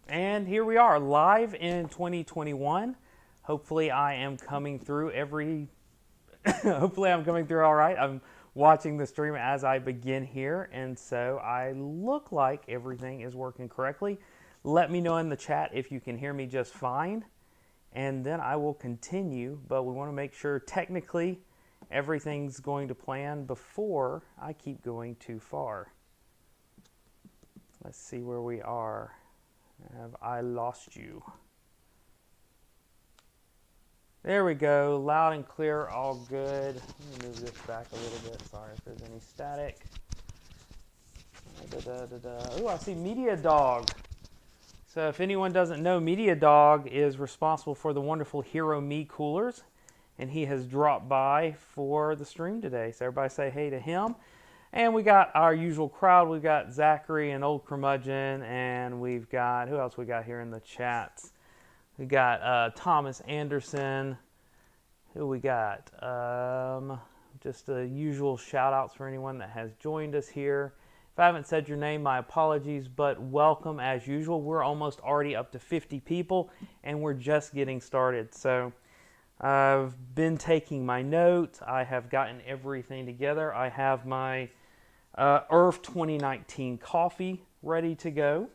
And here we are, live in 2021. Hopefully I am coming through hopefully I'm coming through all right. I'm watching the stream as I begin here, and so I look like everything is working correctly. Let me know in the chat if you can hear me just fine, and then I will continue, but we want to make sure technically everything's going to plan before I keep going too far. Let's see where we are. Have I lost you? There we go, loud and clear, all good. Let me move this back a little bit. Sorry if there's any static. Oh, I see Media Dog. So if anyone doesn't know, Media Dog is responsible for the wonderful Hero Me coolers, and he has dropped by for the stream today. So everybody say hey to him. And we got our usual crowd. We've got Zachary and Old Curmudgeon, and we've got, who else we got here in the chats? We got Thomas Anderson. Who we got? Just the usual shout outs for anyone that has joined us here. If I haven't said your name, my apologies, but welcome as usual. We're almost already up to 50 people, and we're just getting started. So I've been taking my notes. I have gotten everything together. I have my Earth 2019 coffee ready to go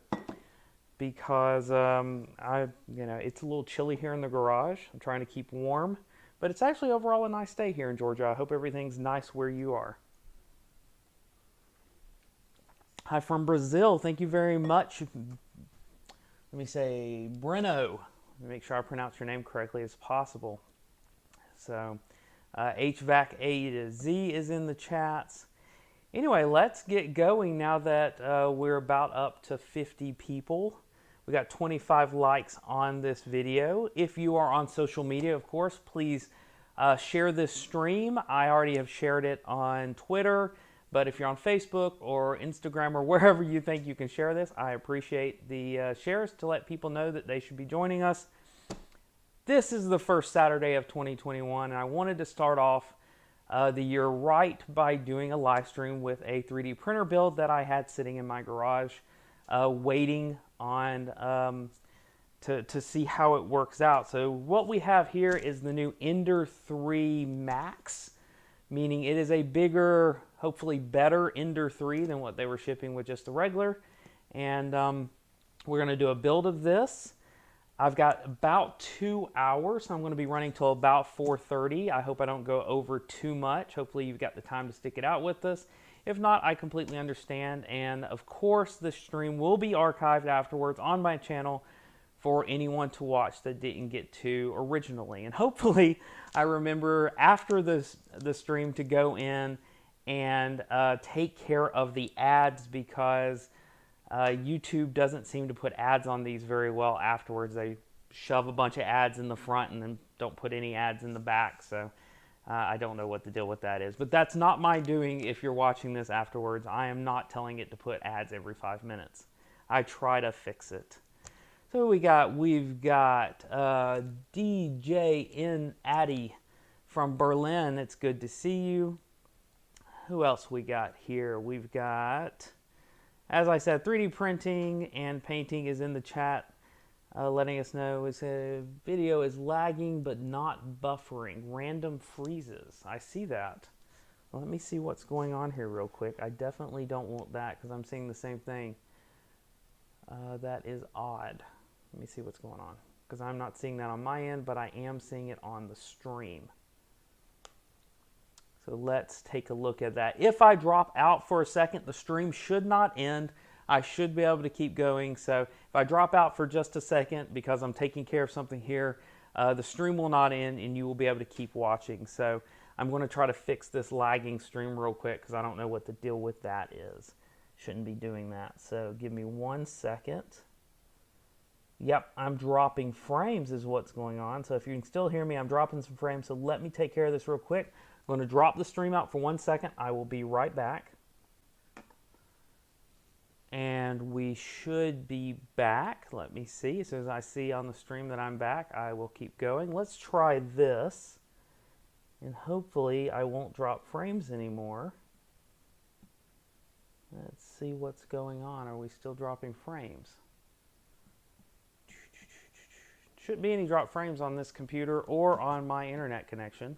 because it's a little chilly here in the garage. I'm trying to keep warm, but it's actually overall a nice day here in Georgia. I hope everything's nice where you are. Hi from Brazil. Thank you very much. Let me say Breno. Let me make sure I pronounce your name correctly as possible. So HVAC A to Z is in the chats. Anyway, let's get going now that we're about up to 50 people. We got 25 likes on this video. If you are on social media, of course, please share this stream. I already have shared it on Twitter, but if you're on Facebook or Instagram or wherever you think you can share this, I appreciate the shares to let people know that they should be joining us. This is the first Saturday of 2021, and I wanted to start off the year right by doing a live stream with a 3D printer build that I had sitting in my garage, waiting on to see how it works out. So what we have here is the new Ender-3 Max, meaning it is a bigger, hopefully better Ender-3 than what they were shipping with just the regular. And we're going to do a build of this. I've got about 2 hours, so I'm going to be running till about 4:30. I hope I don't go over too much. Hopefully you've got the time to stick it out with us. If not, I completely understand. And of course, the stream will be archived afterwards on my channel for anyone to watch that didn't get to originally. And hopefully I remember after the stream to go in and take care of the ads, because YouTube doesn't seem to put ads on these very well afterwards. They shove a bunch of ads in the front and then don't put any ads in the back. So I don't know what the deal with that is. But that's not my doing if you're watching this afterwards. I am not telling it to put ads every 5 minutes. I try to fix it. So we've got DJ in Addy from Berlin. It's good to see you. Who else we got here? We've got, as I said, 3D printing and painting is in the chat, letting us know video is lagging but not buffering. Random freezes. I see that. Well, let me see what's going on here real quick. I definitely don't want that because I'm seeing the same thing. That is odd. Let me see what's going on, because I'm not seeing that on my end, but I am seeing it on the stream. So let's take a look at that. If I drop out for a second, the stream should not end. I should be able to keep going. So if I drop out for just a second because I'm taking care of something here, the stream will not end and you will be able to keep watching. So I'm going to try to fix this lagging stream real quick because I don't know what the deal with that is. Shouldn't be doing that. So give me 1 second. Yep, I'm dropping frames is what's going on. So if you can still hear me, I'm dropping some frames. So let me take care of this real quick. I'm going to drop the stream out for 1 second. I will be right back. And we should be back. Let me see. As soon as I see on the stream that I'm back, I will keep going. Let's try this. And hopefully I won't drop frames anymore. Let's see what's going on. Are we still dropping frames? shouldn't be any drop frames on this computer or on my internet connection.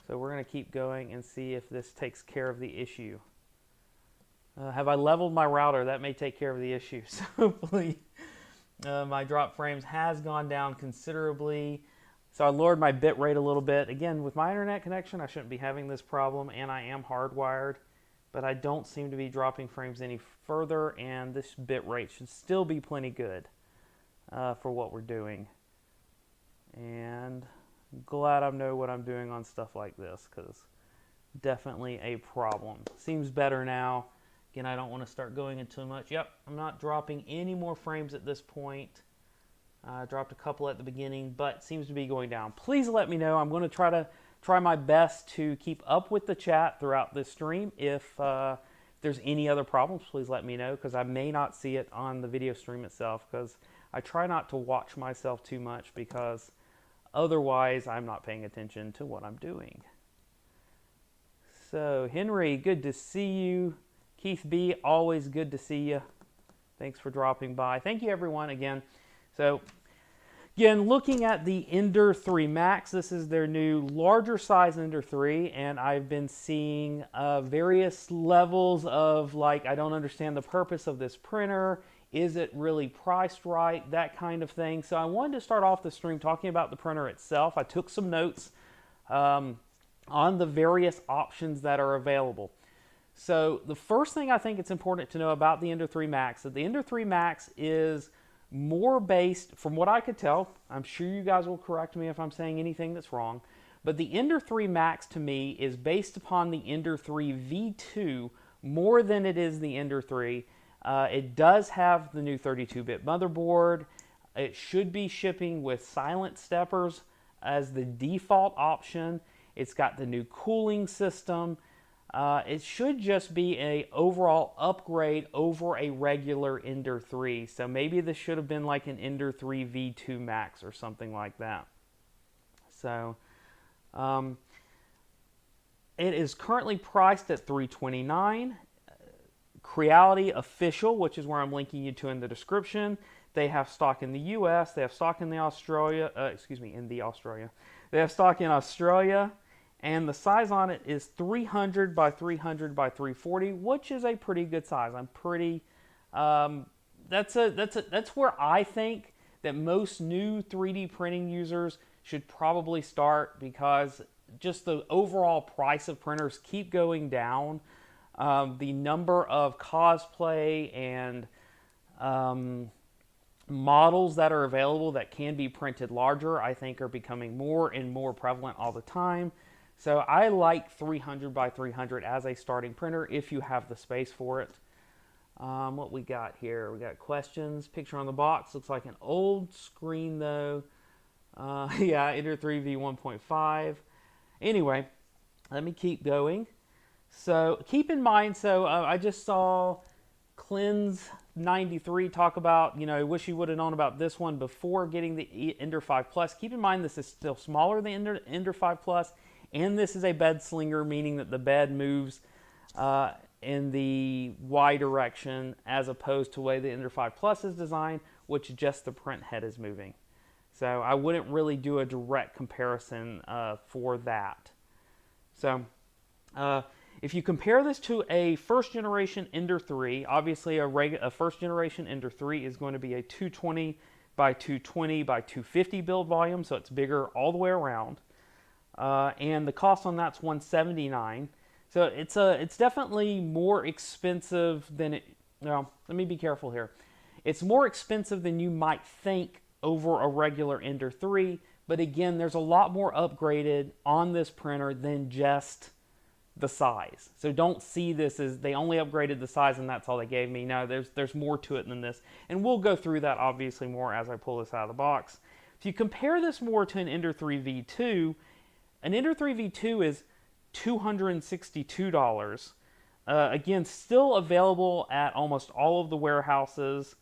So we're going to keep going and see if this takes care of the issue. Have I leveled my router? That may take care of the issue. So hopefully my drop frames has gone down considerably. So I lowered my bit rate a little bit. Again, with my internet connection, I shouldn't be having this problem, and I am hardwired, but I don't seem to be dropping frames any further, and this bit rate should still be plenty good for what we're doing. And I'm glad I know what I'm doing on stuff like this, because definitely a problem. Seems better now. Again, I don't want to start going into too much. Yep, I'm not dropping any more frames at this point. I dropped a couple at the beginning, but seems to be going down. Please let me know. I'm going to try my best to keep up with the chat throughout this stream. If there's any other problems, please let me know, because I may not see it on the video stream itself, because I try not to watch myself too much, because otherwise I'm not paying attention to what I'm doing. So, Henry, good to see you. Keith B, always good to see you. Thanks for dropping by. Thank you, everyone, again. So, again, looking at the Ender-3 Max, this is their new larger size Ender-3, and I've been seeing various levels of, like, I don't understand the purpose of this printer. Is it really priced right? That kind of thing. So I wanted to start off the stream talking about the printer itself. I took some notes on the various options that are available. So the first thing I think it's important to know about the Ender-3 Max, that the Ender-3 Max is more based, from what I could tell, I'm sure you guys will correct me if I'm saying anything that's wrong, but the Ender-3 Max to me is based upon the Ender-3 V2 more than it is the Ender-3. It does have the new 32-bit motherboard. It should be shipping with silent steppers as the default option. It's got the new cooling system. It should just be an overall upgrade over a regular Ender-3. So maybe this should have been like an Ender-3 V2 Max or something like that. So it is currently priced at $329. Creality official, which is where I'm linking you to in the description. They have stock in the U.S. They have stock in the Australia. They have stock in Australia. And the size on it is 300 by 300 by 340, which is a pretty good size. I'm pretty. That's where I think that most new 3D printing users should probably start, because just the overall price of printers keep going down. The number of cosplay and models that are available that can be printed larger, I think, are becoming more and more prevalent all the time. So I like 300 by 300 as a starting printer if you have the space for it. What we got here? We got questions. Picture on the box. Looks like an old screen though. Yeah, Ender-3 V1.5. Anyway, let me keep going. So keep in mind, I just saw Cleanse93 talk about, I wish you would have known about this one before getting the Ender-5 Plus. Keep in mind this is still smaller than Ender-5 Plus. And this is a bed slinger, meaning that the bed moves in the Y direction as opposed to the way the Ender-5 Plus is designed, which just the print head is moving. So I wouldn't really do a direct comparison for that. So if you compare this to a first generation Ender-3, obviously a first generation Ender-3 is going to be a 220 by 220 by 250 build volume, so it's bigger all the way around. And the cost on that's $179. So it's definitely more expensive than it. Well, let me be careful here. It's more expensive than you might think over a regular Ender-3. But again, there's a lot more upgraded on this printer than just the size. So don't see this as they only upgraded the size and that's all they gave me. No, there's more to it than this. And we'll go through that obviously more as I pull this out of the box. If you compare this more to an Ender-3 V2, an Ender-3 V2 is $262. Again, still available at almost all of the warehouses,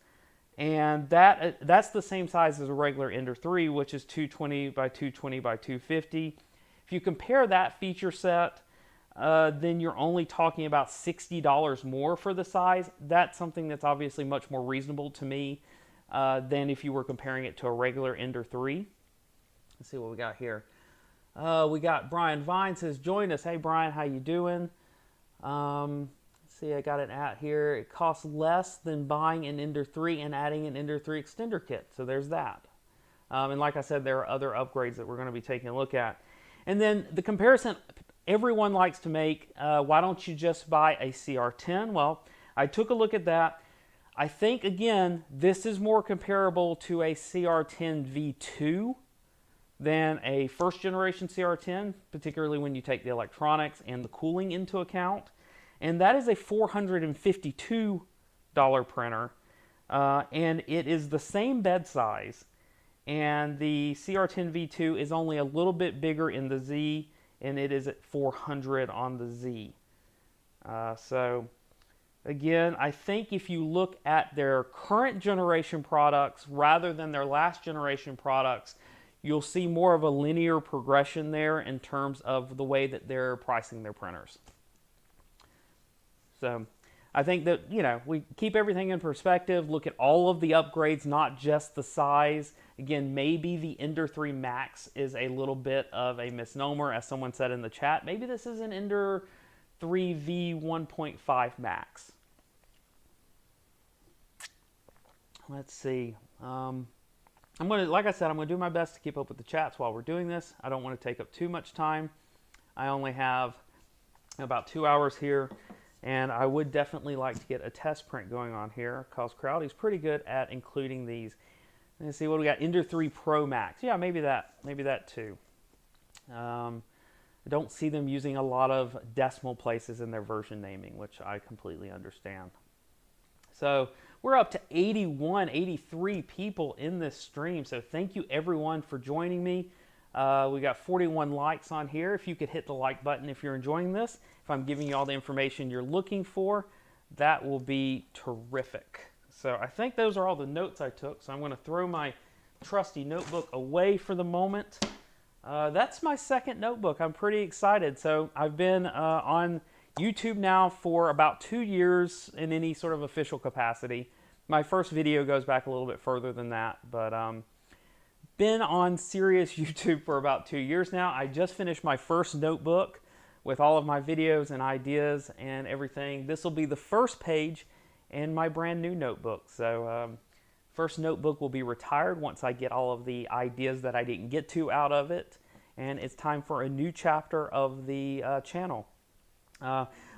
and that's the same size as a regular Ender-3, which is 220 by 220 by 250. If you compare that feature set, then you're only talking about $60 more for the size. That's something that's obviously much more reasonable to me. than if you were comparing it to a regular Ender-3. Let's see what we got here. We got Brian Vine says, join us. Hey, Brian, how you doing? Let's see, I got an at here. It costs less than buying an Ender-3 and adding an Ender-3 extender kit. So there's that. And like I said, there are other upgrades that we're going to be taking a look at. And then the comparison everyone likes to make, why don't you just buy a CR10? Well, I took a look at that. I think, again, this is more comparable to a CR10 V2 than a first generation CR10, particularly when you take the electronics and the cooling into account. And that is a $452 printer, and it is the same bed size. And the CR10 V2 is only a little bit bigger in the Z, and it is at 400 on the Z. So again, I think if you look at their current generation products rather than their last generation products, you'll see more of a linear progression there in terms of the way that they're pricing their printers. So I think that, you know, we keep everything in perspective, look at all of the upgrades, not just the size. Again, maybe the Ender-3 Max is a little bit of a misnomer, as someone said in the chat. Maybe this is an Ender-3 V1.5 Max. Let's see. Like I said, I'm going to do my best to keep up with the chats while we're doing this. I don't want to take up too much time. I only have about 2 hours here, and I would definitely like to get a test print going on here because Creality is pretty good at including these. Let's see what we got. Ender-3 Pro Max. Yeah, maybe that too. I don't see them using a lot of decimal places in their version naming, which I completely understand. So we're up to 81, 83 people in this stream. So thank you everyone for joining me. We got 41 likes on here. If you could hit the like button if you're enjoying this, if I'm giving you all the information you're looking for, that will be terrific. So I think those are all the notes I took. So I'm going to throw my trusty notebook away for the moment. That's my second notebook. I'm pretty excited. So I've been on YouTube now for about 2 years in any sort of official capacity. My first video goes back a little bit further than that, but been on serious YouTube for about 2 years now. I just finished my first notebook with all of my videos and ideas and everything. This will be the first page in my brand new notebook. So first notebook will be retired once I get all of the ideas that I didn't get to out of it, and it's time for a new chapter of the channel.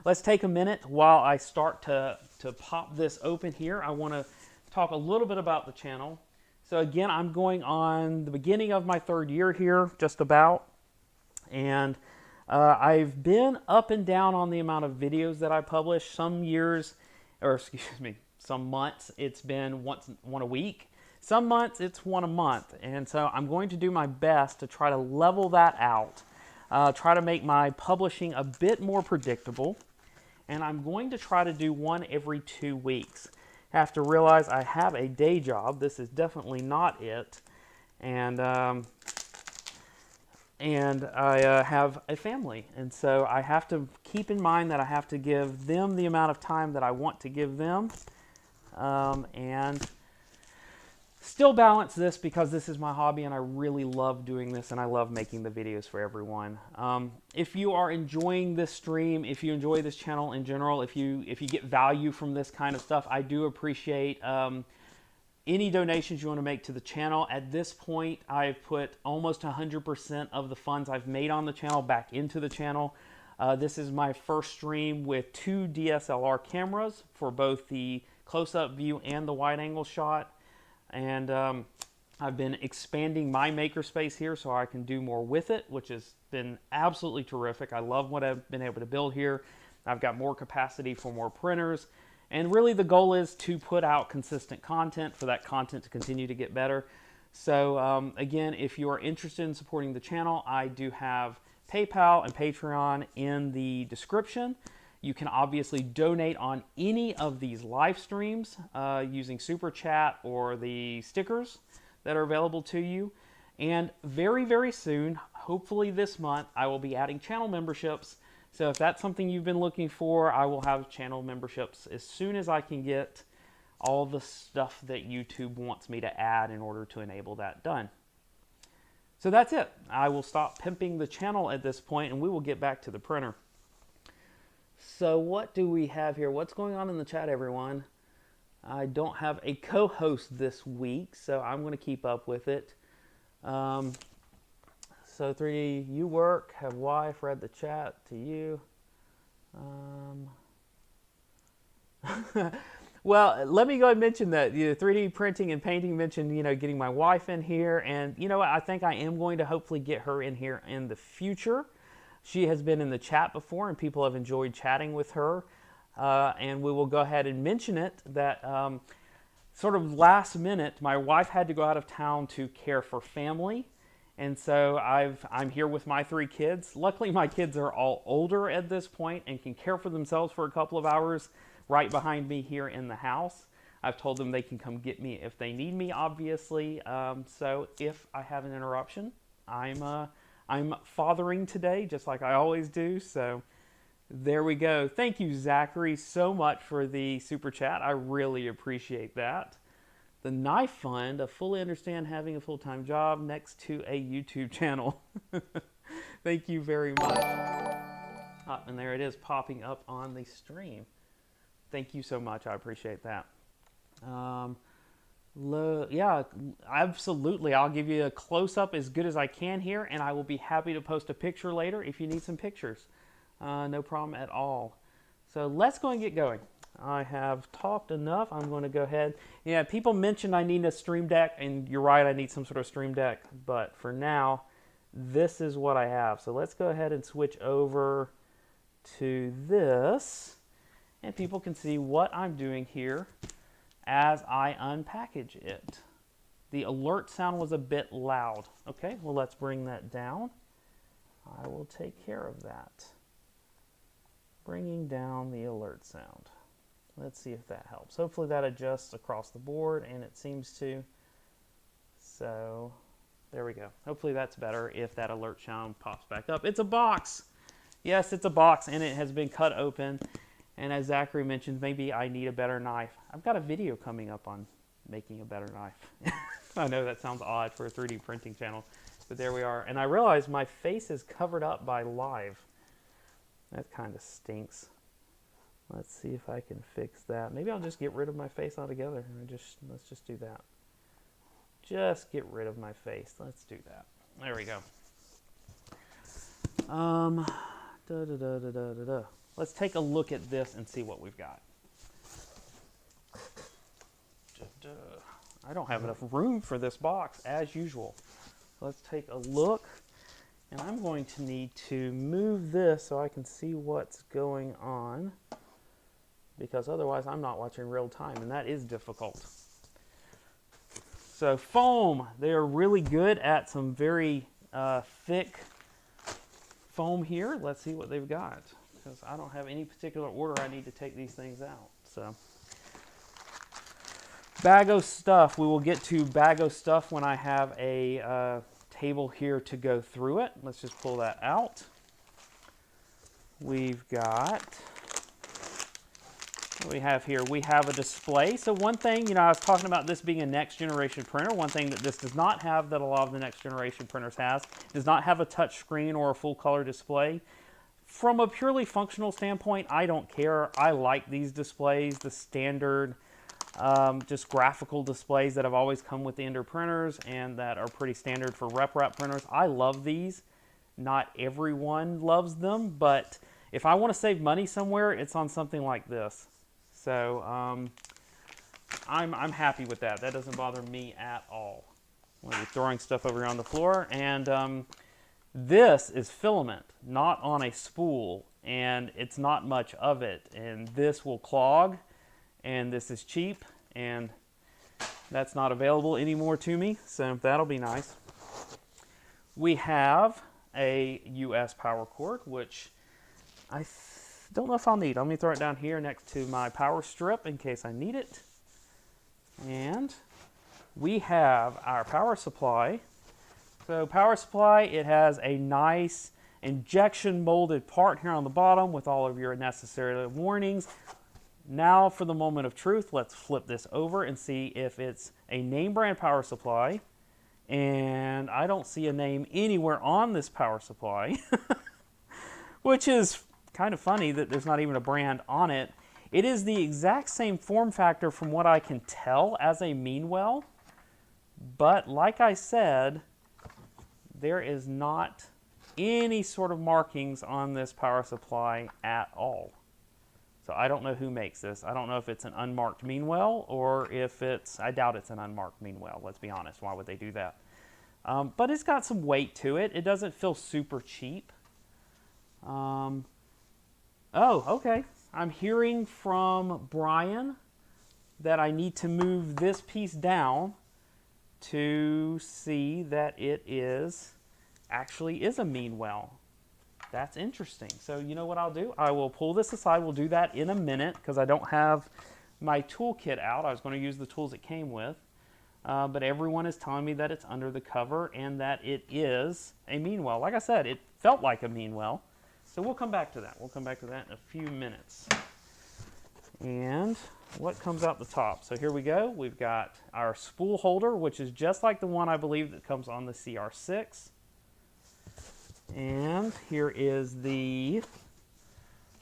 Let's take a minute while I start to pop this open here. I want to talk a little bit about the channel. So again, I'm going on the beginning of my third year here, just about, and I've been up and down on the amount of videos that I publish. Some years, or excuse me, some months it's been one a week. Some months it's one a month, and so I'm going to do my best to try to level that out. Try to make my publishing a bit more predictable, and I'm going to try to do one every 2 weeks. I have to realize I have a day job. This is definitely not it, and I have a family, and so I have to keep in mind that I have to give them the amount of time that I want to give them, and still balance this because this is my hobby and I really love doing this and I love making the videos for everyone. If you are enjoying this stream, if you enjoy this channel in general, if you get value from this kind of stuff, I do appreciate any donations you want to make to the channel. At this point, I've put almost 100% of the funds I've made on the channel back into the channel. This is my first stream with 2 DSLR cameras for both the close-up view and the wide-angle shot. And I've been expanding my makerspace here so I can do more with it, which has been absolutely terrific. I love what I've been able to build here. I've got more capacity for more printers. And really the goal is to put out consistent content, for that content to continue to get better. So again, if you are interested in supporting the channel, I do have PayPal and Patreon in the description. You can obviously donate on any of these live streams using Super Chat or the stickers that are available to you. And very, very soon, hopefully this month, I will be adding channel memberships. So if that's something you've been looking for, I will have channel memberships as soon as I can get all the stuff that YouTube wants me to add in order to enable that done. So that's it. I will stop pimping the channel at this point and we will get back to the printer. So what do we have here? What's going on in the chat, everyone? I don't have a co-host this week, so I'm going to keep up with it. So 3D, you work, have wife, read the chat to you. Well, let me go ahead and mention that 3D printing and painting mentioned, getting my wife in here. And you know what? I think I am going to hopefully get her in here in the future. She has been in the chat before and people have enjoyed chatting with her. And we will go ahead and mention it that sort of last minute, my wife had to go out of town to care for family. And so I'm here with my 3 kids. Luckily, my kids are all older at this point and can care for themselves for a couple of hours right behind me here in the house. I've told them they can come get me if they need me, obviously. So if I have an interruption, I'm fathering today, just like I always do. So there we go. Thank you, Zachary, so much for the super chat. I really appreciate that. The Knife Fund, I fully understand having a full-time job next to a YouTube channel. Thank you very much. And there it is popping up on the stream. Thank you so much. I appreciate that. Yeah, absolutely. I'll give you a close-up as good as I can here, and I will be happy to post a picture later if you need some pictures. No problem at all. So let's go and get going. I have talked enough. I'm going to go ahead. Yeah, people mentioned I need a stream deck, and you're right, I need some sort of stream deck. But for now, this is what I have. So let's go ahead and switch over to this, and people can see what I'm doing here as I unpackage it. The alert sound was a bit loud. Okay, well, let's bring that down. I will take care of that. Bringing down the alert sound. Let's see if that helps. Hopefully that adjusts across the board, and it seems to. So there we go. Hopefully that's better if that alert sound pops back up. It's a box. Yes, it's a box, and it has been cut open. And as Zachary mentioned, maybe I need a better knife. I've got a video coming up on making a better knife. I know that sounds odd for a 3D printing channel, but there we are. And I realize my face is covered up by live. That kind of stinks. Let's see if I can fix that. Maybe I'll just get rid of my face altogether. Let's just do that. Just get rid of my face. Let's do that. There we go. Let's take a look at this and see what we've got. I don't have enough room for this box, as usual. Let's take a look. And I'm going to need to move this so I can see what's going on, because otherwise I'm not watching real time, and that is difficult. So foam, they are really good at some very thick foam here. Let's see what they've got, because I don't have any particular order I need to take these things out. So bag of stuff, we will get to bag of stuff when I have a table here to go through it. Let's just pull that out. We've got, what do we have here? We have a display. So one thing, I was talking about this being a next generation printer. One thing that this does not have that a lot of the next generation printers does not have a touch screen or a full color display. From a purely functional standpoint, I don't care. I like these displays, the standard just graphical displays that have always come with the Ender printers and that are pretty standard for RepRap printers. I love these. Not everyone loves them, but if I want to save money somewhere, it's on something like this. So I'm happy with that. That doesn't bother me at all. I'm going to be throwing stuff over here on the floor, and this is filament, not on a spool, and it's not much of it, and this will clog. And this is cheap, and that's not available anymore to me, so that'll be nice. We have a US power cord, which I don't know if I'll need. Let me throw it down here next to my power strip in case I need it. And we have our power supply. So power supply, it has a nice injection molded part here on the bottom with all of your necessary warnings. Now for the moment of truth, let's flip this over and see if it's a name brand power supply. And I don't see a name anywhere on this power supply, which is kind of funny that there's not even a brand on it. It is the exact same form factor from what I can tell as a Meanwell, but like I said, there is not any sort of markings on this power supply at all. So I don't know who makes this. I don't know if it's an unmarked Meanwell or if it's, I doubt it's an unmarked Meanwell, let's be honest. Why would they do that? But it's got some weight to it. It doesn't feel super cheap. Oh, okay. I'm hearing from Brian that I need to move this piece down to see that it actually is a Meanwell. That's interesting. So you know what I'll do? I will pull this aside. We'll do that in a minute because I don't have my toolkit out. I was going to use the tools it came with. But everyone is telling me that it's under the cover and that it is a Meanwell. Like I said, it felt like a Meanwell. So we'll come back to that. We'll come back to that in a few minutes. And what comes out the top? So here we go. We've got our spool holder, which is just like the one I believe that comes on the CR6. And here is the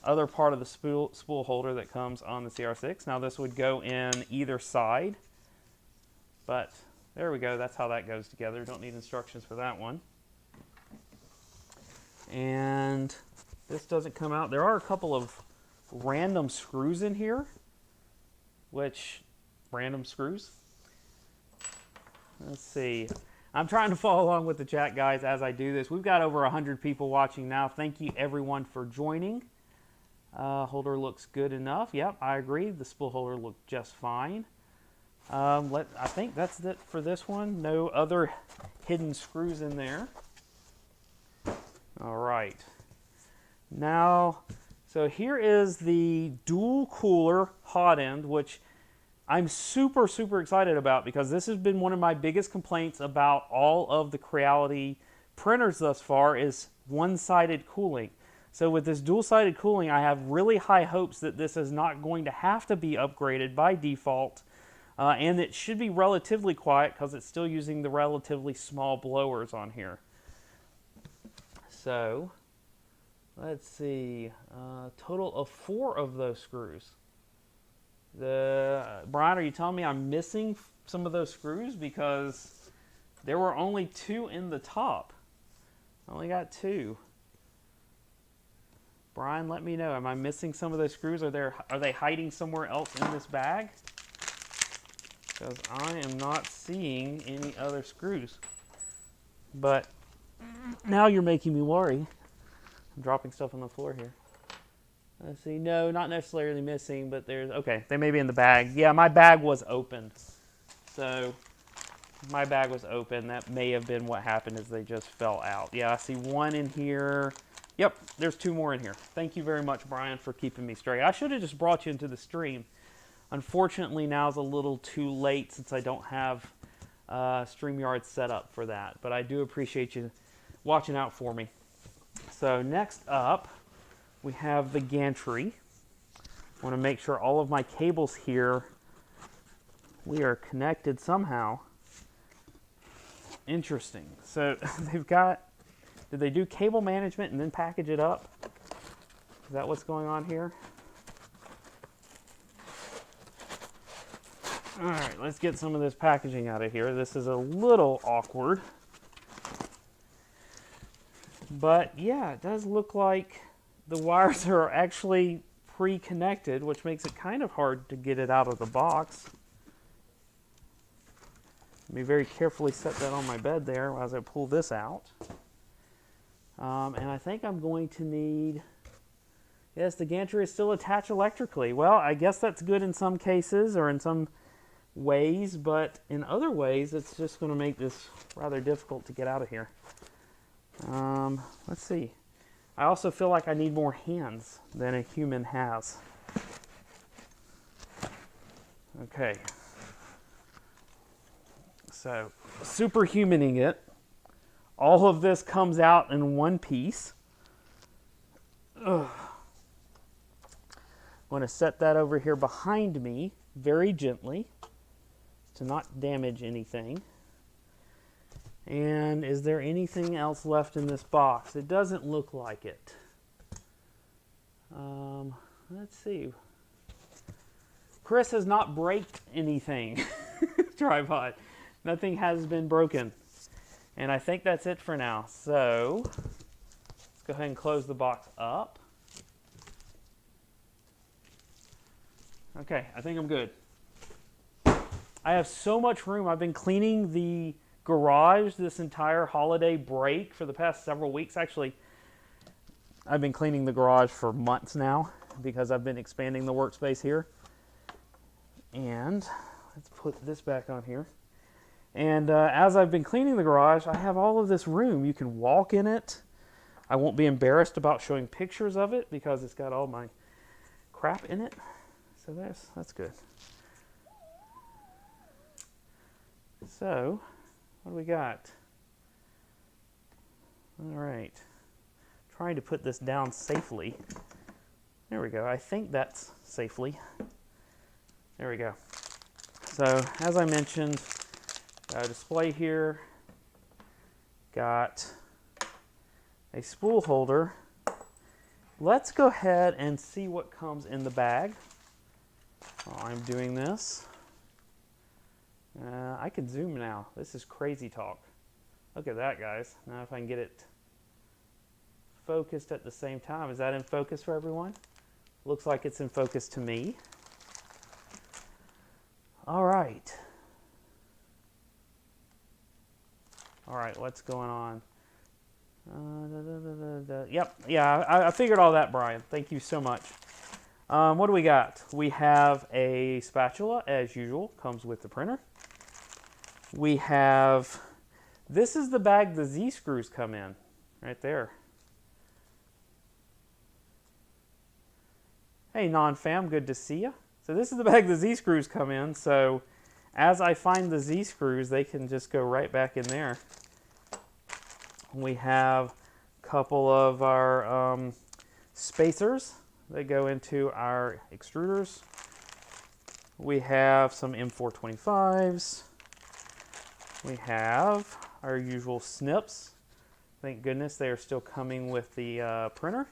other part of the spool holder that comes on the CR6. Now this would go in either side, but there we go. That's how that goes together. Don't need instructions for that one. And this doesn't come out. There are a couple of random screws in here, which, random screws? Let's see. I'm trying to follow along with the chat, guys, as I do this. We've got over 100 people watching now. Thank you, everyone, for joining. Holder looks good enough. Yep, I agree. The spool holder looked just fine. I think that's it for this one. No other hidden screws in there. All right. Now, so here is the dual cooler hot end, which I'm super, super excited about because this has been one of my biggest complaints about all of the Creality printers thus far is one-sided cooling. So with this dual-sided cooling, I have really high hopes that this is not going to have to be upgraded by default, and it should be relatively quiet because it's still using the relatively small blowers on here. So let's see, total of 4 of those screws. Brian, are you telling me I'm missing some of those screws? Because there were only 2 in the top. I only got 2. Brian, let me know. Am I missing some of those screws? Are they hiding somewhere else in this bag? Because I am not seeing any other screws. But now you're making me worry. I'm dropping stuff on the floor here. Let's see. No, not necessarily missing, but there's... Okay, they may be in the bag. Yeah, my bag was open. So, my bag was open. That may have been what happened is they just fell out. Yeah, I see 1 in here. Yep, there's 2 more in here. Thank you very much, Brian, for keeping me straight. I should have just brought you into the stream. Unfortunately, now's a little too late since I don't have StreamYard set up for that. But I do appreciate you watching out for me. So next up, we have the gantry. I want to make sure all of my cables here, we are connected somehow. Interesting. So they've got, did they do cable management and then package it up? Is that what's going on here? All right, let's get some of this packaging out of here. This is a little awkward. But yeah, it does look like the wires are actually pre-connected, which makes it kind of hard to get it out of the box. Let me very carefully set that on my bed there as I pull this out. And I think I'm going to need... Yes, the gantry is still attached electrically. Well, I guess that's good in some cases or in some ways, but in other ways, it's just going to make this rather difficult to get out of here. Let's see. I also feel like I need more hands than a human has. Okay. So, superhumaning it. All of this comes out in one piece. Ugh. want to set that over here behind me very gently to not damage anything. And is there anything else left in this box? It doesn't look like it. Let's see. Kris has not braked anything. Tripod. Nothing has been broken. And I think that's it for now. So let's go ahead and close the box up. Okay, I think I'm good. I have so much room. I've been cleaning the garage this entire holiday break for the past several weeks. Actually, I've been cleaning the garage for months now because I've been expanding the workspace here. And let's put this back on here. And as I've been cleaning the garage, I have all of this room. You can walk in it. I won't be embarrassed about showing pictures of it because it's got all my crap in it. So that's good. So, what do we got? All right. Trying to put this down safely. There we go. I think that's safely. There we go. So, as I mentioned, got a display here. Got a spool holder. Let's go ahead and see what comes in the bag while I'm doing this. I can zoom now. This is crazy talk. Look at that, guys. Now if I can get it focused at the same time. Is that in focus for everyone? Looks like it's in focus to me. All right. All right, what's going on? Yep, yeah, I figured all that, Brian. Thank you so much. What do we got? We have a spatula, as usual, comes with the printer. We have, this is the bag the Z-screws come in, right there. Hey, non-fam, good to see you. So this is the bag the Z-screws come in, so as I find the Z-screws, they can just go right back in there. We have a couple of our spacers that go into our extruders. We have some M425s. We have our usual snips. Thank goodness they are still coming with the printer.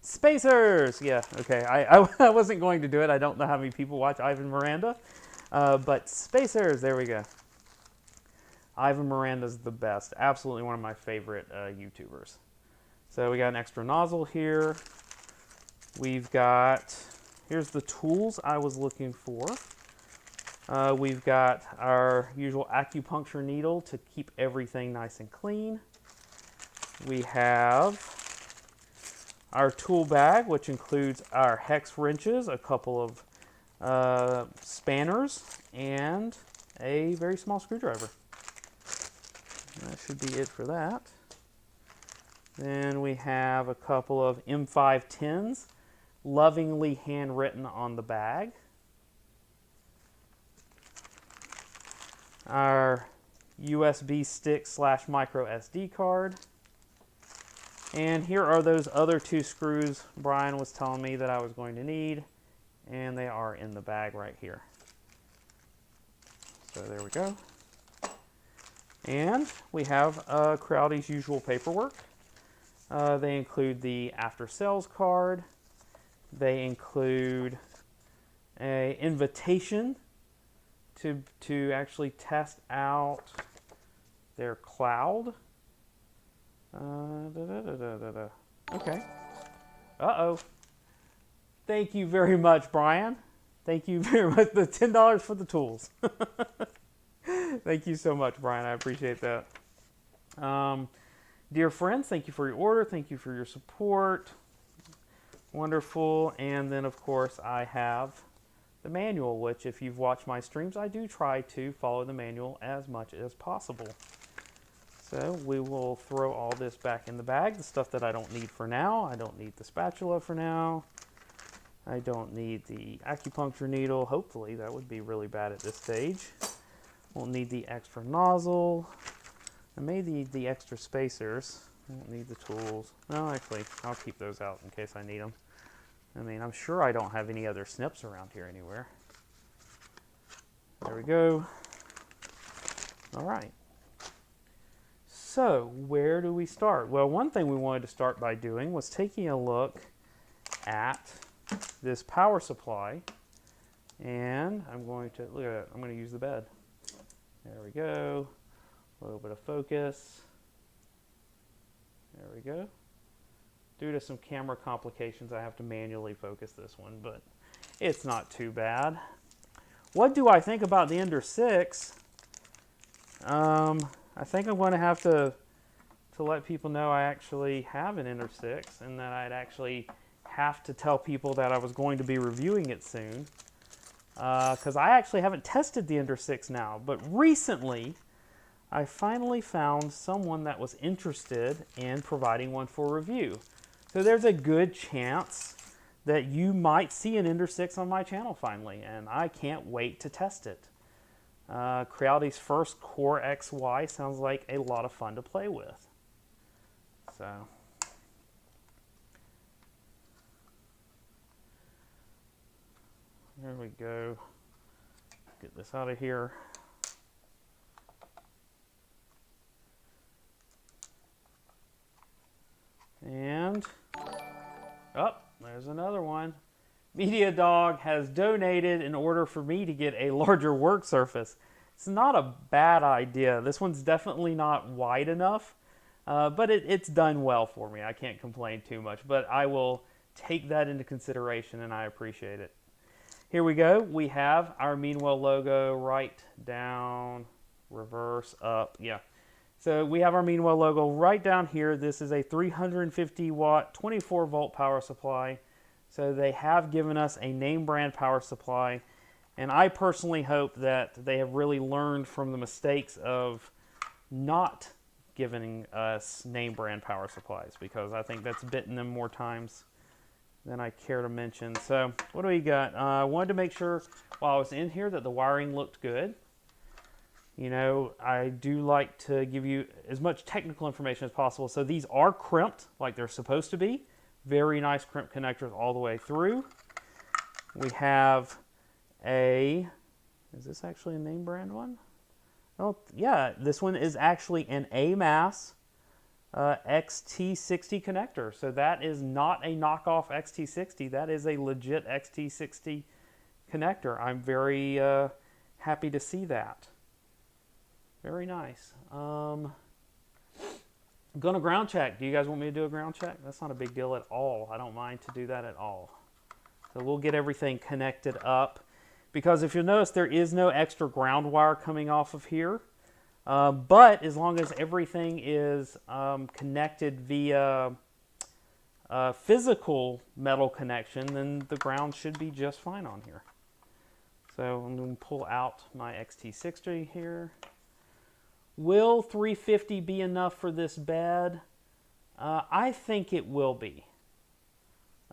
Spacers! Yeah, okay. I wasn't going to do it. I don't know how many people watch Ivan Miranda. But spacers, there we go. Ivan Miranda's the best. Absolutely one of my favorite YouTubers. So we got an extra nozzle here. We've got, here's the tools I was looking for. We've got our usual acupuncture needle to keep everything nice and clean. We have our tool bag, which includes our hex wrenches, a couple of spanners, and a very small screwdriver. That should be it for that. Then we have a couple of M510s, lovingly handwritten on the bag. Our USB stick / micro SD card. And here are those other two screws Brian was telling me that I was going to need. And they are in the bag right here. So there we go. And we have Creality's usual paperwork. They include the after sales card. They include an invitation to actually test out their cloud. Okay. Uh-oh. Thank you very much, Brian. Thank you very much. The $10 for the tools. Thank you so much, Brian. I appreciate that. Dear friends, thank you for your order. Thank you for your support. Wonderful. And then, of course, I have the manual, which if you've watched my streams, I do try to follow the manual as much as possible. So we will throw all this back in the bag, the stuff that I don't need for now. I don't need the spatula for now. I don't need the acupuncture needle. Hopefully, that would be really bad at this stage. Won't need the extra nozzle. I may need the extra spacers. I won't need the tools. No, actually, I'll keep those out in case I need them. I mean, I'm sure I don't have any other snips around here anywhere. There we go. All right. So where do we start? Well, one thing we wanted to start by doing was taking a look at this power supply. And I'm going to, look at it, I'm going to use the bed. There we go. A little bit of focus. There we go. Due to some camera complications, I have to manually focus this one, but it's not too bad. What do I think about the Ender-3? I think I'm going to have to let people know I actually have an Ender-3 and that I'd actually have to tell people that I was going to be reviewing it soon. Because I actually haven't tested the Ender-3 now, but recently I finally found someone that was interested in providing one for review. So there's a good chance that you might see an Ender-3 on my channel finally, and I can't wait to test it. Creality's first Core XY sounds like a lot of fun to play with. So there we go. Get this out of here. And, oh, there's another one. Media Dog has donated in order for me to get a larger work surface. It's not a bad idea. This one's definitely not wide enough, but it's done well for me. I can't complain too much, but I will take that into consideration, and I appreciate it. Here we go. We have our Meanwell logo right, down, reverse, up. Yeah. So we have our Meanwell logo right down here. This is a 350 watt, 24 volt power supply. So they have given us a name brand power supply. And I personally hope that they have really learned from the mistakes of not giving us name brand power supplies, because I think that's bitten them more times than I care to mention. So what do we got? I wanted to make sure while I was in here that the wiring looked good. You know, I do like to give you as much technical information as possible. So these are crimped like they're supposed to be. Very nice crimp connectors all the way through. We have a, is this actually a name brand one? Oh, yeah, this one is actually an AMAS XT60 connector. So that is not a knockoff XT60. That is a legit XT60 connector. I'm very happy to see that. Very nice. I'm going to ground check. Do you guys want me to do a ground check? That's not a big deal at all. I don't mind to do that at all. So we'll get everything connected up. Because if you'll notice, there is no extra ground wire coming off of here. But as long as everything is connected via physical metal connection, then the ground should be just fine on here. So I'm going to pull out my XT60 here. Will 350 be enough for this bed? I think it will be.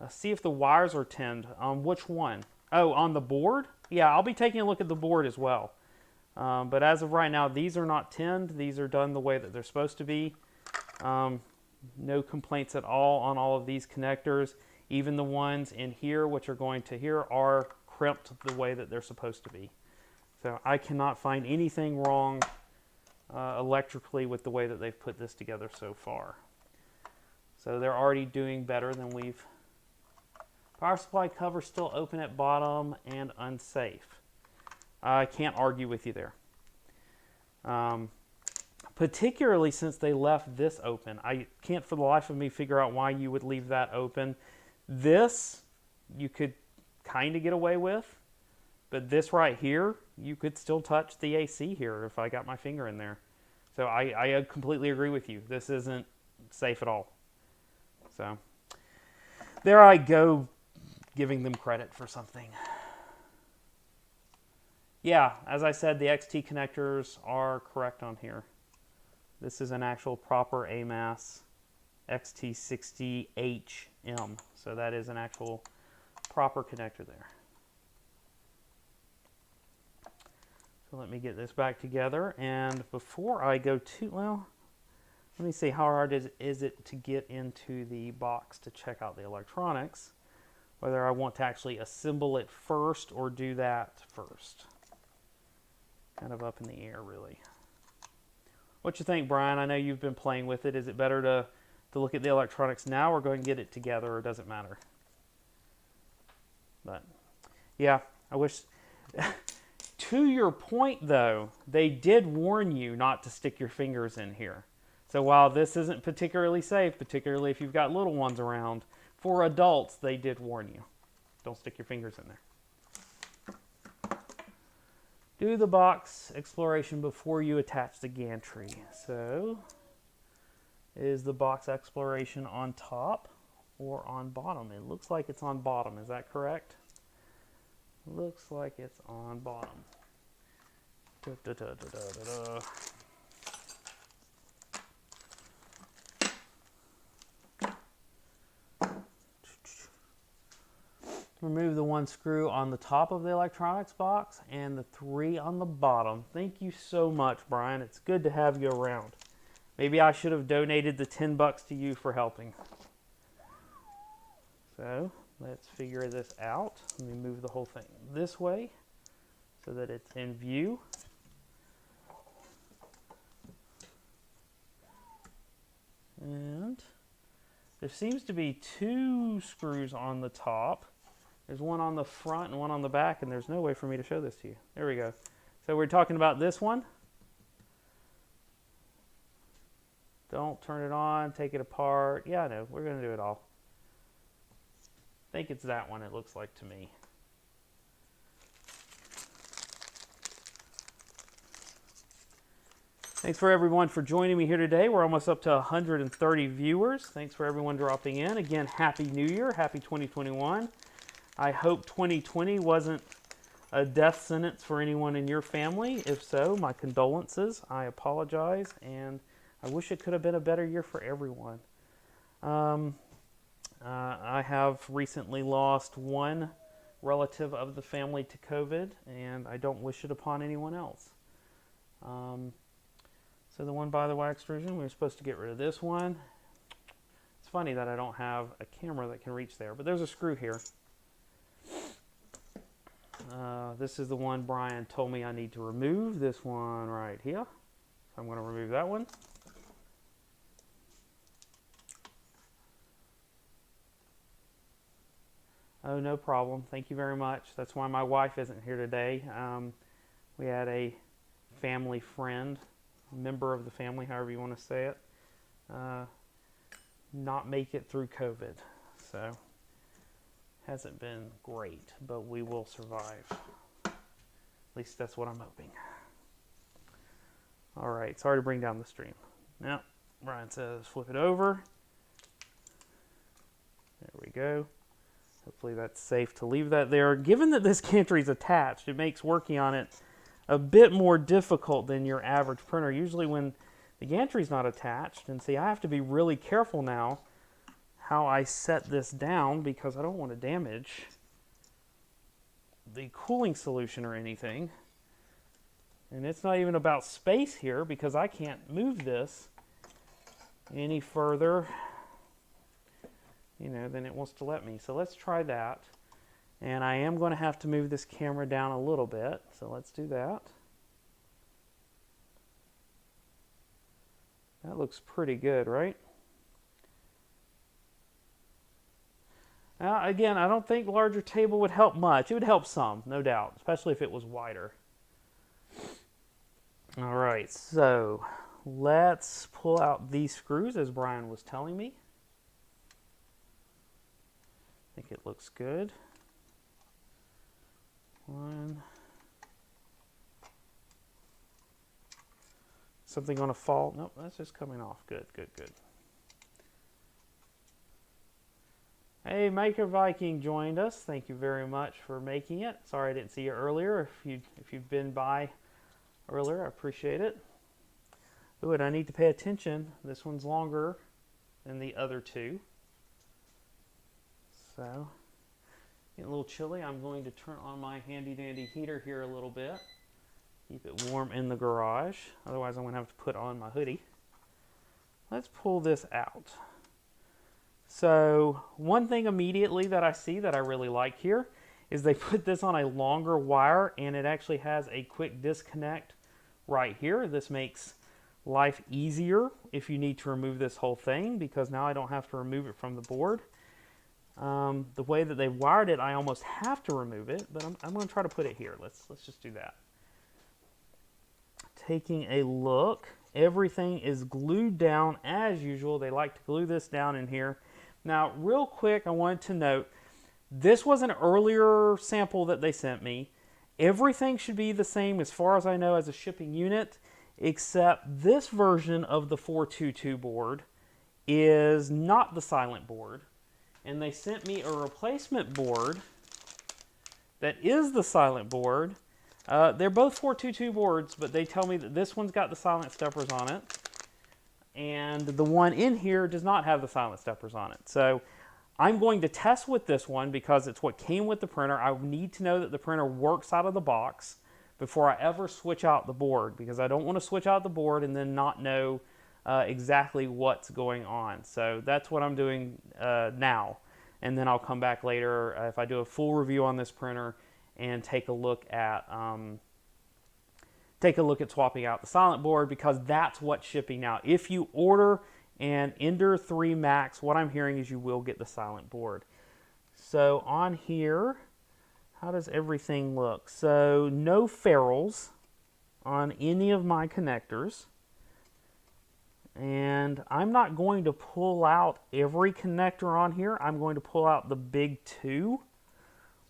See if the wires are tinned. On which one? Oh, on the board? Yeah, I'll be taking a look at the board as well. But as of right now, these are not tinned. These are done the way that they're supposed to be. No complaints at all on all of these connectors. Even the ones in here, which are going to here, are crimped the way that they're supposed to be. So I cannot find anything wrong electrically with the way that they've put this together so far. So they're already doing better than we've. Power supply cover still open at bottom and unsafe. I can't argue with you there. Particularly since they left this open. I can't for the life of me figure out why you would leave that open. This you could kind of get away with, but this right here, you could still touch the AC here if I got my finger in there. So I completely agree with you. This isn't safe at all. So there I go, giving them credit for something. Yeah, as I said, the XT connectors are correct on here. This is an actual proper AMAS XT60HM. So that is an actual proper connector there. So let me get this back together. And before I go to, well, let me see, how hard is it to get into the box to check out the electronics. whether I want to actually assemble it first or do that first. Kind of up in the air, really. What you think, Brian? I know you've been playing with it. Is it better to look at the electronics now or go and get it together, or does it matter? But, yeah, I wish... To your point, though, they did warn you not to stick your fingers in here. So while this isn't particularly safe, particularly if you've got little ones around, for adults, they did warn you. Don't stick your fingers in there. Do the box exploration before you attach the gantry. So, is the box exploration on top or on bottom? It looks like it's on bottom. Is that correct? Looks like it's on bottom. Da, da, da, da, da, da. Remove the one screw on the top of the electronics box and the 3 on the bottom. Thank you so much, Brian. It's good to have you around. Maybe I should have donated the $10 to you for helping. So, let's figure this out. Let me move the whole thing this way so that it's in view. And there seems to be 2 screws on the top. There's one on the front and one on the back, and there's no way for me to show this to you. There we go. So we're talking about this one. Don't turn it on, take it apart. Yeah, I know, we're going to do it all. I think it's that one, it looks like to me. Thanks for everyone for joining me here today. We're almost up to 130 viewers. Thanks for everyone dropping in. Again, Happy New Year, Happy 2021. I hope 2020 wasn't a death sentence for anyone in your family. If so, my condolences. I apologize, and I wish it could have been a better year for everyone. I have recently lost one relative of the family to COVID, and I don't wish it upon anyone else. So the one by the wire extrusion, we were supposed to get rid of this one. It's funny that I don't have a camera that can reach there, but there's a screw here. This is the one Brian told me I need to remove, this one right here. So I'm going to remove that one. Oh, no problem. Thank you very much. That's why my wife isn't here today. We had a family friend, member of the family, however you want to say it, not make it through COVID. So, hasn't been great, but we will survive. At least that's what I'm hoping. All right, sorry to bring down the stream. Now, Brian says flip it over. There we go. Hopefully that's safe to leave that there. Given that this gantry is attached, it makes working on it a bit more difficult than your average printer. Usually when the gantry is not attached, and see, I have to be really careful now how I set this down because I don't want to damage the cooling solution or anything. And it's not even about space here because I can't move this any further, than it wants to let me. So let's try that. And I am going to have to move this camera down a little bit. So let's do that. That looks pretty good, right? Now, again, I don't think larger table would help much. It would help some, no doubt, especially if it was wider. All right, so let's pull out these screws as Brian was telling me. I think it looks good. One. Something going to fall? Nope, that's just coming off. Good, good, good. Hey, Maker Viking joined us. Thank you very much for making it. Sorry I didn't see you earlier. If you've been by earlier, I appreciate it. Ooh, and I need to pay attention. This one's longer than the other two. So, getting a little chilly. I'm going to turn on my handy dandy heater here a little bit. Keep it warm in the garage. Otherwise, I'm going to have to put on my hoodie. Let's pull this out. So one thing immediately that I see that I really like here is they put this on a longer wire, and it actually has a quick disconnect right here. This makes life easier if you need to remove this whole thing, because now I don't have to remove it from the board. The way that they wired it, I almost have to remove it, but I'm going to try to put it here. Let's just do that. Taking a look, everything is glued down as usual. They like to glue this down in here. Now, real quick, I wanted to note, this was an earlier sample that they sent me. Everything should be the same as far as I know as a shipping unit, except this version of the 422 board is not the silent board. And they sent me a replacement board that is the silent board. They're both 422 boards, but they tell me that this one's got the silent steppers on it, and the one in here does not have the silent steppers on it. So I'm going to test with this one because it's what came with the printer. I need to know that the printer works out of the box before I ever switch out the board, because I don't want to switch out the board and then not know exactly what's going on. So that's what I'm doing now, and then I'll come back later if I do a full review on this printer and take a look at swapping out the silent board, because that's what's shipping now. If you order an Ender-3 Max, what I'm hearing is you will get the silent board. So on here, how does everything look? So no ferrules on any of my connectors. And I'm not going to pull out every connector on here. I'm going to pull out the big two,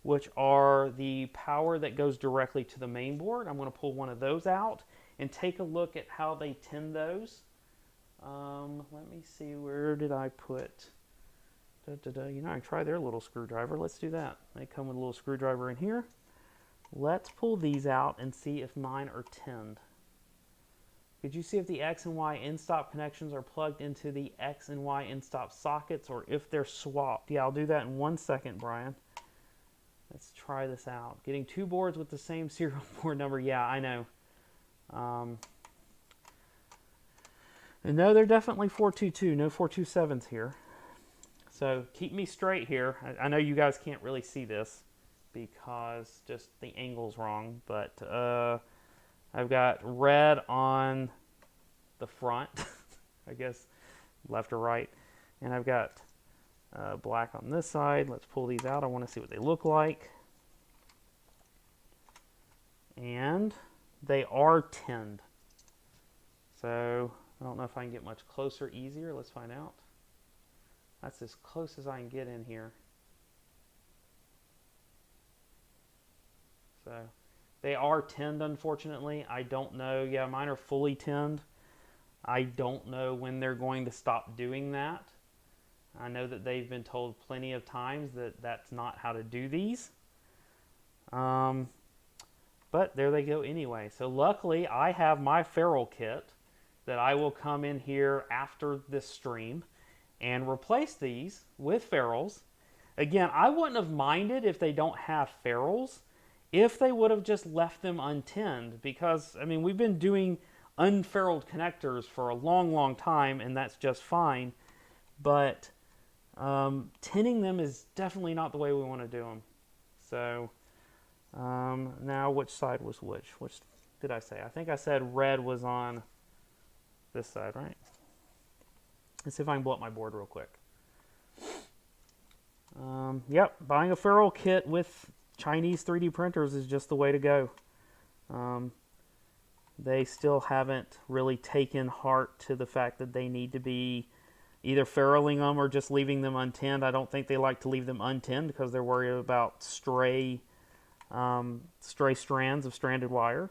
which are the power that goes directly to the main board. I'm going to pull one of those out and take a look at how they tin those. Let me see, where did I put, you know, I can try their little screwdriver. Let's do that. They come with a little screwdriver in here. Let's pull these out and see if mine are tinned. Could you see if the X and Y end-stop connections are plugged into the X and Y end-stop sockets, or if they're swapped? Yeah, I'll do that in 1 second, Brian. Let's try this out. Getting two boards with the same serial board number. Yeah, I know. And no, they're definitely 422. No 427s here. So keep me straight here. I know you guys can't really see this because just the angle's wrong. But I've got red on the front. I guess left or right. And I've got black on this side. Let's pull these out. I want to see what they look like. And they are tinned. So I don't know if I can get much closer easier. Let's find out. That's as close as I can get in here. So they are tinned, unfortunately. I don't know. Yeah, mine are fully tinned. I don't know when they're going to stop doing that. I know that they've been told plenty of times that that's not how to do these. But there they go anyway. So luckily, I have my ferrule kit that I will come in here after this stream and replace these with ferrules. Again, I wouldn't have minded if they don't have ferrules, if they would have just left them untinned, because, I mean, we've been doing unferruled connectors for a long, long time, and that's just fine. But tinning them is definitely not the way we want to do them. So now which side was which? Which did I say? I think I said red was on this side, right? Let's see if I can blow up my board real quick. Yep, buying a ferrule kit with Chinese 3D printers is just the way to go. They still haven't really taken heart to the fact that they need to be either ferruling them or just leaving them untinned. I don't think they like to leave them untinned because they're worried about stray strands of stranded wire.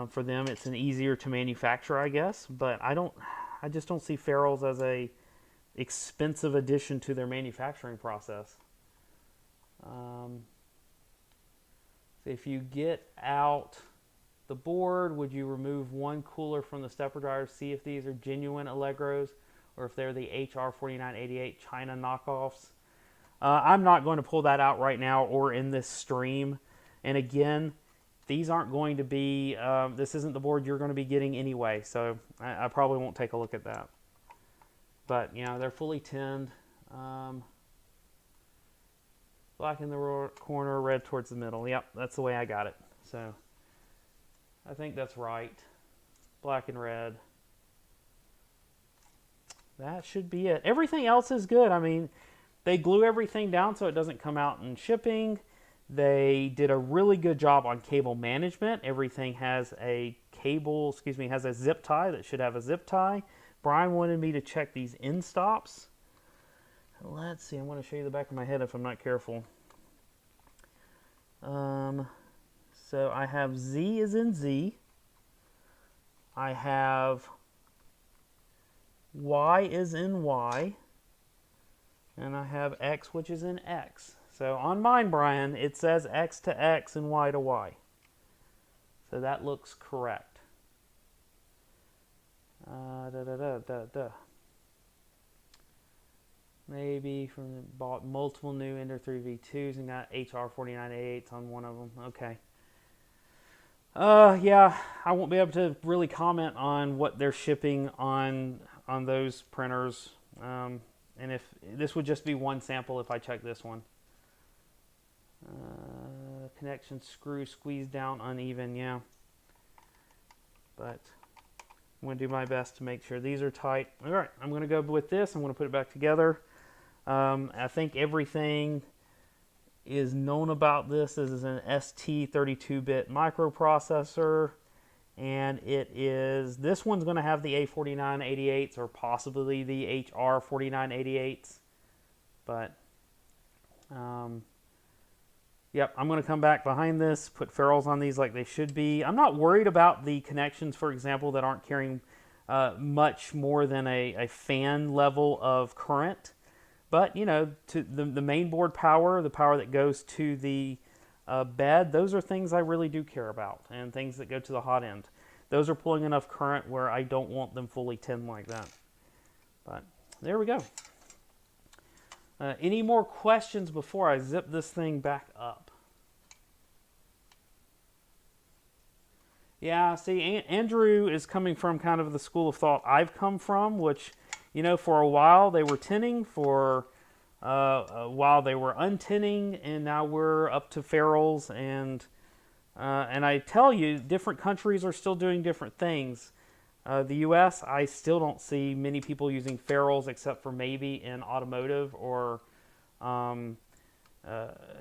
For them, it's an easier to manufacture, I guess. But I just don't see ferrules as a expensive addition to their manufacturing process. If you get out the board, would you remove one cooler from the stepper dryer, see if these are genuine Allegros or if they're the HR4988 China knockoffs? I'm not going to pull that out right now or in this stream. And again, these aren't going to be, this isn't the board you're going to be getting anyway, so I probably won't take a look at that. But, you know, they're fully tinned. Black in the corner, red towards the middle. Yep, that's the way I got it. So I think that's right. Black and red. That should be it. Everything else is good. I mean, they glue everything down so it doesn't come out in shipping. They did a really good job on cable management. Everything has a has a zip tie that should have a zip tie. Brian wanted me to check these end stops. Let's see, I'm going to show you the back of my head if I'm not careful. So I have Z is in Z. I have Y is in Y. And I have X, which is in X. So on mine, Brian, it says X to X and Y to Y. So that looks correct. Maybe bought multiple new Ender-3 V2s and got HR 4988s on one of them. Okay. Yeah, I won't be able to really comment on what they're shipping on those printers. And if this would just be one sample if I check this one. Connection screw squeezed down uneven, yeah. But I'm going to do my best to make sure these are tight. All right, I'm going to go with this. I'm going to put it back together. I think everything is known about this. This is an ST 32-bit microprocessor. And this one's going to have the A4988s or possibly the HR 4988s. But, yep, I'm going to come back behind this, put ferrules on these like they should be. I'm not worried about the connections, for example, that aren't carrying much more than a fan level of current. But, you know, to the main board power, the power that goes to the bed, those are things I really do care about, and things that go to the hot end. Those are pulling enough current where I don't want them fully tinned like that. But there we go. Any more questions before I zip this thing back up? Yeah, see, Andrew is coming from kind of the school of thought I've come from, which, you know, for a while they were tinning, for a while they were untinning, and now we're up to ferrules. And I tell you, different countries are still doing different things. The U.S., I still don't see many people using ferrules except for maybe in automotive or in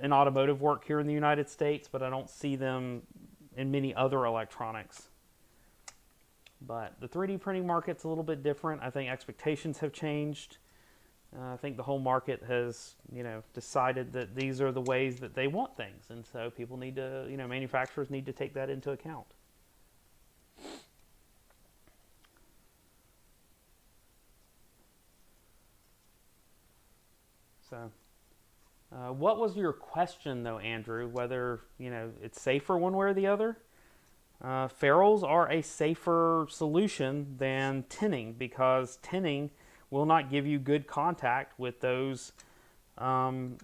automotive work here in the United States, but I don't see them in many other electronics. But the 3D printing market's a little bit different. I think expectations have changed. I think the whole market has, you know, decided that these are the ways that they want things. And so people need to, you know, manufacturers need to take that into account. So, what was your question, though, Andrew? Whether, you know, it's safer one way or the other? Ferrules are a safer solution than tinning, because tinning will not give you good contact with those screw-down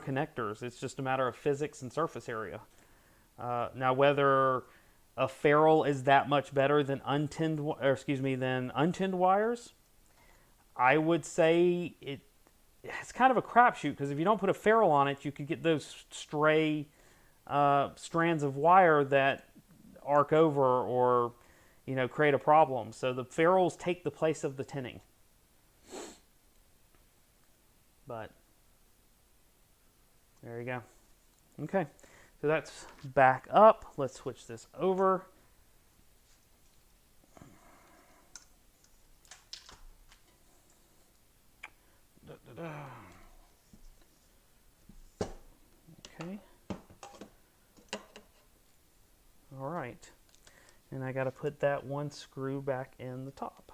connectors. It's just a matter of physics and surface area. Now, whether a ferrule is that much better than untinned wires, I would say it's kind of a crapshoot, because if you don't put a ferrule on it, you could get those stray strands of wire that arc over or, you know, create a problem. So the ferrules take the place of the tinning. But there you go. Okay, so that's back up. Let's switch this over. Okay. All right. And I got to put that one screw back in the top.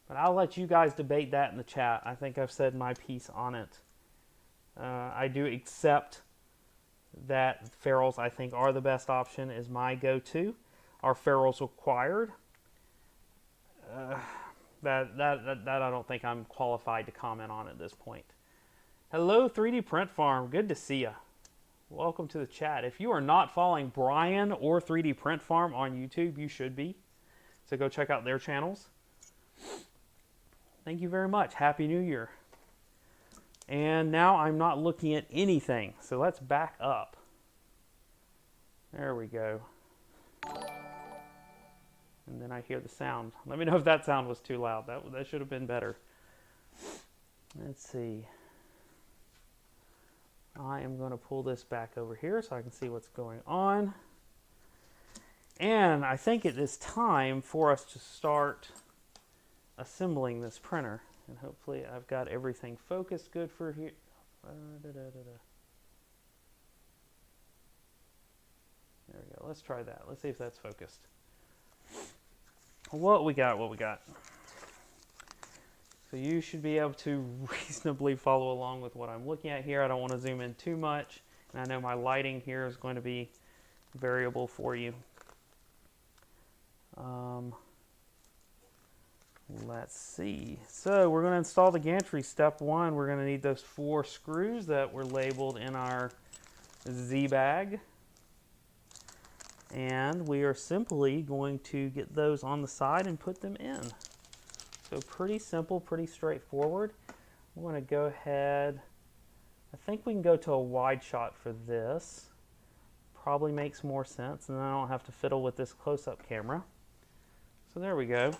But I'll let you guys debate that in the chat. I think I've said my piece on it. I do accept that ferrules, I think, are the best option, is my go-to. Are ferrules required? That I don't think I'm qualified to comment on at this point. Hello, 3D Print Farm. Good to see you. Welcome to the chat. If you are not following Brian or 3D Print Farm on YouTube, you should be. So go check out their channels. Thank you very much. Happy New Year. And now I'm not looking at anything. So let's back up. There we go. And then I hear the sound. Let me know if that sound was too loud. That should have been better. Let's see. I am going to pull this back over here so I can see what's going on. And I think it is time for us to start assembling this printer. And hopefully I've got everything focused good for here. There we go. Let's try that. Let's see if that's focused. What we got. So you should be able to reasonably follow along with what I'm looking at here. I don't want to zoom in too much. And I know my lighting here is going to be variable for you. Let's see. So we're going to install the gantry. Step one, we're going to need those 4 screws that were labeled in our Z bag. And we are simply going to get those on the side and put them in. So pretty simple, pretty straightforward. I'm going to go ahead. I think we can go to a wide shot for this. Probably makes more sense, and then I don't have to fiddle with this close-up camera. So there we go.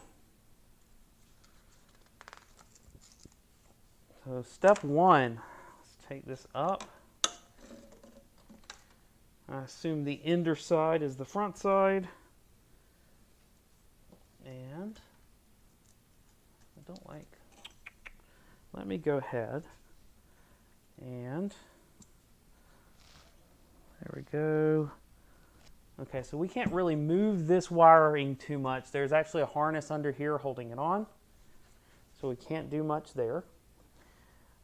So step one, let's take this up. I assume the ender side is the front side. And I don't like, let me go ahead and there we go. Okay, so we can't really move this wiring too much. There's actually a harness under here holding it on, so we can't do much there.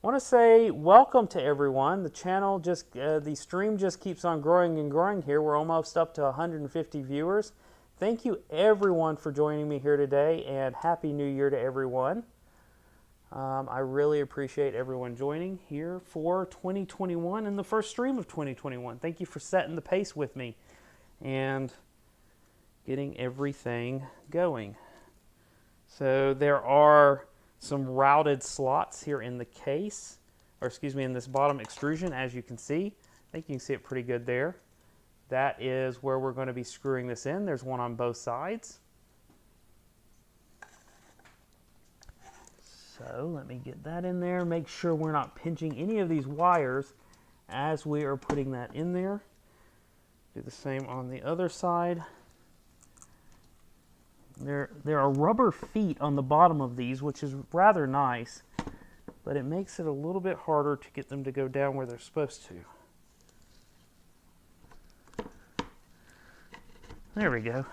I want to say welcome to everyone. The channel just, the stream just keeps on growing and growing here. We're almost up to 150 viewers. Thank you everyone for joining me here today, and Happy New Year to everyone. I really appreciate everyone joining here for 2021 and the first stream of 2021. Thank you for setting the pace with me and getting everything going. So there are some routed slots here in the case, or excuse me, in this bottom extrusion, as you can see. I think you can see it pretty good there. That is where we're going to be screwing this in. There's one on both sides. So let me get that in there. Make sure we're not pinching any of these wires as we are putting that in there. Do the same on the other side. There are rubber feet on the bottom of these, which is rather nice, but it makes it a little bit harder to get them to go down where they're supposed to. There we go.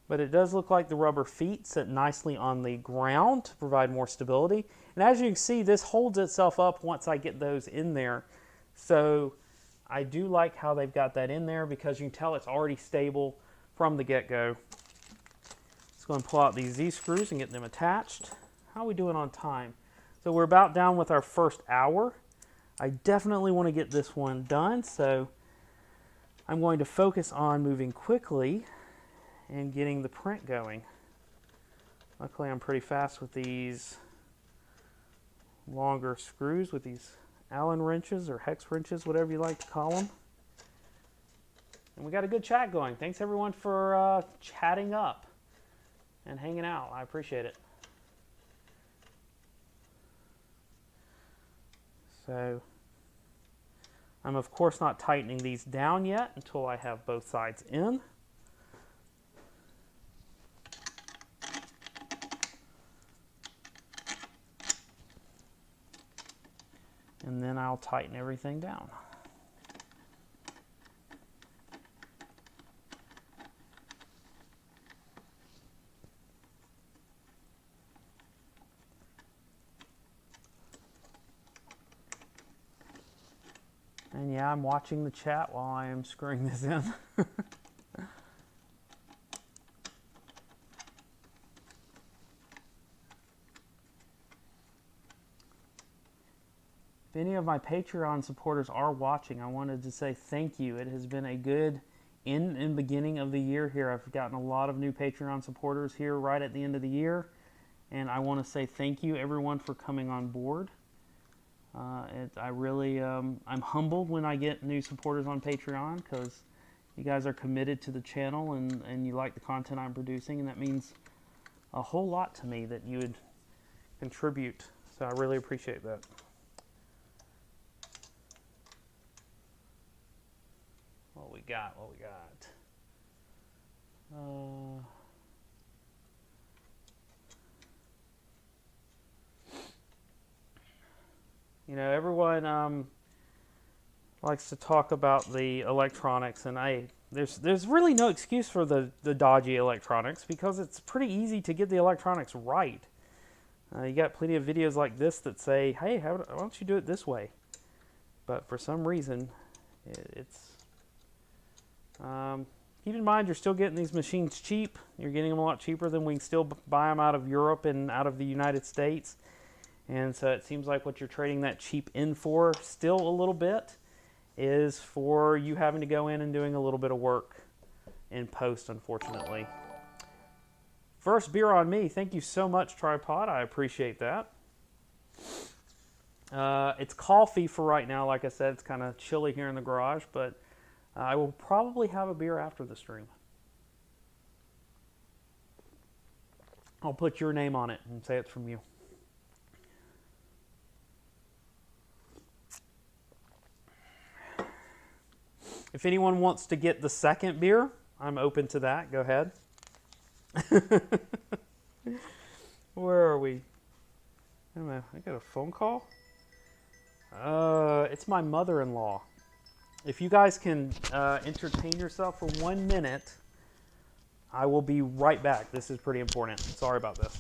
But it does look like the rubber feet sit nicely on the ground to provide more stability. And as you can see, this holds itself up once I get those in there. So I do like how they've got that in there because you can tell it's already stable from the get-go. Let's go and pull out these Z-screws and get them attached. How are we doing on time? So we're about down with our first hour. I definitely want to get this one done, so I'm going to focus on moving quickly and getting the print going. Luckily, I'm pretty fast with these longer screws, with these Allen wrenches or hex wrenches, whatever you like to call them. And we got a good chat going. Thanks everyone for chatting up and hanging out. I appreciate it. So I'm of course not tightening these down yet until I have both sides in. And then I'll tighten everything down. And yeah, I'm watching the chat while I am screwing this in. any of my Patreon supporters are watching, I wanted to say thank you. It has been a good end and beginning of the year here. I've gotten a lot of new Patreon supporters here right at the end of the year, and I want to say thank you, everyone, for coming on board. I really, I'm humbled when I get new supporters on Patreon, because you guys are committed to the channel and you like the content I'm producing, and that means a whole lot to me that you would contribute. So I really appreciate that. What we got? You know, everyone likes to talk about the electronics, and there's really no excuse for the dodgy electronics, because it's pretty easy to get the electronics right. You got plenty of videos like this that say, hey, why don't you do it this way? But for some reason, keep in mind, you're still getting these machines cheap. You're getting them a lot cheaper than we can still buy them out of Europe and out of the United States. And so it seems like what you're trading that cheap in for still a little bit is for you having to go in and doing a little bit of work in post, unfortunately. First beer on me. Thank you so much, Tripod. I appreciate that. It's coffee for right now. Like I said, it's kind of chilly here in the garage, but I will probably have a beer after the stream. I'll put your name on it and say it's from you. If anyone wants to get the second beer, I'm open to that. Go ahead. Where are we? I got a phone call. It's my mother-in-law. If you guys can entertain yourself for 1 minute, I will be right back. This is pretty important. Sorry about this.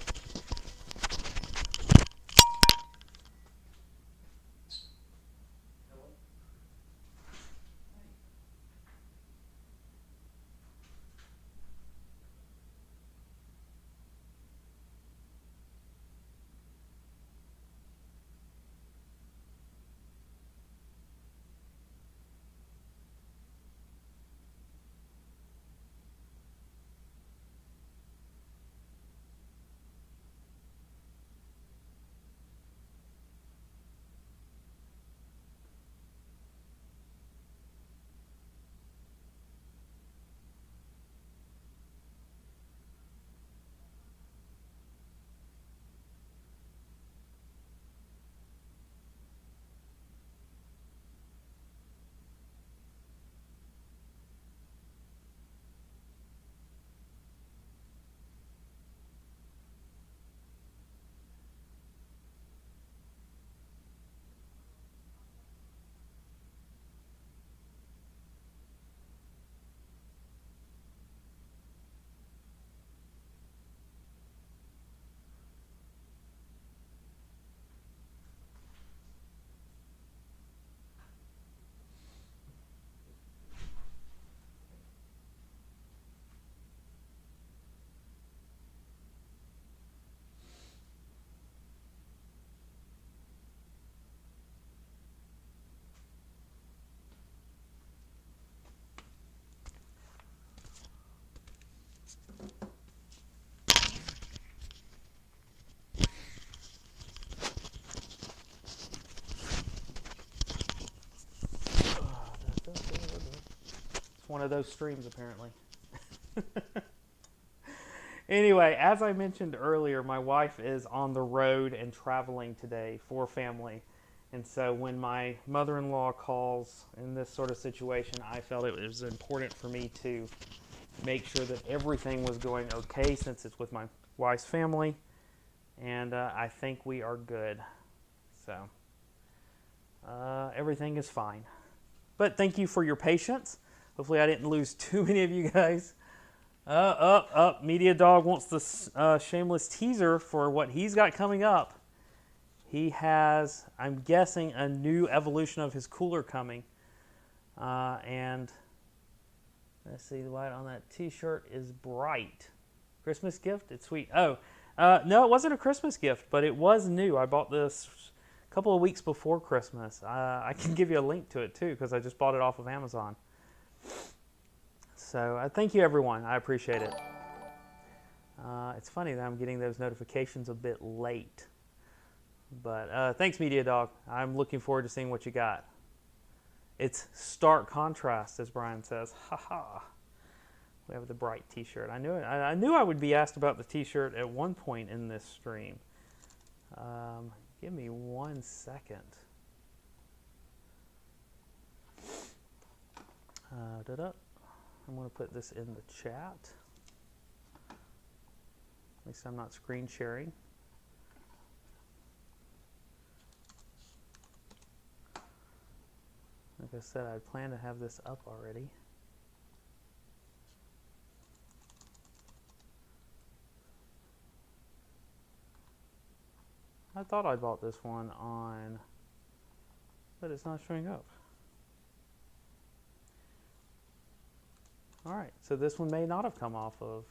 One of those streams, apparently. Anyway, as I mentioned earlier, my wife is on the road and traveling today for family. And so when my mother-in-law calls in this sort of situation, I felt it was important for me to make sure that everything was going okay, since it's with my wife's family. And I think we are good. So everything is fine. But thank you for your patience. Hopefully I didn't lose too many of you guys. Media Dog wants the shameless teaser for what he's got coming up. He has, I'm guessing, a new evolution of his cooler coming. And let's see, the light on that t-shirt is bright. Christmas gift? It's sweet. Oh, no, it wasn't a Christmas gift, but it was new. I bought this couple of weeks before Christmas. I can give you a link to it too because I just bought it off of Amazon. So thank you everyone, I appreciate it. It's funny that I'm getting those notifications a bit late. But thanks, Media Dog. I'm looking forward to seeing what you got. It's stark contrast, as Brian says. Haha. We have the bright t-shirt. I knew it. I knew I would be asked about the t-shirt at one point in this stream. Give me 1 second. I'm going to put this in the chat. At least I'm not screen sharing. Like I said, I plan to have this up already. I thought I bought this one on, but it's not showing up. All right, so this one may not have come off of,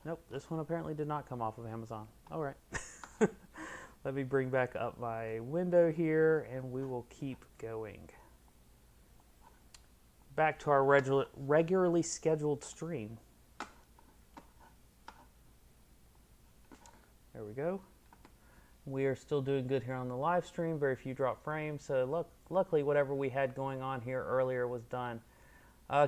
nope, this one apparently did not come off of Amazon. All right. Let me bring back up my window here and we will keep going. Back to our regularly scheduled stream. There we go. We are still doing good here on the live stream. Very few drop frames. So luckily whatever we had going on here earlier was done.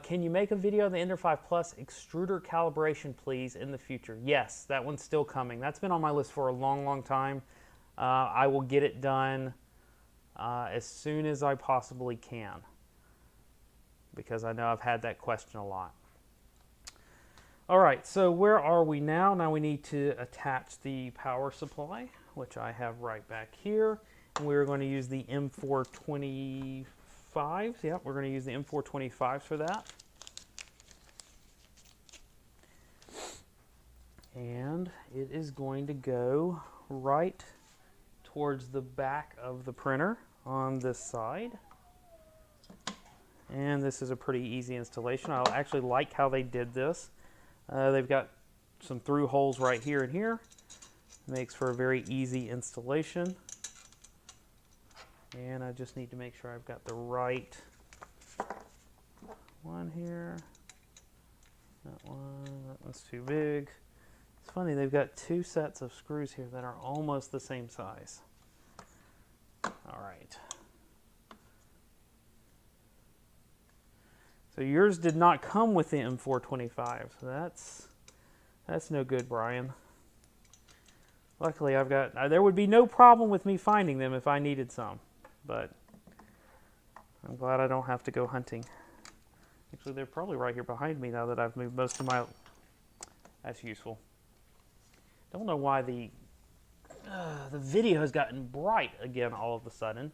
Can you make a video on the Ender-3 Plus extruder calibration, please, in the future? Yes, that one's still coming. That's been on my list for a long, long time. I will get it done as soon as I possibly can, because I know I've had that question a lot. All right, so where are we now? Now we need to attach the power supply, which I have right back here. And we're going to use the M425s. Yeah, we're going to use the M425s for that. And it is going to go right towards the back of the printer on this side. And this is a pretty easy installation. I actually like how they did this. They've got some through holes right here and here. Makes for a very easy installation. And I just need to make sure I've got the right one here. That one's too big. It's funny, they've got two sets of screws here that are almost the same size. All right. So yours did not come with the M425, so that's no good, Brian. Luckily, I've got, there would be no problem with me finding them if I needed some, but I'm glad I don't have to go hunting. Actually, they're probably right here behind me now that I've moved most of my, that's useful. Don't know why the video has gotten bright again all of a sudden.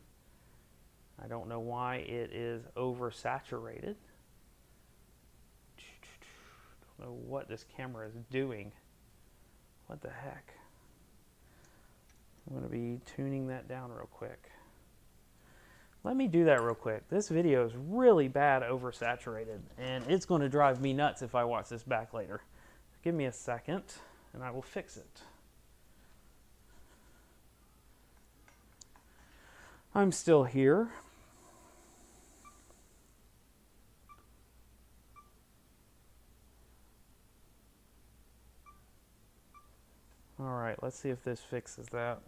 I don't know why it is oversaturated. Don't know what this camera is doing. What the heck? I'm going to be tuning that down real quick. Let me do that real quick. This video is really bad oversaturated, and it's going to drive me nuts if I watch this back later. Give me a second, and I will fix it. I'm still here. All right, let's see if this fixes that.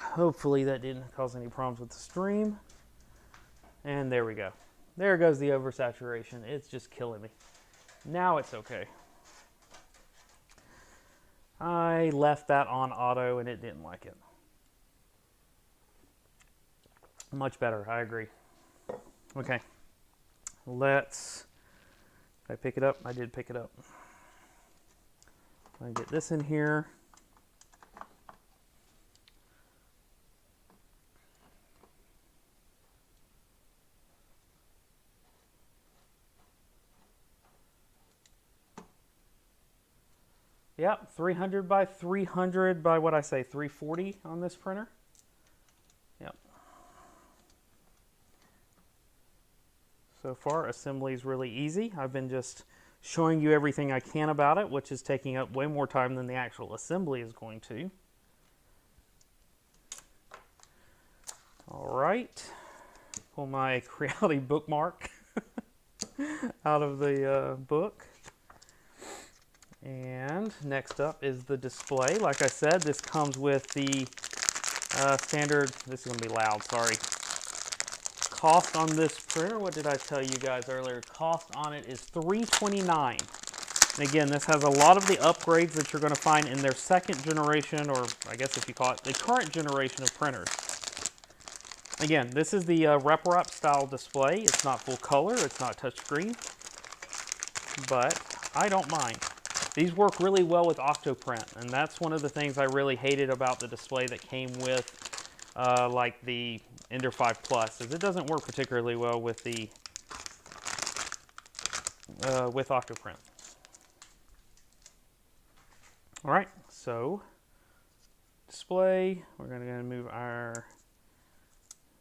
Hopefully that didn't cause any problems with the stream. And there we go. There goes the oversaturation. It's just killing me. Now it's okay. I left that on auto and it didn't like it. Much better, I agree. Okay, let's, did I pick it up? I did pick it up. I get this in here. Yep, 300 by 300 by what I say, 340 on this printer. Yep. So far, assembly is really easy. I've been just showing you everything I can about it, which is taking up way more time than the actual assembly is going to. All right, pull my Creality bookmark out of the book. And next up is the display. Like I said, this comes with the standard, this is going to be loud, sorry. Cost on this printer, what did I tell you guys earlier? Cost on it is $329. And again, this has a lot of the upgrades that you're going to find in their second generation, or I guess if you call it the current generation of printers. Again, this is the RepRap style display. It's not full color, it's not touchscreen, but I don't mind. These work really well with Octoprint, and that's one of the things I really hated about the display that came with like the Ender-3 Plus, is it doesn't work particularly well with the with Octoprint. All right, so display, we're going to move our,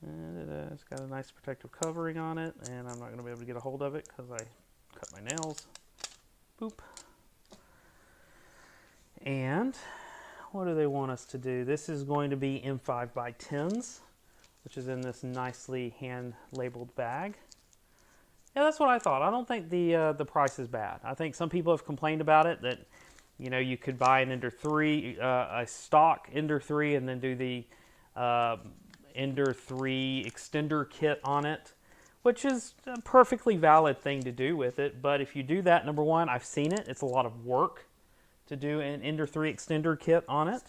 it's got a nice protective covering on it, and I'm not going to be able to get a hold of it because I cut my nails. Boop. And what do they want us to do? This is going to be M5 by 10s, which is in this nicely hand-labeled bag. Yeah, that's what I thought. I don't think the price is bad. I think some people have complained about it, that you know, you could buy an Ender-3, a stock Ender-3, and then do the Ender-3 extender kit on it, which is a perfectly valid thing to do with it. But if you do that, number one, I've seen it. It's a lot of work to do an Ender-3 extender kit on it.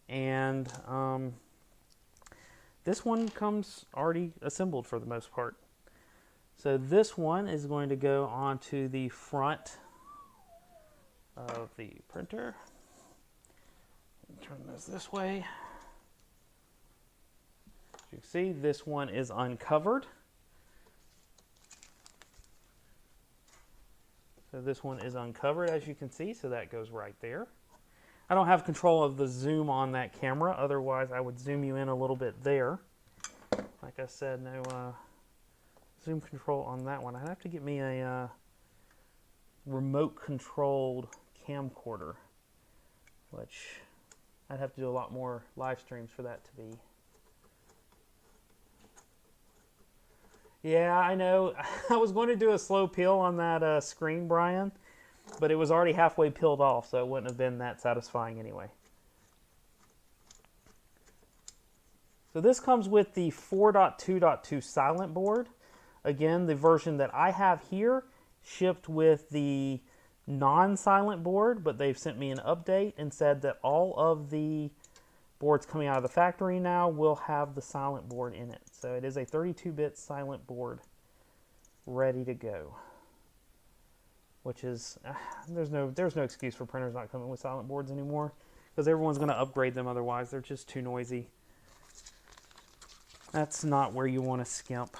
And this one comes already assembled for the most part. So this one is going to go onto the front of the printer. Turn this way. As you can see, this one is uncovered. So this one is uncovered, as you can see, so that goes right there. I don't have control of the zoom on that camera, otherwise I would zoom you in a little bit there. Like I said, no zoom control on that one. I'd have to get me a remote controlled camcorder, which I'd have to do a lot more live streams for that to be. Yeah, I know. I was going to do a slow peel on that screen, Brian, but it was already halfway peeled off, so it wouldn't have been that satisfying anyway. So this comes with the 4.2.2 silent board. Again, the version that I have here shipped with the non-silent board, but they've sent me an update and said that all of the boards coming out of the factory now will have the silent board in it. So it is a 32-bit silent board ready to go, which is there's no excuse for printers not coming with silent boards anymore, because everyone's going to upgrade them, otherwise they're just too noisy. That's not where you want to skimp.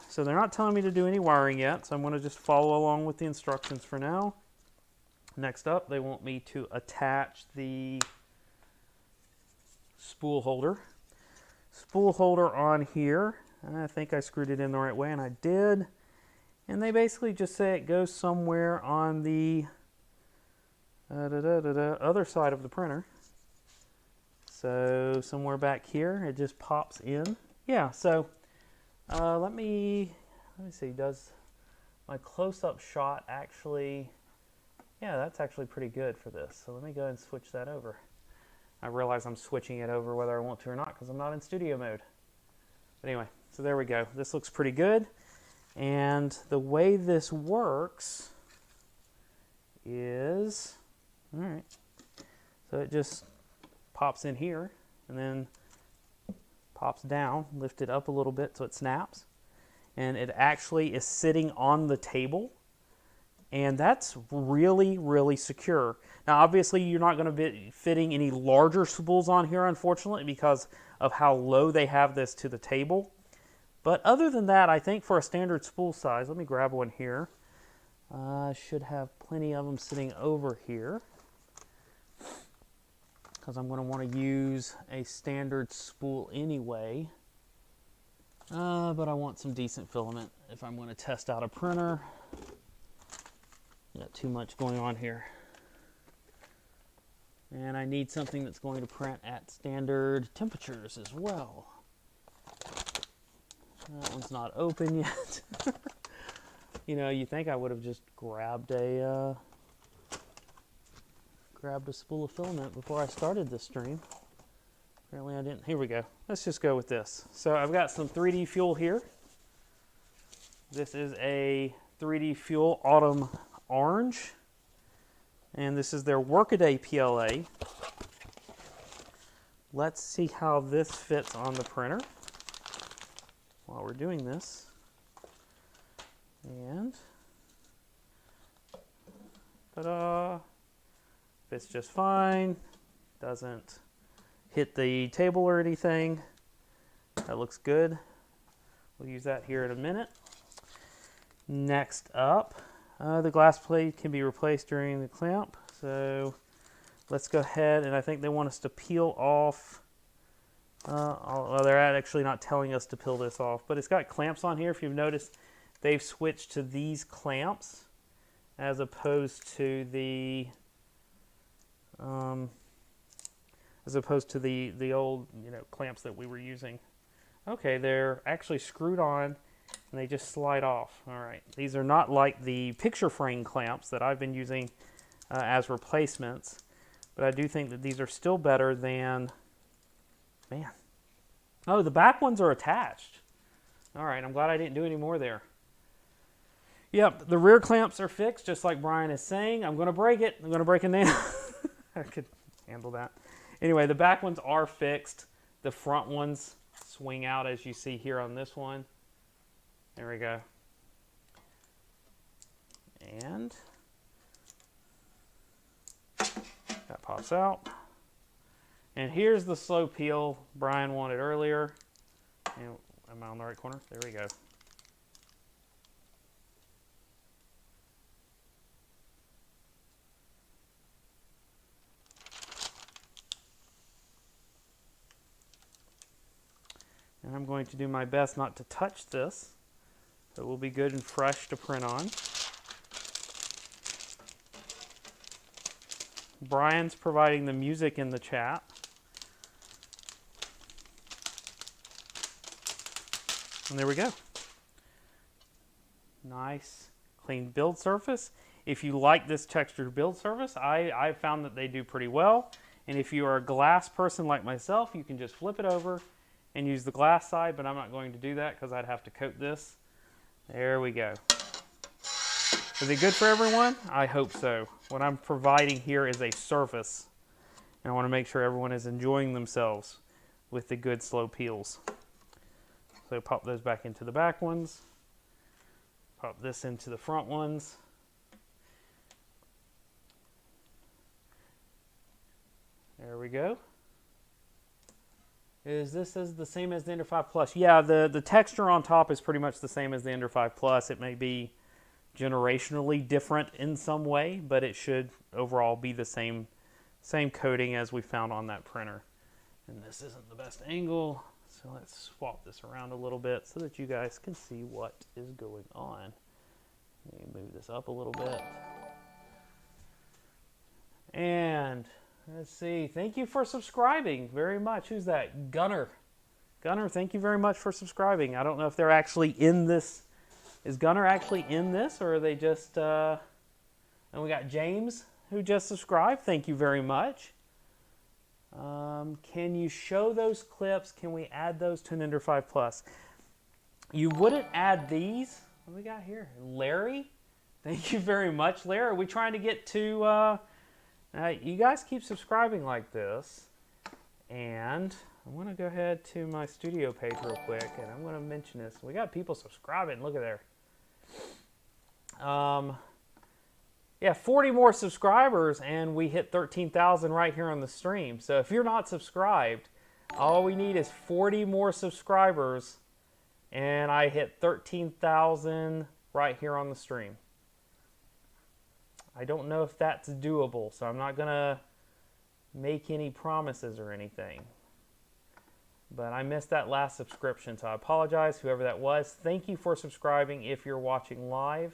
So they're not telling me to do any wiring yet, so I'm going to just follow along with the instructions for now. Next up, they want me to attach the spool holder. Spool holder on here. I think I screwed it in the right way, and I did. And they basically just say it goes somewhere on the other side of the printer. So somewhere back here, it just pops in. Yeah, so let me see, does my close-up shot actually, yeah, that's actually pretty good for this. So let me go ahead and switch that over. I realize I'm switching it over whether I want to or not because I'm not in studio mode. But anyway, so there we go. This looks pretty good. And the way this works is, all right, so it just pops in here and then pops down, lift it up a little bit so it snaps. And it actually is sitting on the table. And that's really, really secure. Now, obviously, you're not going to be fitting any larger spools on here, unfortunately, because of how low they have this to the table. But other than that, I think for a standard spool size, let me grab one here. I should have plenty of them sitting over here, because I'm going to want to use a standard spool anyway. But I want some decent filament if I'm going to test out a printer. Got too much going on here. And I need something that's going to print at standard temperatures as well. That one's not open yet. You know, you think I would have just grabbed a spool of filament before I started this stream. Apparently I didn't. Here we go. Let's just go with this. So I've got some 3D Fuel here. This is a 3D Fuel Autumn Orange. And this is their Workaday PLA. Let's see how this fits on the printer while we're doing this. And ta-da! Fits just fine. Doesn't hit the table or anything. That looks good. We'll use that here in a minute. Next up, the glass plate can be replaced during the clamp. So let's go ahead, and I think they want us to peel off. Well, they're actually not telling us to peel this off, but it's got clamps on here. If you've noticed, they've switched to these clamps as opposed to the old, you know, clamps that we were using. Okay, they're actually screwed on and they just slide off. All right, these are not like the picture frame clamps that I've been using as replacements, but I do think that these are still better than, man. Oh, the back ones are attached. All right, I'm glad I didn't do any more there. Yep, the rear clamps are fixed, just like Brian is saying. I'm going to break it. I'm going to break it now. I could handle that. Anyway, the back ones are fixed. The front ones swing out, as you see here on this one. There we go. And that pops out. And here's the slow peel Brian wanted earlier. And am I on the right corner? There we go. And I'm going to do my best not to touch this, so it will be good and fresh to print on. Brian's providing the music in the chat. And there we go. Nice, clean build surface. If you like this textured build surface, I found that they do pretty well. And if you are a glass person like myself, you can just flip it over and use the glass side, but I'm not going to do that because I'd have to coat this. There we go. Is it good for everyone? I hope so. What I'm providing here is a surface, and I want to make sure everyone is enjoying themselves with the good slow peels. So pop those back into the back ones. Pop this into the front ones. There we go. Is this the same as the Ender-3 Plus? Yeah, the texture on top is pretty much the same as the Ender-3 Plus. It may be generationally different in some way, but it should overall be the same coating as we found on that printer. And this isn't the best angle, so let's swap this around a little bit so that you guys can see what is going on. Let me move this up a little bit. And let's see. Thank you for subscribing very much. Who's that? Gunner. Gunner, thank you very much for subscribing. I don't know if they're actually in this. Is Gunner actually in this, or are they just... And we got James, who just subscribed. Thank you very much. Can you show those clips? Can we add those to an Ender-3 Plus? You wouldn't add these. What do we got here? Larry? Thank you very much, Larry. Are we trying to get to... you guys keep subscribing like this, and I want to go ahead to my studio page real quick, and I'm going to mention this. We got people subscribing. Look at there. Yeah, 40 more subscribers, and we hit 13,000 right here on the stream. So if you're not subscribed, all we need is 40 more subscribers, and I hit 13,000 right here on the stream. I don't know if that's doable, so I'm not going to make any promises or anything. But I missed that last subscription, so I apologize, whoever that was. Thank you for subscribing if you're watching live.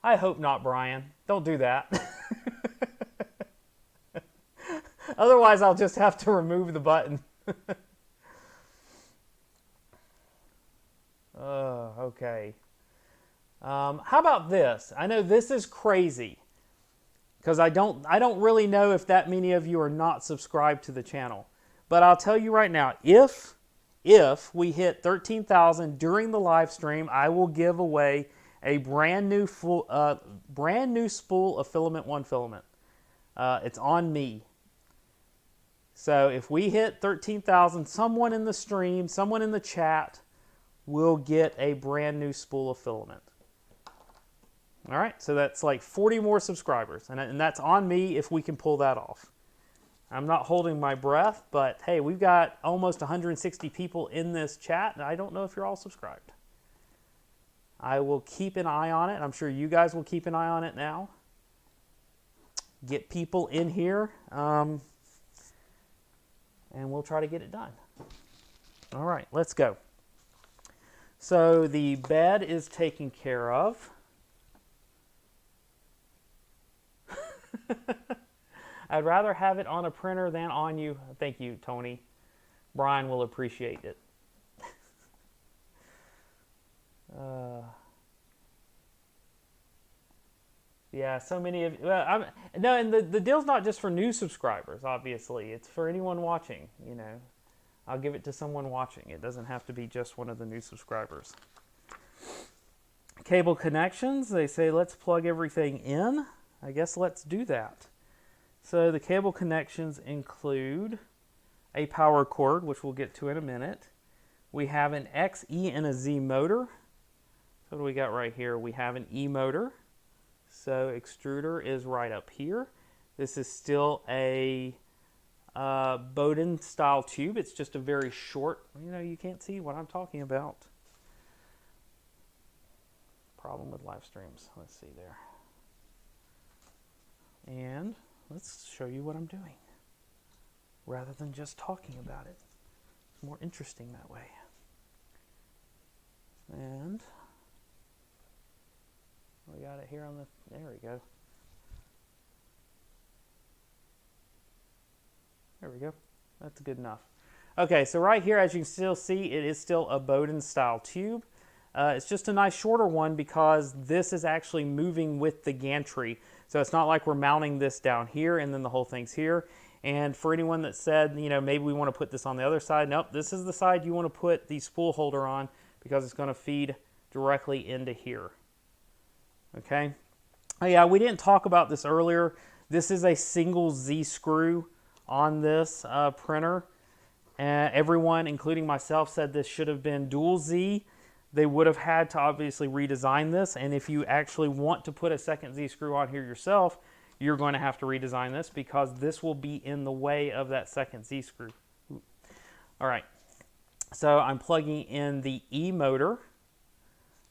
I hope not, Brian. Don't do that. Otherwise, I'll just have to remove the button. Okay. How about this? I know this is crazy because I don't really know if that many of you are not subscribed to the channel. But I'll tell you right now, if we hit 13,000 during the live stream, I will give away a brand new spool of Filament 1 filament. It's on me. So if we hit 13,000, someone in the stream, someone in the chat will get a brand new spool of filament. All right, so that's like 40 more subscribers, and that's on me if we can pull that off. I'm not holding my breath, but hey, we've got almost 160 people in this chat, and I don't know if you're all subscribed. I will keep an eye on it. I'm sure you guys will keep an eye on it now. Get people in here, and we'll try to get it done. All right, let's go. So the bed is taken care of. I'd rather have it on a printer than on you. Thank you, Tony. Brian will appreciate it. Yeah, so many of well, no, and the deal's not just for new subscribers. Obviously, it's for anyone watching. You know, I'll give it to someone watching. It doesn't have to be just one of the new subscribers. Cable connections. They say let's plug everything in. I guess let's do that. So the cable connections include a power cord, which we'll get to in a minute. We have an X, E, and a Z motor. So what do we got right here? We have an E motor. So extruder is right up here. This is still a Bowden style tube. It's just a very short, you can't see what I'm talking about. Problem with live streams. Let's see there. And let's show you what I'm doing rather than just talking about it. It's more interesting that way. And we got it here on the, there we go. There we go. That's good enough. Okay, so right here, as you can still see, it is still a Bowden style tube. It's just a nice shorter one because this is actually moving with the gantry. So it's not like we're mounting this down here and then the whole thing's here. And for anyone that said, maybe we want to put this on the other side, nope, this is the side you want to put the spool holder on because it's going to feed directly into here. Okay. Oh yeah, we didn't talk about this earlier. This is a single Z screw on this printer. Everyone, including myself, said this should have been dual Z. They would have had to obviously redesign this, and if you actually want to put a second Z screw on here yourself, you're going to have to redesign this because this will be in the way of that second Z screw. All right, so I'm plugging in the E motor.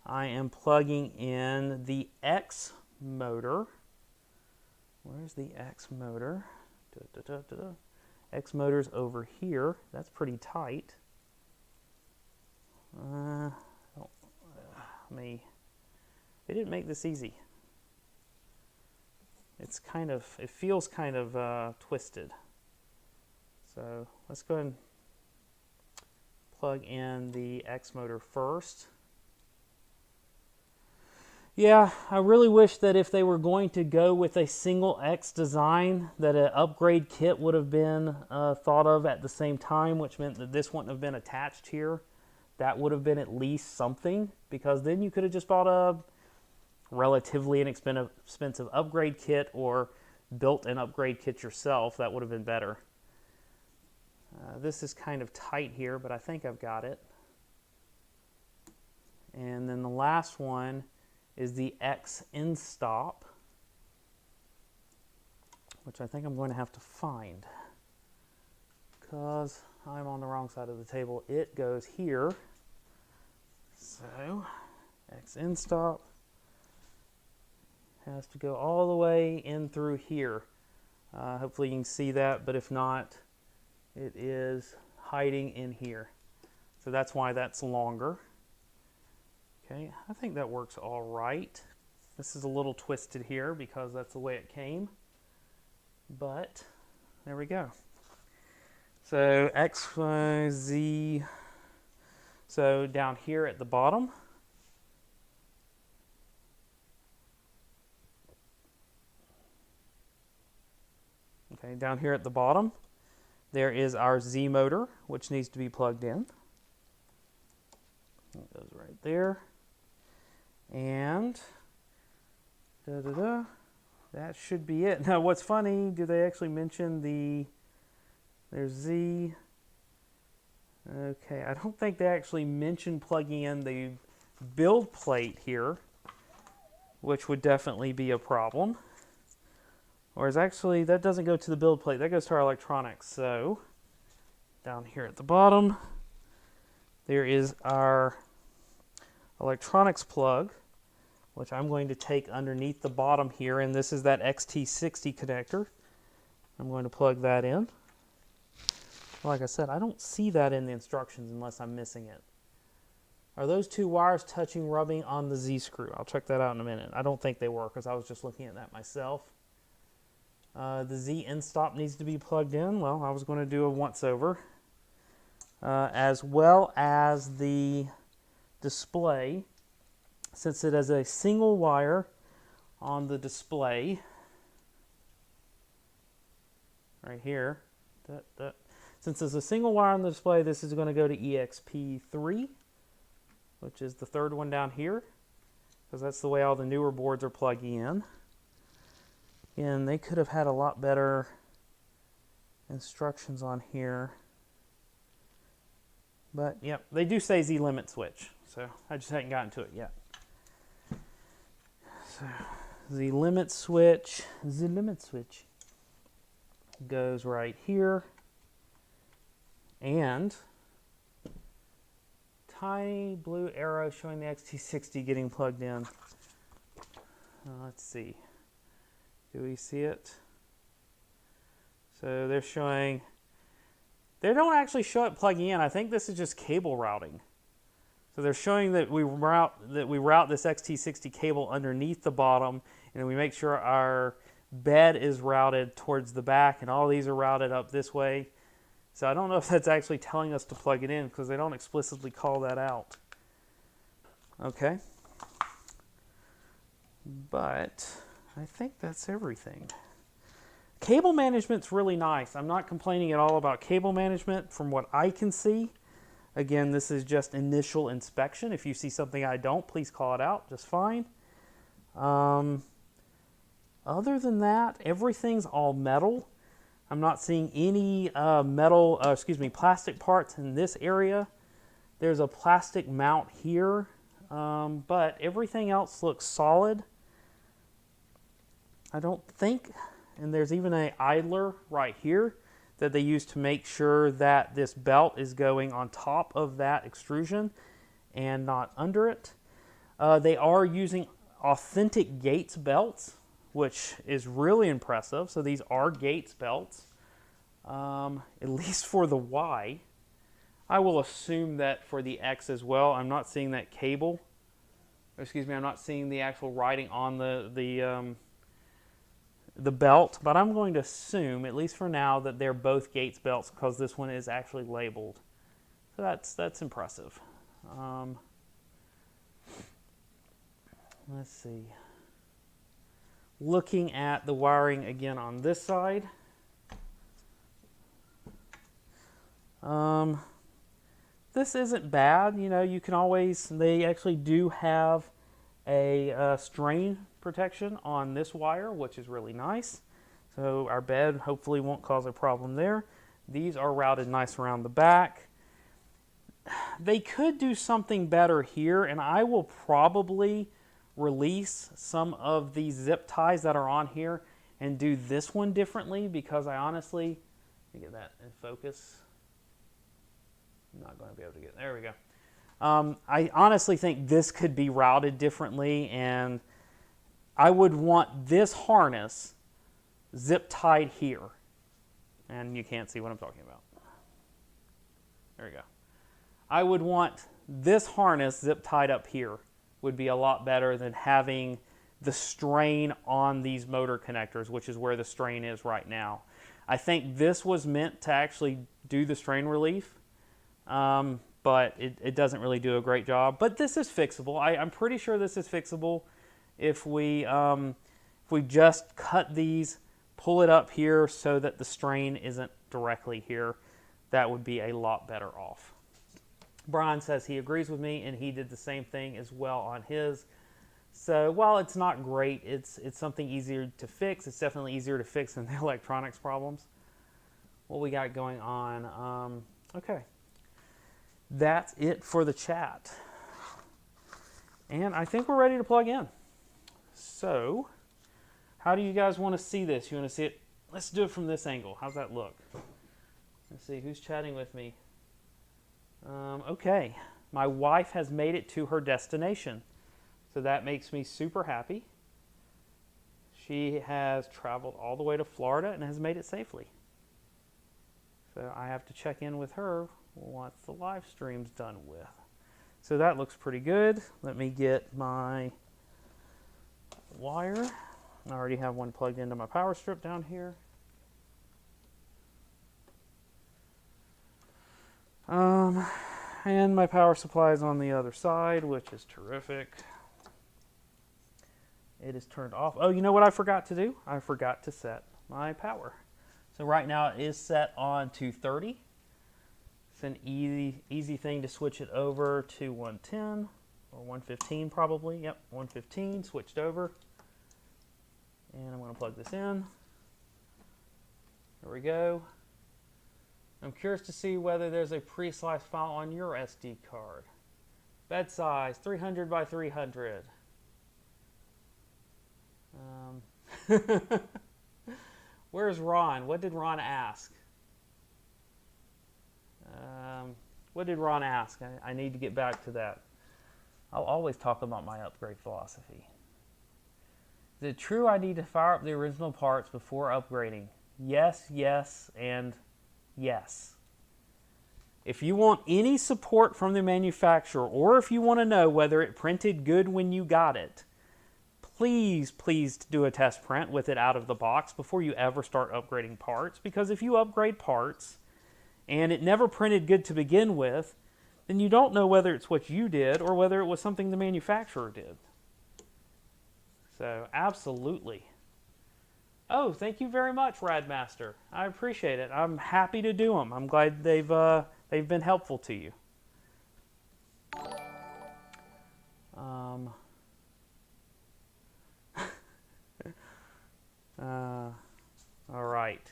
I am plugging in the X motor. Where's the X motor? X motor's over here. That's pretty tight. They didn't make this easy. It feels kind of twisted. So let's go ahead and plug in the X motor first. Yeah, I really wish that if they were going to go with a single X design, that an upgrade kit would have been thought of at the same time, which meant that this wouldn't have been attached here. That would have been at least something, because then you could have just bought a relatively inexpensive upgrade kit or built an upgrade kit yourself. That would have been better. This is kind of tight here, but I think I've got it. And then the last one is the X in stop, which I think I'm going to have to find because I'm on the wrong side of the table. It goes here. So X in stop has to go all the way in through here. Hopefully you can see that, but if not, it is hiding in here. So that's why that's longer. Okay, I think that works all right. This is a little twisted here because that's the way it came. But There we go. So X, Y, Z. So down here at the bottom, okay, down here at the bottom, there is our Z motor, which needs to be plugged in. It goes right there. And that should be it. Now, what's funny, do they actually mention there's Z? Okay, I don't think they actually mention plugging in the build plate here, which would definitely be a problem. Or is actually, that doesn't go to the build plate, that goes to our electronics. So, down here at the bottom, there is our electronics plug, which I'm going to take underneath the bottom here, and this is that XT60 connector. I'm going to plug that in. Like I said, I don't see that in the instructions unless I'm missing it. Are those two wires touching, rubbing on the Z screw? I'll check that out in a minute. I don't think they were because I was just looking at that myself. The Z end stop needs to be plugged in. Well, I was going to do a once over. As well as the display, since it has a single wire on the display right here. Since there's a single wire on the display, this is going to go to EXP3, which is the third one down here, because that's the way all the newer boards are plugging in. And they could have had a lot better instructions on here. But, yep, they do say Z limit switch, so I just hadn't gotten to it yet. So, the limit switch goes right here. And tiny blue arrow showing the XT60 getting plugged in. Let's see. Do we see it? So they're showing, they don't actually show it plugging in. I think this is just cable routing. So they're showing that we route this XT60 cable underneath the bottom, and we make sure our bed is routed towards the back, and all these are routed up this way. So I don't know if that's actually telling us to plug it in because they don't explicitly call that out. Okay. But I think that's everything. Cable management's really nice. I'm not complaining at all about cable management from what I can see. Again, this is just initial inspection. If you see something I don't, please call it out. Just fine. Other than that, everything's all metal. I'm not seeing any plastic parts in this area. There's a plastic mount here, but everything else looks solid. I don't think, and there's even an idler right here that they use to make sure that this belt is going on top of that extrusion and not under it. They are using authentic Gates belts, which is really impressive. So these are Gates belts, at least for the Y. I will assume that for the X as well. I'm not seeing that cable. Excuse me, I'm not seeing the actual writing on the belt, but I'm going to assume, at least for now, that they're both Gates belts because this one is actually labeled. So that's impressive. Let's see. Looking at the wiring again on this side. This isn't bad. You know, you can always, they actually do have a strain protection on this wire, which is really nice. So our bed hopefully won't cause a problem there. These are routed nice around the back. They could do something better here, and I will probably release some of these zip ties that are on here and do this one differently because I honestly, let me get that in focus. I'm not going to be able to get, there we go. I honestly think this could be routed differently, and I would want this harness zip tied here. And you can't see what I'm talking about. There we go. I would want this harness zip tied up here. Would be a lot better than having the strain on these motor connectors, which is where the strain is right now. I think this was meant to actually do the strain relief, but it doesn't really do a great job. But this is fixable. I'm pretty sure this is fixable if we just cut these, pull it up here so that the strain isn't directly here. That would be a lot better off. Brian says he agrees with me, and he did the same thing as well on his. So while it's not great, it's something easier to fix. It's definitely easier to fix than the electronics problems. What we got going on? Okay, that's it for the chat. And I think we're ready to plug in. So how do you guys want to see this? You want to see it? Let's do it from this angle. How's that look? Let's see, who's chatting with me? Okay, my wife has made it to her destination. So that makes me super happy. She has traveled all the way to Florida and has made it safely. So I have to check in with her once the live stream's done with. So that looks pretty good. Let me get my wire. I already have one plugged into my power strip down here. And my power supply is on the other side, which is terrific. It is turned off. Oh, you know what I forgot to do? I forgot to set my power. So right now it is set on 230. It's an easy thing to switch it over to 110 or 115 probably. Yep, 115, switched over. And I'm going to plug this in. There we go. I'm curious to see whether there's a pre-sliced file on your SD card. Bed size, 300 by 300. Where's Ron? What did Ron ask? What did Ron ask? I need to get back to that. I'll always talk about my upgrade philosophy. Is it true I need to fire up the original parts before upgrading? Yes, yes, and yes. If you want any support from the manufacturer, or if you want to know whether it printed good when you got it, please do a test print with it out of the box before you ever start upgrading parts. Because if you upgrade parts and it never printed good to begin with, then you don't know whether it's what you did or whether it was something the manufacturer did. So absolutely. Oh, thank you very much, Radmaster. I appreciate it. I'm happy to do them. I'm glad they've been helpful to you. All right.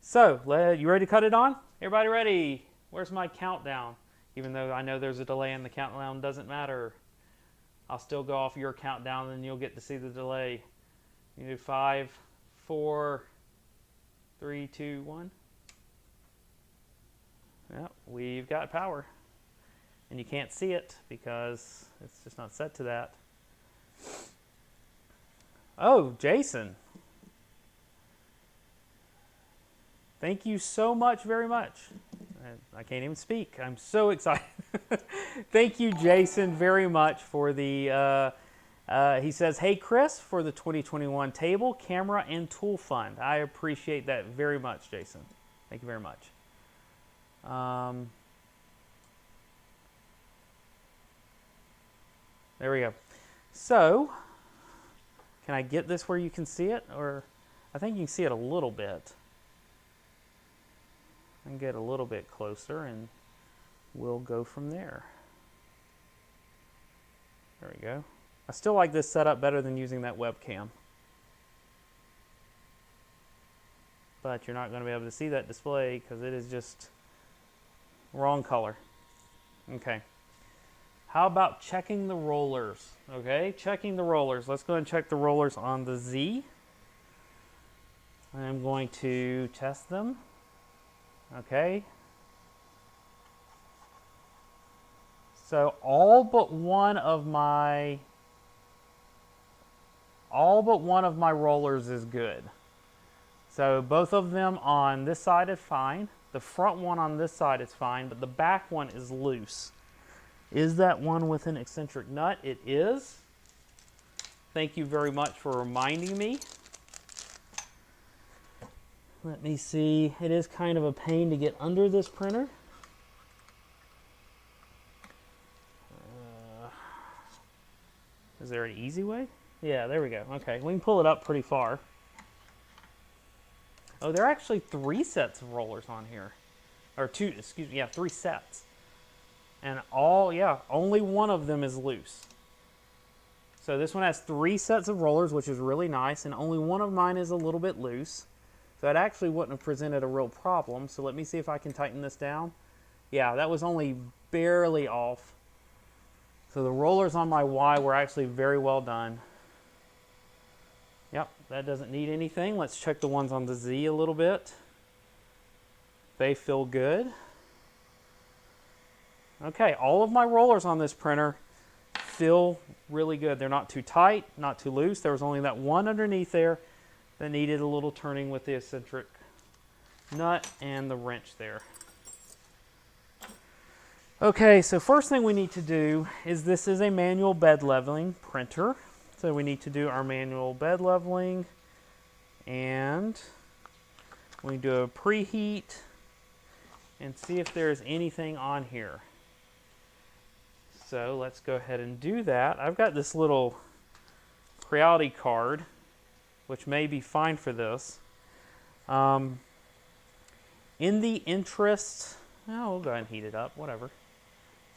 So, you ready to cut it on? Everybody ready? Where's my countdown? Even though I know there's a delay and the countdown doesn't matter, I'll still go off your countdown and you'll get to see the delay. You do 5, 4, 3, 2, 1. Yep, we've got power. And you can't see it because it's just not set to that. Oh, Jason. Thank you so much, very much. I can't even speak. I'm so excited. Thank you, Jason, very much for the, he says, hey, Chris, for the 2021 table, camera, and tool fund. I appreciate that very much, Jason. Thank you very much. There we go. So, can I get this where you can see it? Or I think you can see it a little bit. I can get a little bit closer and we'll go from there. There we go. I still like this setup better than using that webcam. But you're not going to be able to see that display because it is just wrong color. Okay. How about checking the rollers? Okay, checking the rollers. Let's go ahead and check the rollers on the Z. I'm going to test them. Okay. So all but one of my rollers is good. So both of them on this side is fine. The front one on this side is fine, but the back one is loose. Is that one with an eccentric nut? It is. Thank you very much for reminding me. Let me see. It is kind of a pain to get under this printer. Is there an easy way? Yeah, there we go. Okay, we can pull it up pretty far. Oh, there are actually 3 sets of rollers on here. Or 2, excuse me, yeah, 3 sets. And only one of them is loose. So this one has 3 sets of rollers, which is really nice, and only one of mine is a little bit loose. So it actually wouldn't have presented a real problem. So let me see if I can tighten this down. Yeah, that was only barely off. So the rollers on my Y were actually very well done. Yep, that doesn't need anything. Let's check the ones on the Z a little bit. They feel good. Okay, all of my rollers on this printer feel really good. They're not too tight, not too loose. There was only that one underneath there that needed a little turning with the eccentric nut and the wrench there. Okay, so first thing we need to do is this is a manual bed leveling printer. So we need to do our manual bed leveling, and we do a preheat and see if there's anything on here. So let's go ahead and do that. I've got this little Creality card, which may be fine for this. In the interest, we'll go ahead and heat it up, whatever.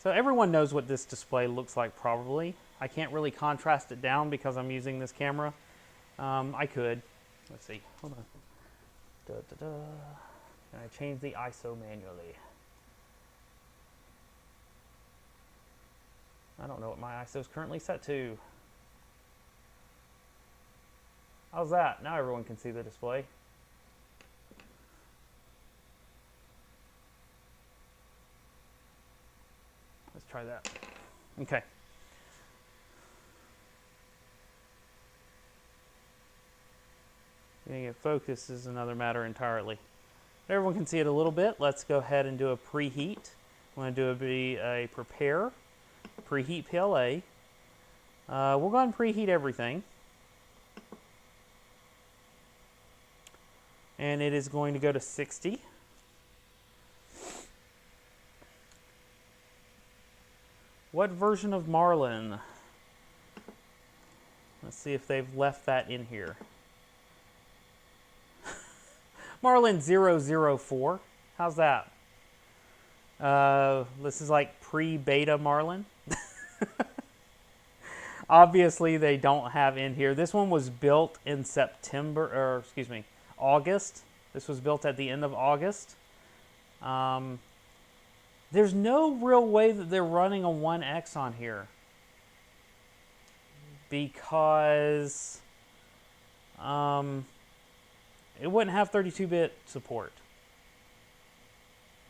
So everyone knows what this display looks like probably. I can't really contrast it down because I'm using this camera. I could. Let's see, hold on. Can I change the ISO manually? I don't know what my ISO is currently set to. How's that? Now everyone can see the display. Let's try that. Okay. Getting it focused is another matter entirely. Everyone can see it a little bit. Let's go ahead and do a preheat. I'm going to do a prepare, preheat PLA. We'll go ahead and preheat everything. And it is going to go to 60. What version of Marlin? Let's see if they've left that in here. Marlin 004. How's that? This is like pre-beta Marlin. Obviously, they don't have in here. This one was built in August. This was built at the end of August. There's no real way that they're running a 1X on here because it wouldn't have 32-bit support.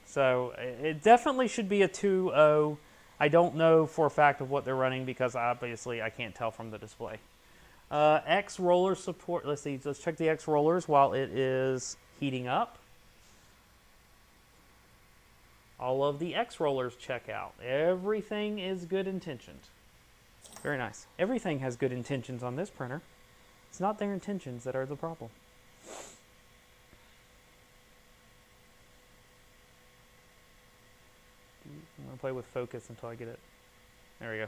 So it definitely should be a 2.0. I don't know for a fact of what they're running because obviously I can't tell from the display. X roller support. Let's see. Let's check the X rollers while it is heating up. All of the X rollers check out. Everything is good intentioned. Very nice. Everything has good intentions on this printer. It's not their intentions that are the problem. I'm going to play with focus until I get it. There we go.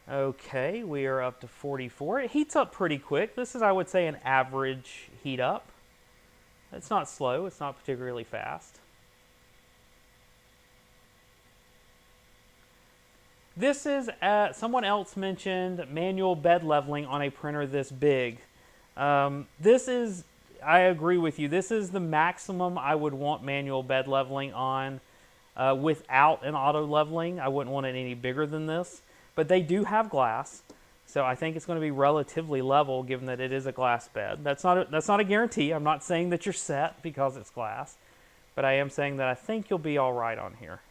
Okay, we are up to 44. It heats up pretty quick. This is, I would say, an average heat up. It's not slow. It's not particularly fast. This is, someone else mentioned manual bed leveling on a printer this big. This is, I agree with you, this is the maximum I would want manual bed leveling on without an auto leveling. I wouldn't want it any bigger than this. But they do have glass, so I think it's going to be relatively level given that it is a glass bed. That's not a guarantee. I'm not saying that you're set because it's glass, but I am saying that I think you'll be all right on here.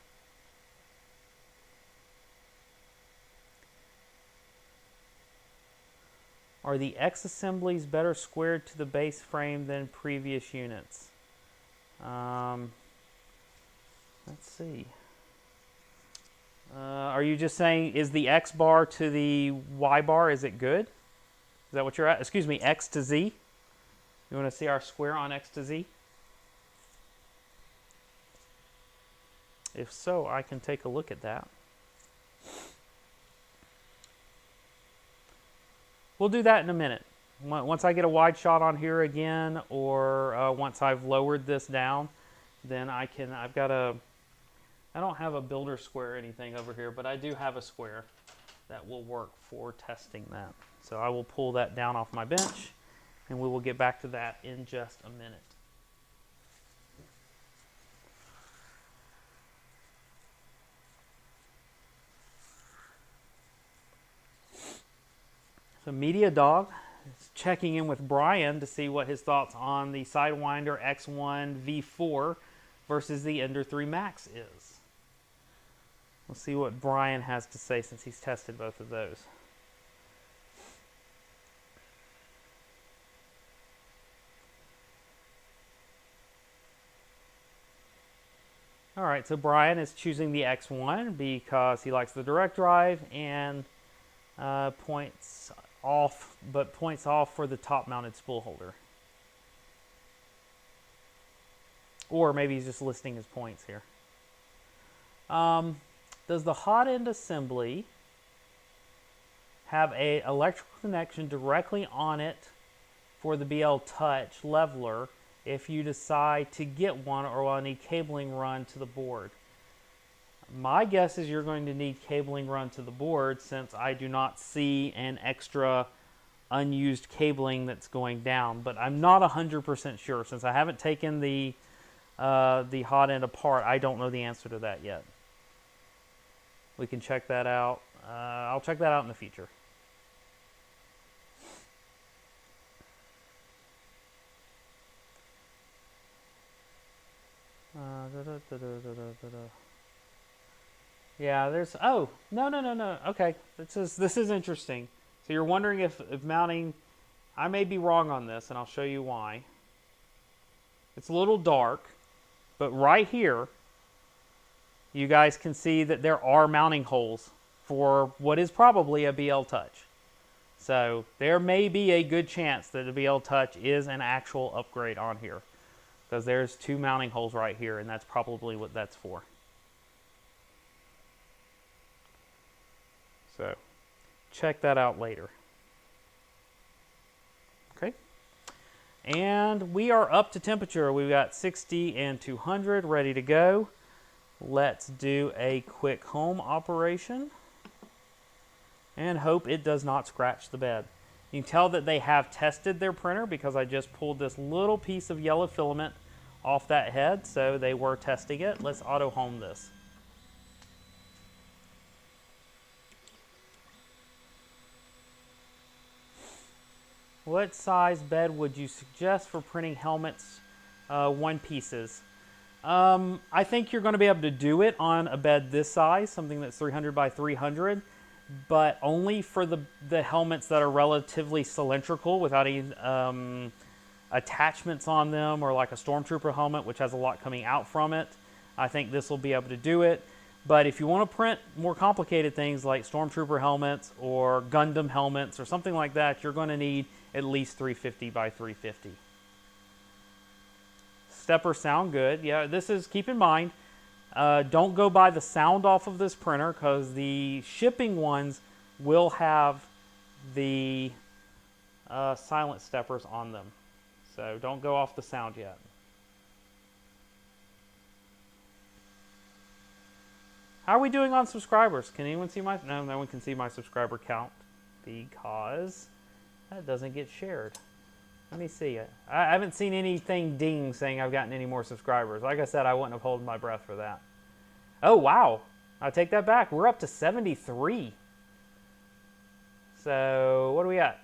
Are the X assemblies better squared to the base frame than previous units? Let's see. Are you just saying, is the X bar to the Y bar, is it good? Is that what you're at? Excuse me, X to Z? You want to see our square on X to Z? If so, I can take a look at that. We'll do that in a minute. Once I get a wide shot on here again, or once I've lowered this down, then I don't have a builder square or anything over here, but I do have a square that will work for testing that. So I will pull that down off my bench, and we will get back to that in just a minute. So Media Dog is checking in with Brian to see what his thoughts on the Sidewinder X1 V4 versus the Ender-3 Max is. We'll see what Brian has to say since he's tested both of those. All right, so Brian is choosing the X1 because he likes the direct drive and points off for the top-mounted spool holder. Or maybe he's just listing his points here. Does the hot end assembly have an electrical connection directly on it for the BL Touch leveler if you decide to get one, or will need cabling run to the board? My guess is you're going to need cabling run to the board, since I do not see an extra unused cabling that's going down. But I'm not 100% sure. Since I haven't taken the hot end apart, I don't know the answer to that yet. We can check that out. I'll check that out in the future. Yeah, there's, oh, no. Okay, this is interesting. So you're wondering if mounting, I may be wrong on this, and I'll show you why. It's a little dark, but right here, you guys can see that there are mounting holes for what is probably a BL Touch. So there may be a good chance that the BL Touch is an actual upgrade on here, because there's 2 mounting holes right here, and that's probably what that's for. So check that out later. Okay. And we are up to temperature. We've got 60 and 200 ready to go. Let's do a quick home operation and hope it does not scratch the bed. You can tell that they have tested their printer because I just pulled this little piece of yellow filament off that head, so they were testing it. Let's auto home this. What size bed would you suggest for printing helmets, one pieces? I think you're going to be able to do it on a bed this size, something that's 300 by 300, but only for the helmets that are relatively cylindrical without any attachments on them, or like a Stormtrooper helmet, which has a lot coming out from it. I think this will be able to do it. But if you want to print more complicated things like Stormtrooper helmets or Gundam helmets or something like that, you're going to need at least 350 by 350. Steppers sound good. Yeah, this is, keep in mind, don't go by the sound off of this printer, because the shipping ones will have the silent steppers on them. So don't go off the sound yet. How are we doing on subscribers? Can anyone see my... No one can see my subscriber count because that doesn't get shared. Let me see it. I haven't seen anything ding saying I've gotten any more subscribers. Like I said, I wouldn't have held my breath for that. Oh, wow. I take that back. We're up to 73. So what do we got?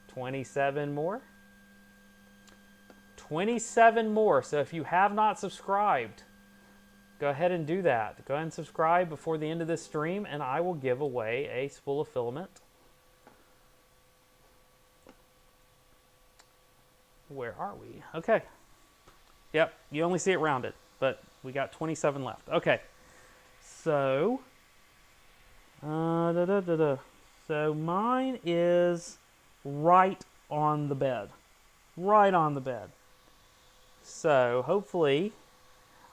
27 more? 27 more. So if you have not subscribed, go ahead and do that. Go ahead and subscribe before the end of this spool, and I will give away a spool of filament. Where are we? Okay. Yep, you only see it rounded, but we got 27 left. Okay. So, so mine is right on the bed. right on the bed. So hopefully,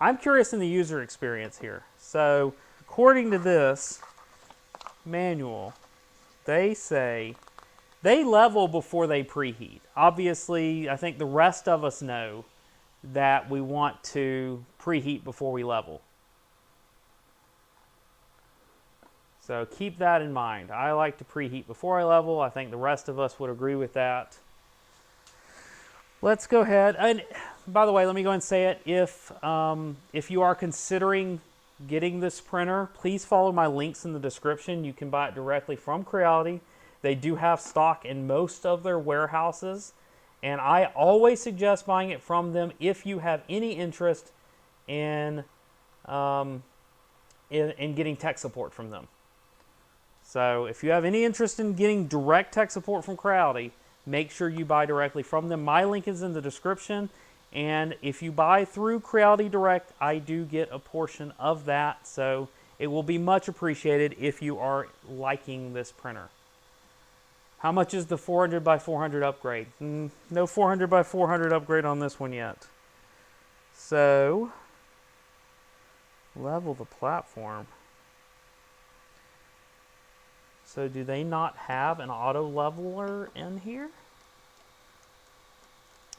I'm curious in the user experience here. So according to this manual, they say they level before they preheat. Obviously, I think the rest of us know that we want to preheat before we level. So keep that in mind. I like to preheat before I level. I think the rest of us would agree with that. Let's go ahead. And by the way, let me go and say it. If you are considering getting this printer, please follow my links in the description. You can buy it directly from Creality. They do have stock in most of their warehouses. And I always suggest buying it from them if you have any interest in getting tech support from them. So if you have any interest in getting direct tech support from Creality, make sure you buy directly from them. My link is in the description. And if you buy through Creality Direct, I do get a portion of that. So it will be much appreciated if you are liking this printer. How much is the 400 by 400 upgrade? No 400 by 400 upgrade on this one yet. So, level the platform. So do they not have an auto leveler in here?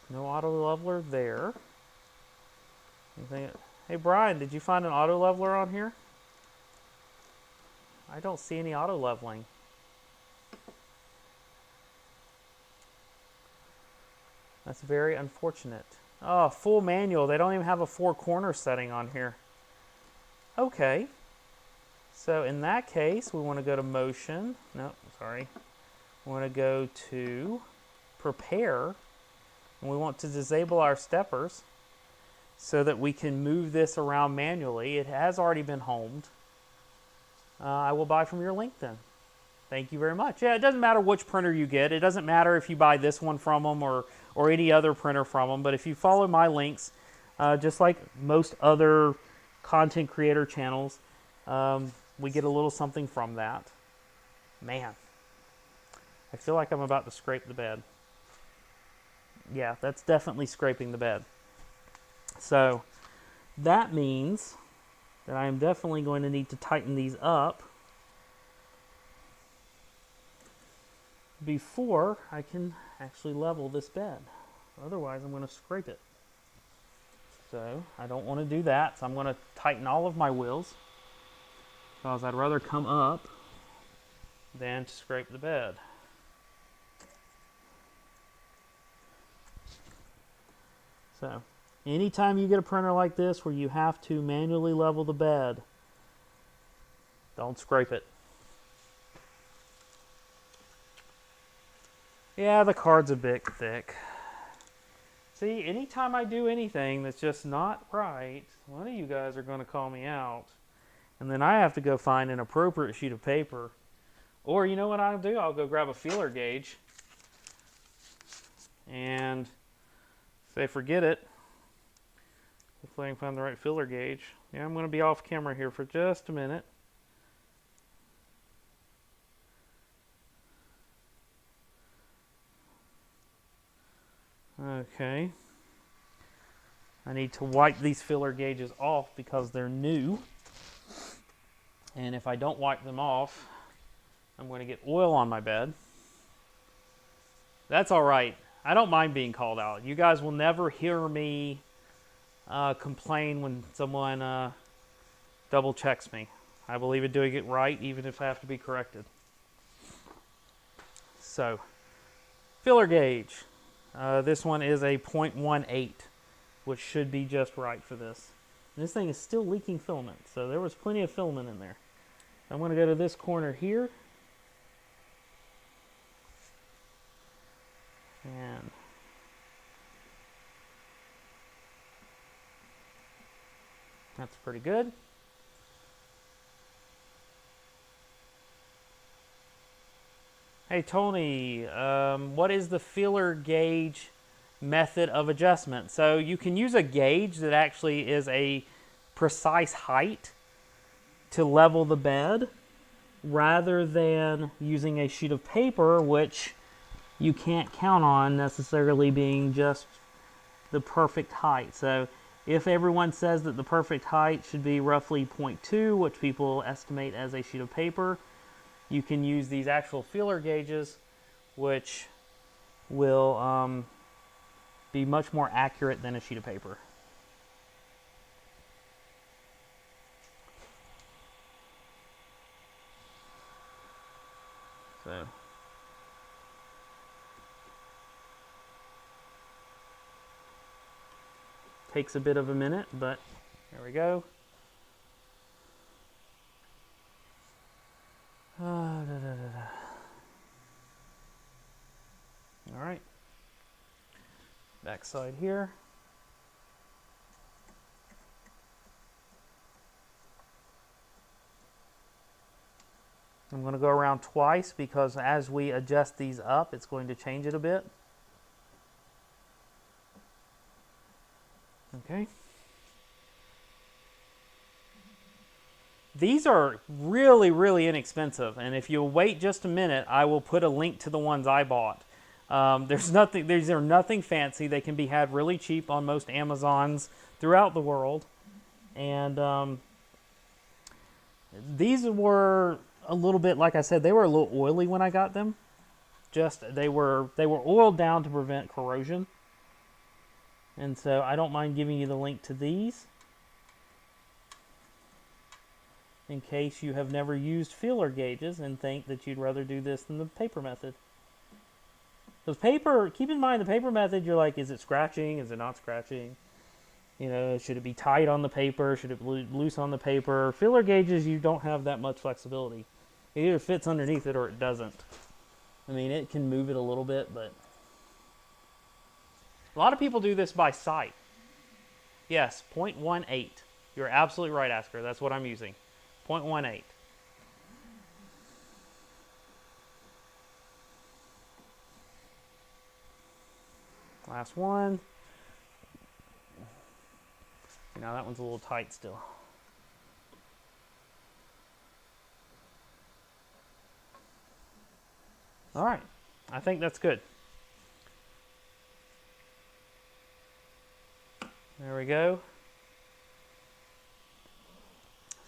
No auto leveler there. Hey Brian, did you find an auto leveler on here? I don't see any auto leveling. That's very unfortunate. Oh, full manual. They don't even have a 4-corner setting on here. Okay. So in that case, we want to go to motion. No, sorry. We want to go to prepare. And we want to disable our steppers so that we can move this around manually. It has already been homed. I will buy from your link then. Thank you very much. Yeah, it doesn't matter which printer you get. It doesn't matter if you buy this one from them or any other printer from them. But if you follow my links, just like most other content creator channels, we get a little something from that. Man, I feel like I'm about to scrape the bed. Yeah, that's definitely scraping the bed. So that means that I am definitely going to need to tighten these up before I can actually level this bed. Otherwise, I'm going to scrape it. So I don't want to do that. So I'm going to tighten all of my wheels because I'd rather come up than to scrape the bed. So anytime you get a printer like this where you have to manually level the bed, don't scrape it. Yeah, the card's a bit thick. See, anytime I do anything that's just not right, one of you guys are going to call me out. And then I have to go find an appropriate sheet of paper. Or you know what I'll do? I'll go grab a feeler gauge. And if I forget it, hopefully I can find the right feeler gauge. Yeah, I'm going to be off camera here for just a minute. Okay. I need to wipe these filler gauges off because they're new. And if I don't wipe them off, I'm going to get oil on my bed. That's all right. I don't mind being called out. You guys will never hear me complain when someone double checks me. I believe in doing it right, even if I have to be corrected. So, filler gauge. This one is a 0.18, which should be just right for this. And this thing is still leaking filament, so there was plenty of filament in there. I'm going to go to this corner here. And that's pretty good. Hey Tony, what is the feeler gauge method of adjustment? So you can use a gauge that actually is a precise height to level the bed rather than using a sheet of paper, which you can't count on necessarily being just the perfect height. So if everyone says that the perfect height should be roughly 0.2, which people estimate as a sheet of paper, you can use these actual feeler gauges, which will be much more accurate than a sheet of paper. So takes a bit of a minute, but there we go. All right, back side here. I'm going to go around twice because as we adjust these up, it's going to change it a bit. Okay. These are really, really inexpensive, and if you'll wait just a minute, I will put a link to the ones I bought. These are nothing fancy. They can be had really cheap on most Amazons throughout the world, and these were a little bit, like I said, they were a little oily when I got them. They were oiled down to prevent corrosion. And so I don't mind giving you the link to these in case you have never used feeler gauges and think that you'd rather do this than the paper method. Because paper, keep in mind the paper method, you're like, is it scratching? Is it not scratching? You know, should it be tight on the paper? Should it be loose on the paper? Feeler gauges, you don't have that much flexibility. It either fits underneath it or it doesn't. I mean, it can move it a little bit, but a lot of people do this by sight. Yes, 0.18. You're absolutely right, Asker. That's what I'm using. 0.18. Last one. Now that one's a little tight still. All right, I think that's good. There we go.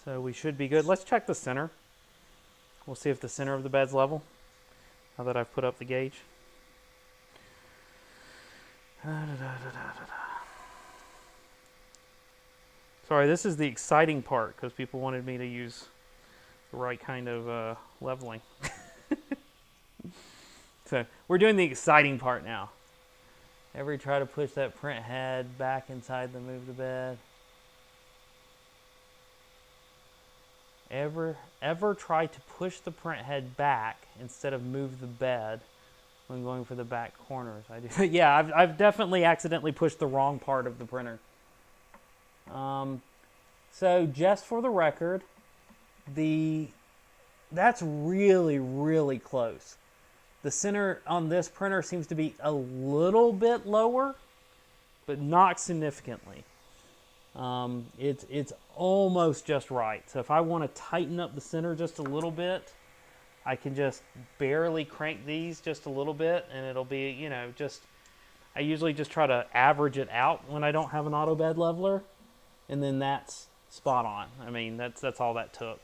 So we should be good. Let's check the center. We'll see if the center of the bed's level now that I've put up the gauge. Sorry, this is the exciting part because people wanted me to use the right kind of leveling. So we're doing the exciting part now. Ever try to push that print head back inside the move the bed? Ever try to push the print head back instead of move the bed when going for the back corners? I do. Yeah, I've definitely accidentally pushed the wrong part of the printer. So just for the record, that's really, really close. The center on this printer seems to be a little bit lower, but not significantly. It's almost just right. So if I want to tighten up the center just a little bit, I can just barely crank these just a little bit, and it'll be, you know, I usually just try to average it out when I don't have an auto bed leveler, and then that's spot on. I mean, that's all that took.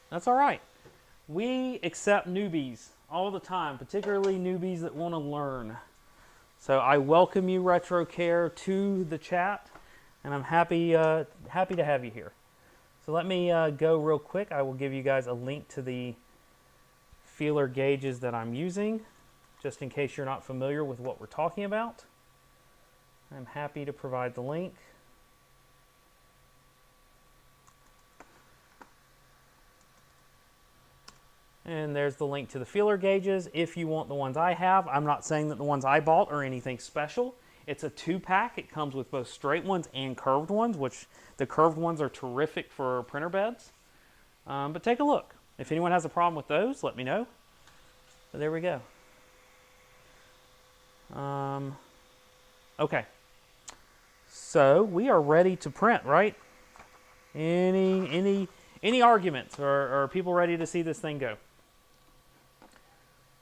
That's all right. We accept newbies all the time, particularly newbies that want to learn. So I welcome you, RetroCare, to the chat, and I'm happy to have you here. So let me go real quick. I will give you guys a link to the feeler gauges that I'm using, just in case you're not familiar with what we're talking about. I'm happy to provide the link. And there's the link to the feeler gauges if you want the ones I have. I'm not saying that the ones I bought are anything special. It's a 2-pack. It comes with both straight ones and curved ones, which the curved ones are terrific for printer beds. But take a look. If anyone has a problem with those, let me know. But there we go. Okay. So we are ready to print, right? Any arguments, or are people ready to see this thing go?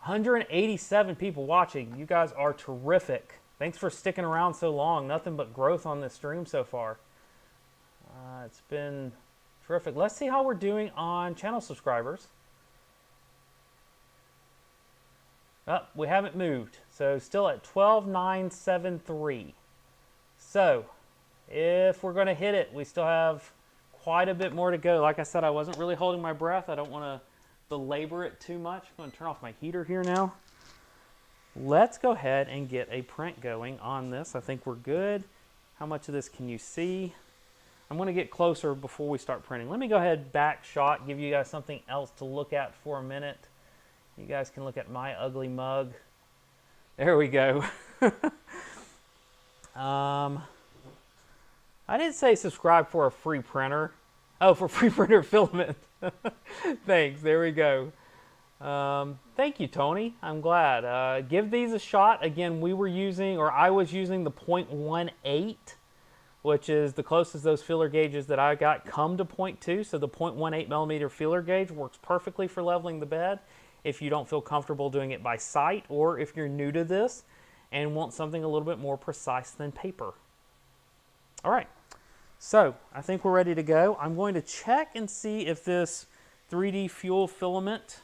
187 people watching. You guys are terrific. Thanks for sticking around so long. Nothing but growth on this stream so far. It's been terrific. Let's see how we're doing on channel subscribers. Oh, we haven't moved. So still at 12,973. So if we're going to hit it, we still have quite a bit more to go. Like I said, I wasn't really holding my breath. I don't want to belabor it too much. I'm going to turn off my heater here now. Let's go ahead and get a print going on this. I think we're good. How much of this can you see? I'm going to get closer before we start printing. Let me go ahead, back shot, give you guys something else to look at for a minute. You guys can look at my ugly mug. There we go. I didn't say subscribe for a free printer. Oh, for free printer filament. Thanks. There we go. Thank you, Tony. I'm glad. Give these a shot. Again, we were using, or I was using the 0.18, which is the closest those feeler gauges that I got come to 0.2. So the 0.18 millimeter feeler gauge works perfectly for leveling the bed if you don't feel comfortable doing it by sight, or if you're new to this and want something a little bit more precise than paper. All right, so I think we're ready to go. I'm going to check and see if this 3D fuel filament,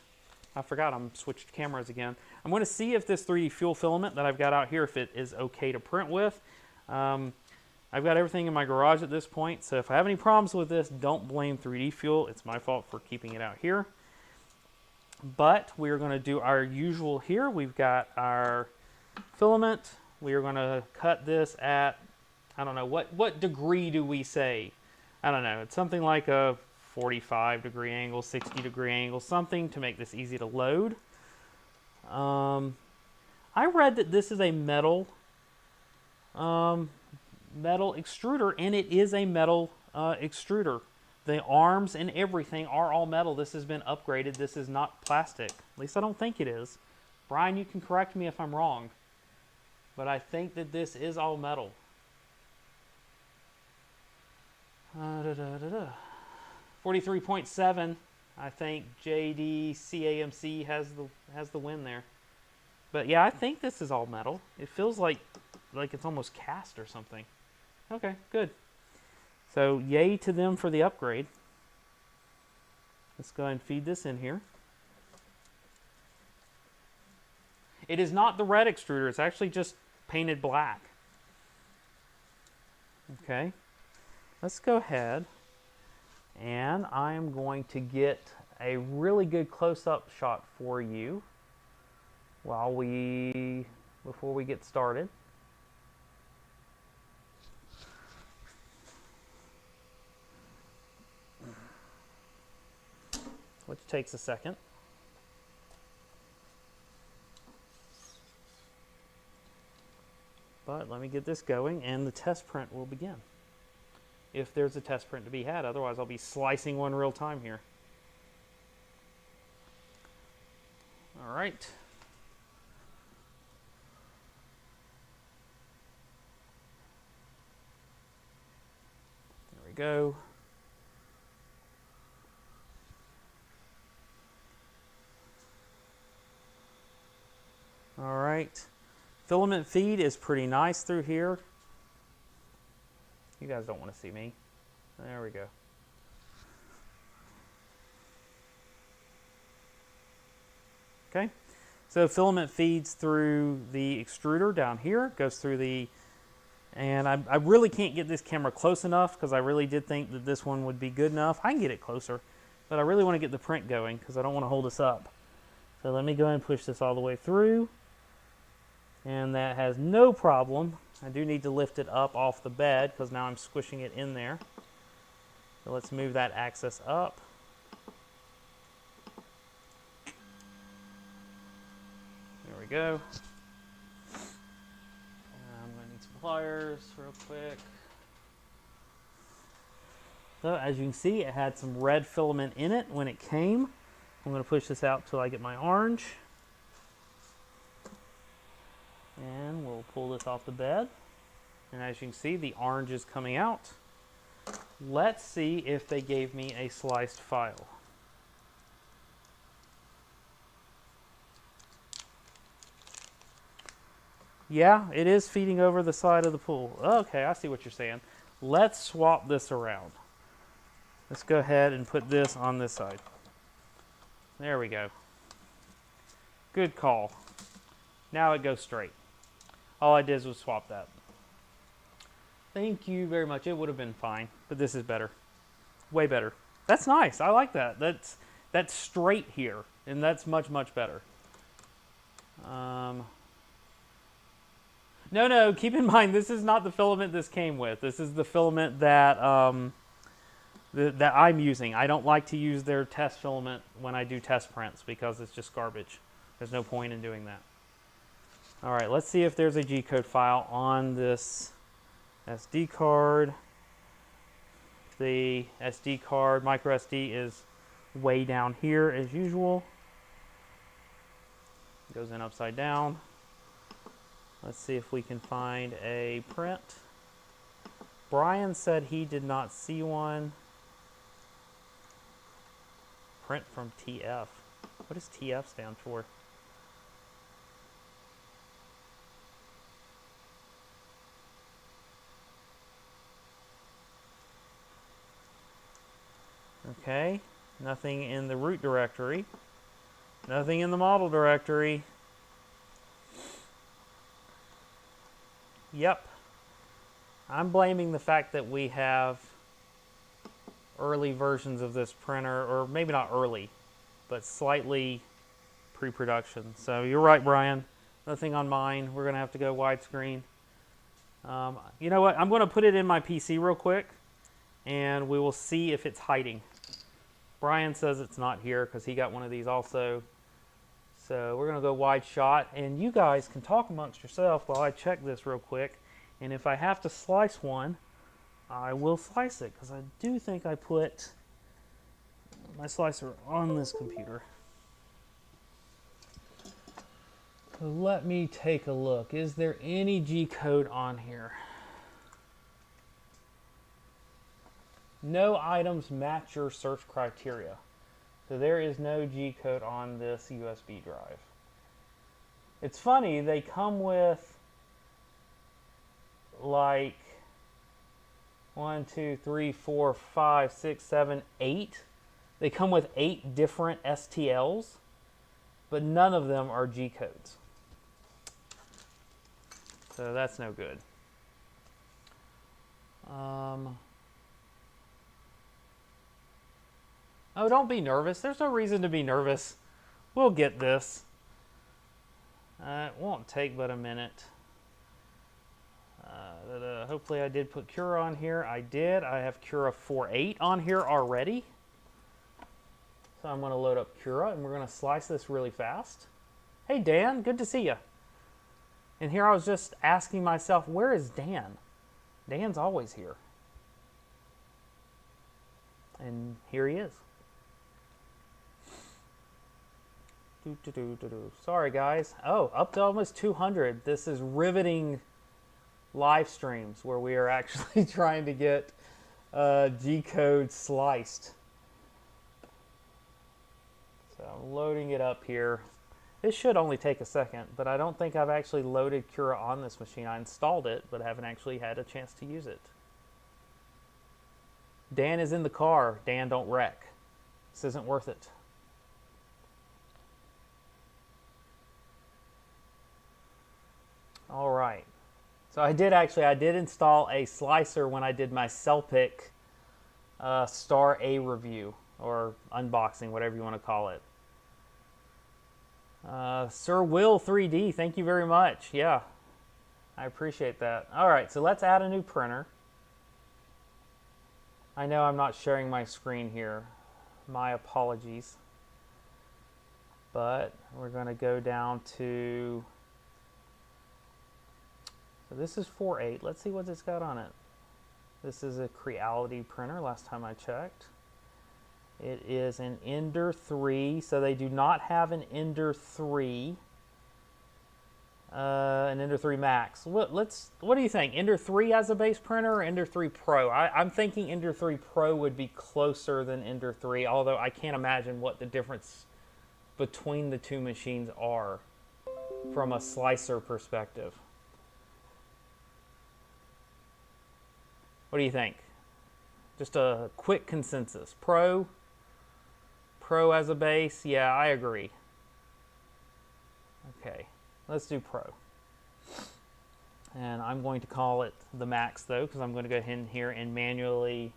I forgot I'm switched cameras again. I'm going to see if this 3D fuel filament that I've got out here, if it is okay to print with. I've got everything in my garage at this point, so if I have any problems with this, don't blame 3D fuel. It's my fault for keeping it out here. But we're going to do our usual here. We've got our filament. We are going to cut this at, I don't know, what degree do we say? I don't know. It's something like a 45-degree angle, 60-degree angle, something to make this easy to load. I read that this is a metal extruder, and it is a metal extruder. The arms and everything are all metal. This has been upgraded. This is not plastic. At least I don't think it is. Brian, you can correct me if I'm wrong. But I think that this is all metal. 43.7. I think JDCAMC has the win there. But yeah, I think this is all metal. It feels like it's almost cast or something. Okay, good. So yay to them for the upgrade. Let's go ahead and feed this in here. It is not the red extruder. It's actually just painted black. Okay. Let's go ahead, and I am going to get a really good close-up shot for you before we get started. Which takes a second. But let me get this going, and the test print will begin. If there's a test print to be had, otherwise I'll be slicing one real time here. All right. There we go. All right. Filament feed is pretty nice through here. You guys don't want to see me. There we go. Okay. So filament feeds through the extruder down here, goes through the, and I really can't get this camera close enough because I really did think that this one would be good enough. I can get it closer, but I really want to get the print going because I don't want to hold this up. So let me go ahead and push this all the way through. And that has no problem. I do need to lift it up off the bed because now I'm squishing it in there. So let's move that axis up. There we go. I'm going to need some pliers real quick. So as you can see, it had some red filament in it when it came. I'm going to push this out till I get my orange. And we'll pull this off the bed. And as you can see, the orange is coming out. Let's see if they gave me a sliced file. Yeah, it is feeding over the side of the pool. Okay, I see what you're saying. Let's swap this around. Let's go ahead and put this on this side. There we go. Good call. Now it goes straight. All I did was swap that. Thank you very much. It would have been fine, but this is better. Way better. That's nice. I like that. That's straight here, and that's much, much better. No, keep in mind, this is not the filament this came with. This is the filament that, that I'm using. I don't like to use their test filament when I do test prints because it's just garbage. There's no point in doing that. All right, let's see if there's a G-code file on this SD card. The SD card, micro SD, is way down here as usual. Goes in upside down. Let's see if we can find a print. Brian said he did not see one. Print from TF. What does TF stand for? Okay, nothing in the root directory. Nothing in the model directory. Yep. I'm blaming the fact that we have early versions of this printer, or maybe not early, but slightly pre-production. So you're right, Brian. Nothing on mine. We're going to have to go widescreen. You know what? I'm going to put it in my PC real quick, and we will see if it's hiding. Brian says it's not here because he got one of these also. So we're going to go wide shot, and you guys can talk amongst yourself while I check this real quick. And if I have to slice one, I will slice it, because I do think I put my slicer on this computer. So let me take a look. Is there any G-code on here? No items match your search criteria. So there is no G-code on this USB drive. It's funny, they come with like 1, 2, 3, 4, 5, 6, 7, 8. They come with 8 different STLs, but none of them are G-codes. So that's no good. Oh, don't be nervous. There's no reason to be nervous. We'll get this. It won't take but a minute. Hopefully I did put Cura on here. I did. I have Cura 4.8 on here already. So I'm going to load up Cura, and we're going to slice this really fast. Hey, Dan. Good to see you. And here I was just asking myself, where is Dan? Dan's always here. And here he is. Sorry, guys. Oh, up to almost 200. This is riveting live streams where we are actually trying to get G-code sliced. So I'm loading it up here. This should only take a second, but I don't think I've actually loaded Cura on this machine. I installed it, but haven't actually had a chance to use it. Dan is in the car. Dan, don't wreck. This isn't worth it. All right. So I did install a slicer when I did my Celpic Star A review, or unboxing, whatever you want to call it. Sir Will 3D, thank you very much. Yeah, I appreciate that. All right, so let's add a new printer. I know I'm not sharing my screen here. My apologies. But we're going to go down to... So this is 4.8. Let's see what it's got on it. This is a Creality printer, last time I checked. It is an Ender-3, so they do not have an Ender-3. An Ender-3 Max. What do you think? Ender-3 as a base printer or Ender-3 Pro? I'm thinking Ender-3 Pro would be closer than Ender-3, although I can't imagine what the difference between the two machines are from a slicer perspective. What do you think? Just a quick consensus. Pro as a base? Yeah, I agree. Okay, let's do Pro. And I'm going to call it the Max though, because I'm going to go ahead in here and manually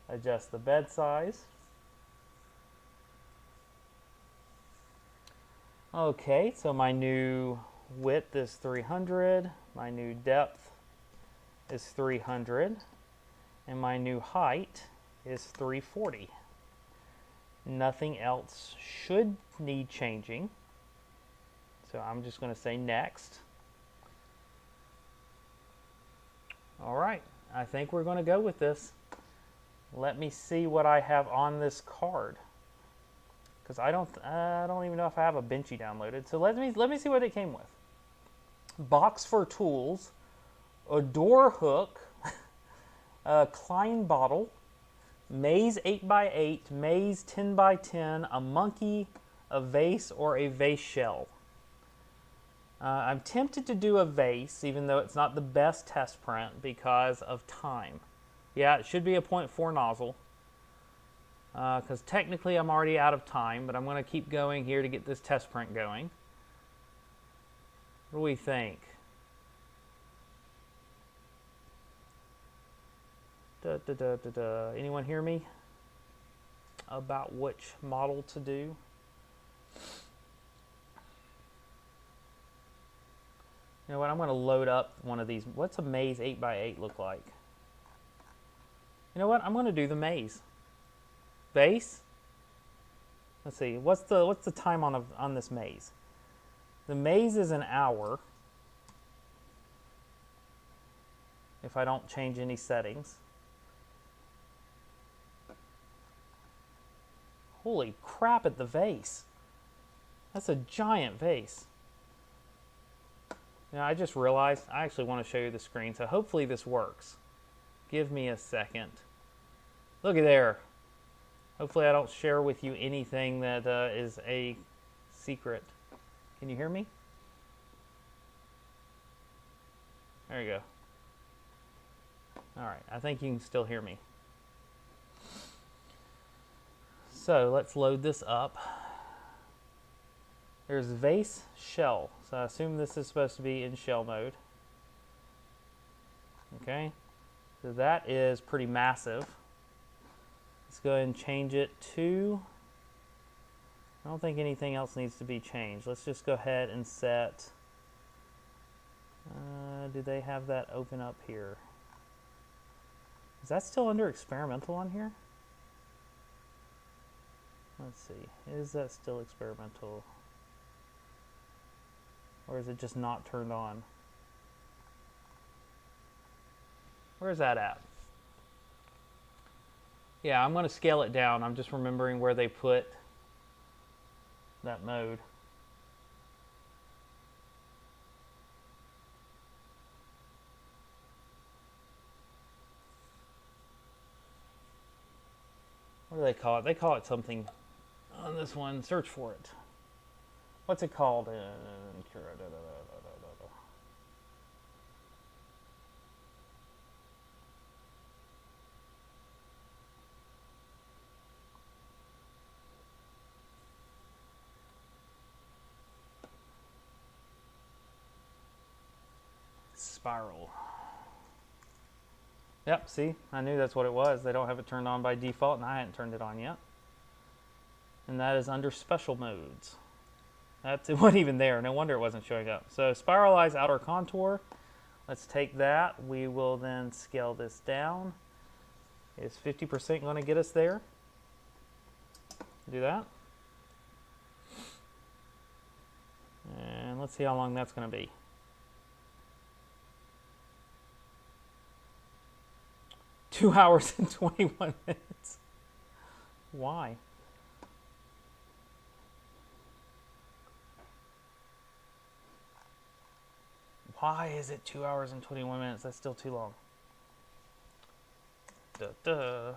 adjust the bed size. Okay, so my new width is 300, my new depth is 300, and my new height is 340. Nothing else should need changing. So I'm just going to say next. All right, I think we're going to go with this. Let me see what I have on this card, because I don't even know if I have a Benchy downloaded. So let me see what it came with. Box for tools, a door hook, a Klein bottle, maze 8x8, maze 10x10, a monkey, a vase, or a vase shell. I'm tempted to do a vase, even though it's not the best test print because of time. Yeah, it should be a 0.4 nozzle, because technically I'm already out of time, but I'm going to keep going here to get this test print going. What do we think? Anyone hear me about which model to do? You know what, I'm going to load up one of these. What's a maze 8x8 look like? You know what, I'm going to do the maze. Vase? Let's see, what's the time on this maze? The maze is an hour if I don't change any settings. Holy crap at the vase. That's a giant vase. Now, I just realized I actually want to show you the screen, so hopefully this works. Give me a second. Look at there. Hopefully I don't share with you anything that is a secret. Can you hear me? There you go. All right, I think you can still hear me. So let's load this up. There's vase shell. So I assume this is supposed to be in shell mode. Okay, so that is pretty massive. Let's go ahead and change it to, I don't think anything else needs to be changed. Let's just go ahead and set, do they have that open up here? Is that still under experimental on here? Let's see, is that still experimental? Or is it just not turned on? Where's that at? Yeah, I'm going to scale it down. I'm just remembering where they put that mode. What do they call it? They call it something on this one. Search for it. What's it called? Spiral. Yep, see, I knew that's what it was. They don't have it turned on by default, and I hadn't turned it on yet. And that is under special modes. It wasn't even there. No wonder it wasn't showing up. So spiralize outer contour. Let's take that. We will then scale this down. Is 50% going to get us there? Do that. And let's see how long that's going to be. Two hours and 21 minutes. Why? Why is it 2 hours and 21 minutes? That's still too long. Duh.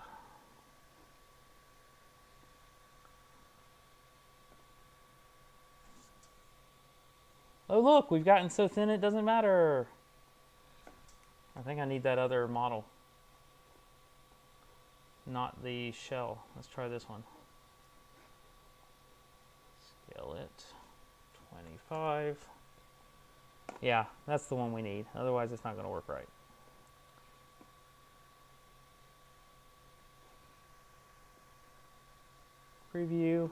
Oh look, we've gotten so thin it doesn't matter. I think I need that other model. not the shell. Let's try this one. Scale it, 25. Yeah, that's the one we need. Otherwise, it's not going to work right. Preview.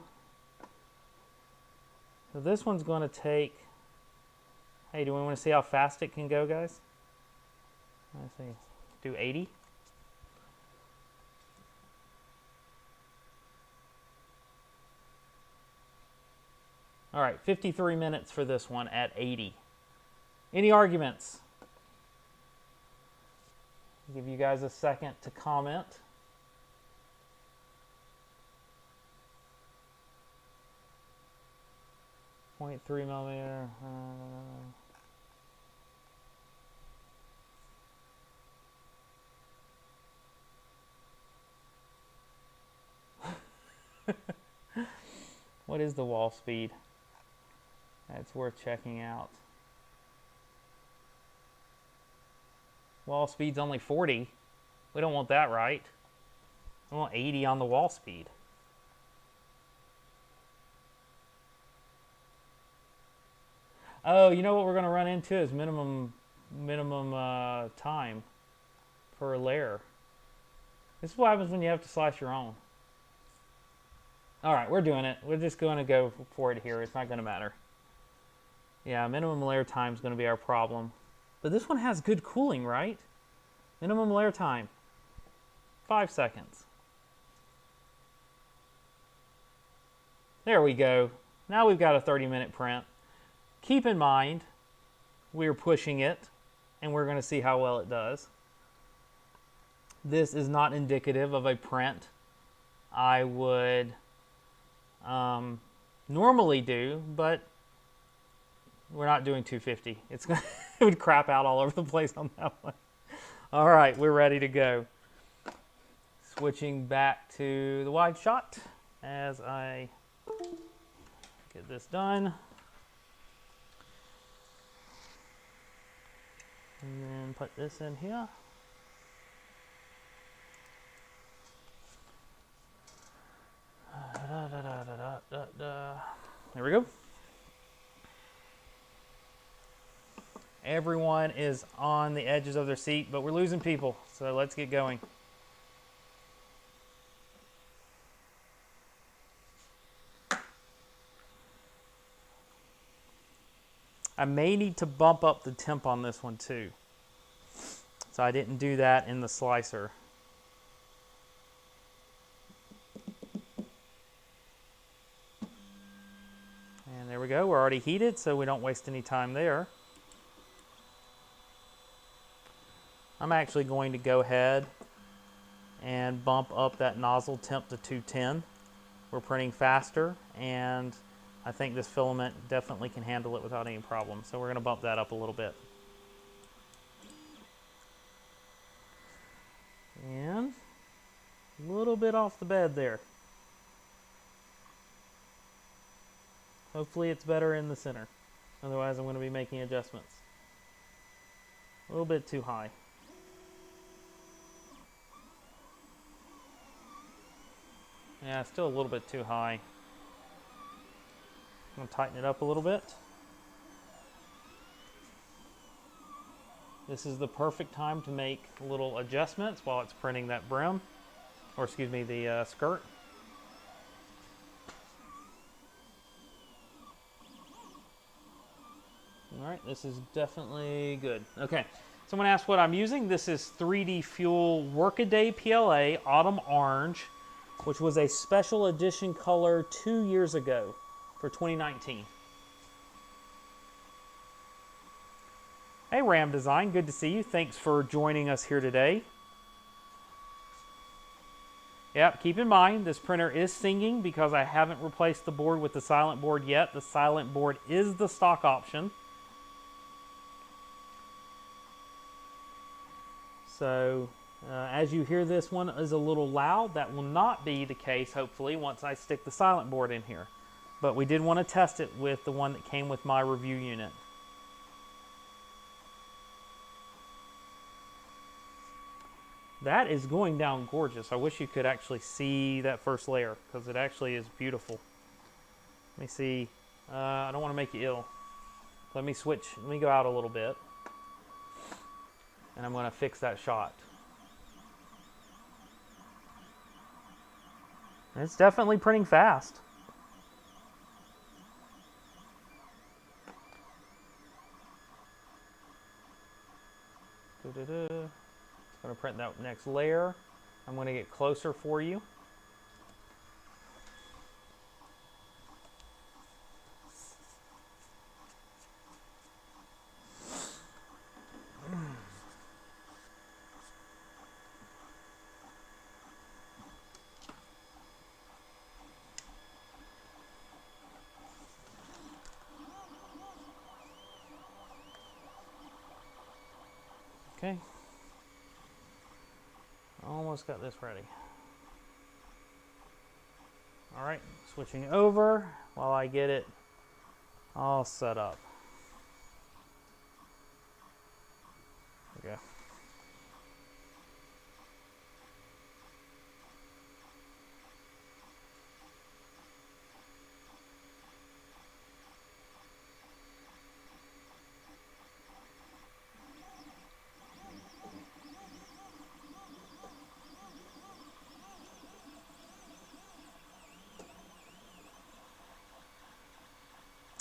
So this one's going to take, hey, do we want to see how fast it can go, guys? Let's see, do 80. All right, 53 minutes for this one at 80. Any arguments? I'll give you guys a second to comment. .3 millimeter. What is the wall speed? That's worth checking out. Wall speed's only 40. We don't want that, right? We want 80 on the wall speed. Oh, you know what we're going to run into is minimum time per layer. This is what happens when you have to slice your own. All right, we're doing it. We're just going to go for it here. It's not going to matter. Yeah, minimum layer time is going to be our problem. But this one has good cooling, right? Minimum layer time, 5 seconds. There we go. Now we've got a 30-minute print. Keep in mind, we're pushing it, and we're going to see how well it does. This is not indicative of a print I would normally do, but we're not doing 250. It would crap out all over the place on that one. All right, we're ready to go. Switching back to the wide shot as I get this done. And then put this in here. There we go. Everyone is on the edges of their seat, but we're losing people, so let's get going. I may need to bump up the temp on this one too. So I didn't do that in the slicer. And there we go, we're already heated, so we don't waste any time there. I'm actually going to go ahead and bump up that nozzle temp to 210. We're printing faster, and I think this filament definitely can handle it without any problem. So we're going to bump that up a little bit. And a little bit off the bed there. Hopefully it's better in the center. Otherwise I'm going to be making adjustments. A little bit too high. Yeah, still a little bit too high. I'm going to tighten it up a little bit. This is the perfect time to make little adjustments while it's printing that brim, or excuse me, the skirt. All right, this is definitely good. Okay, someone asked what I'm using. This is 3D Fuel Workaday PLA Autumn Orange, which was a special edition color 2 years ago for 2019. Hey Ram Design, good to see you. Thanks for joining us here today. Yep, keep in mind this printer is singing because I haven't replaced the board with the silent board yet. The silent board is the stock option. So as you hear, this one is a little loud. That will not be the case, hopefully, once I stick the silent board in here. But we did want to test it with the one that came with my review unit. That is going down gorgeous. I wish you could actually see that first layer because it actually is beautiful. Let me see. I don't want to make you ill. Let me switch. Let me go out a little bit. And I'm going to fix that shot. It's definitely printing fast. It's going to print that next layer. I'm going to get closer for you. Okay. Almost got this ready. All right, switching over while I get it all set up. There we go.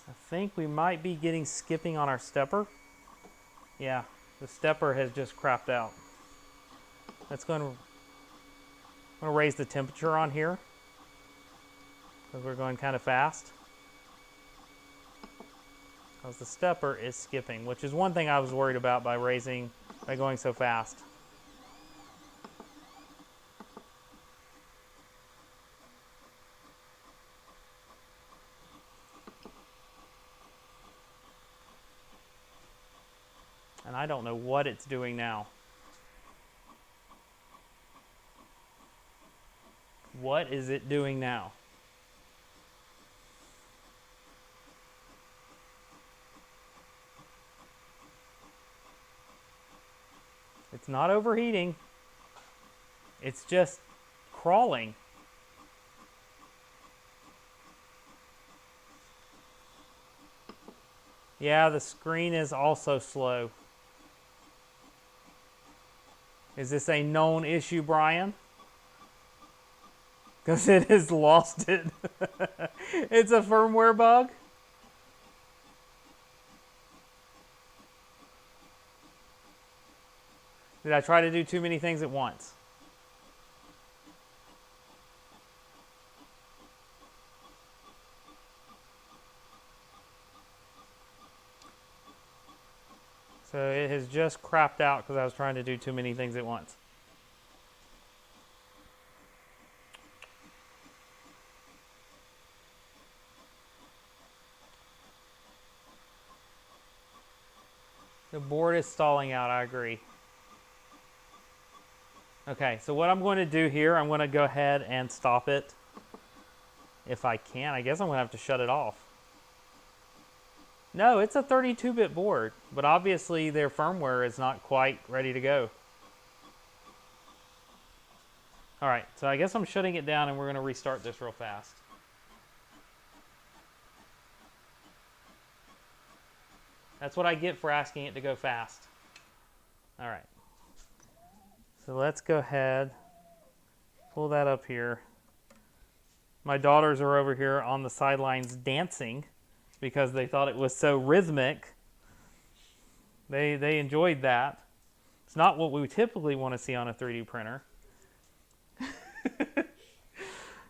I think we might be getting skipping on our stepper. Yeah, the stepper has just crapped out. That's going to raise the temperature on here because we're going kind of fast. Because the stepper is skipping, which is one thing I was worried about by going so fast. And I don't know what it's doing now. What is it doing now? It's not overheating. It's just crawling. Yeah, the screen is also slow. Is this a known issue, Brian? Because it has lost it. It's a firmware bug. Did I try to do too many things at once? So it has just crapped out because I was trying to do too many things at once. The board is stalling out, I agree. Okay, so what I'm going to do here, I'm going to go ahead and stop it. If I can, I guess I'm going to have to shut it off. No, it's a 32-bit board, but obviously their firmware is not quite ready to go. All right, so I guess I'm shutting it down and we're going to restart this real fast. That's what I get for asking it to go fast. All right. So let's go ahead, pull that up here. My daughters are over here on the sidelines dancing because they thought it was so rhythmic. They enjoyed that. It's not what we typically want to see on a 3D printer.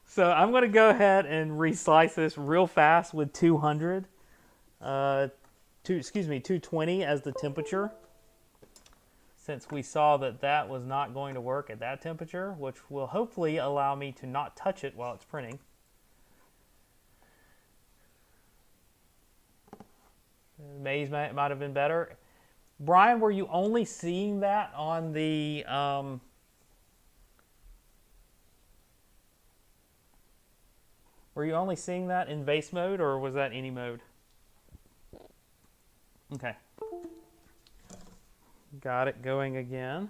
So I'm going to go ahead and reslice this real fast with 220 as the temperature. Since we saw that that was not going to work at that temperature, which will hopefully allow me to not touch it while it's printing. Maze might have been better. Brian, were you only seeing that on the were you only seeing that in base mode, or was that any mode? Okay. Got it going again.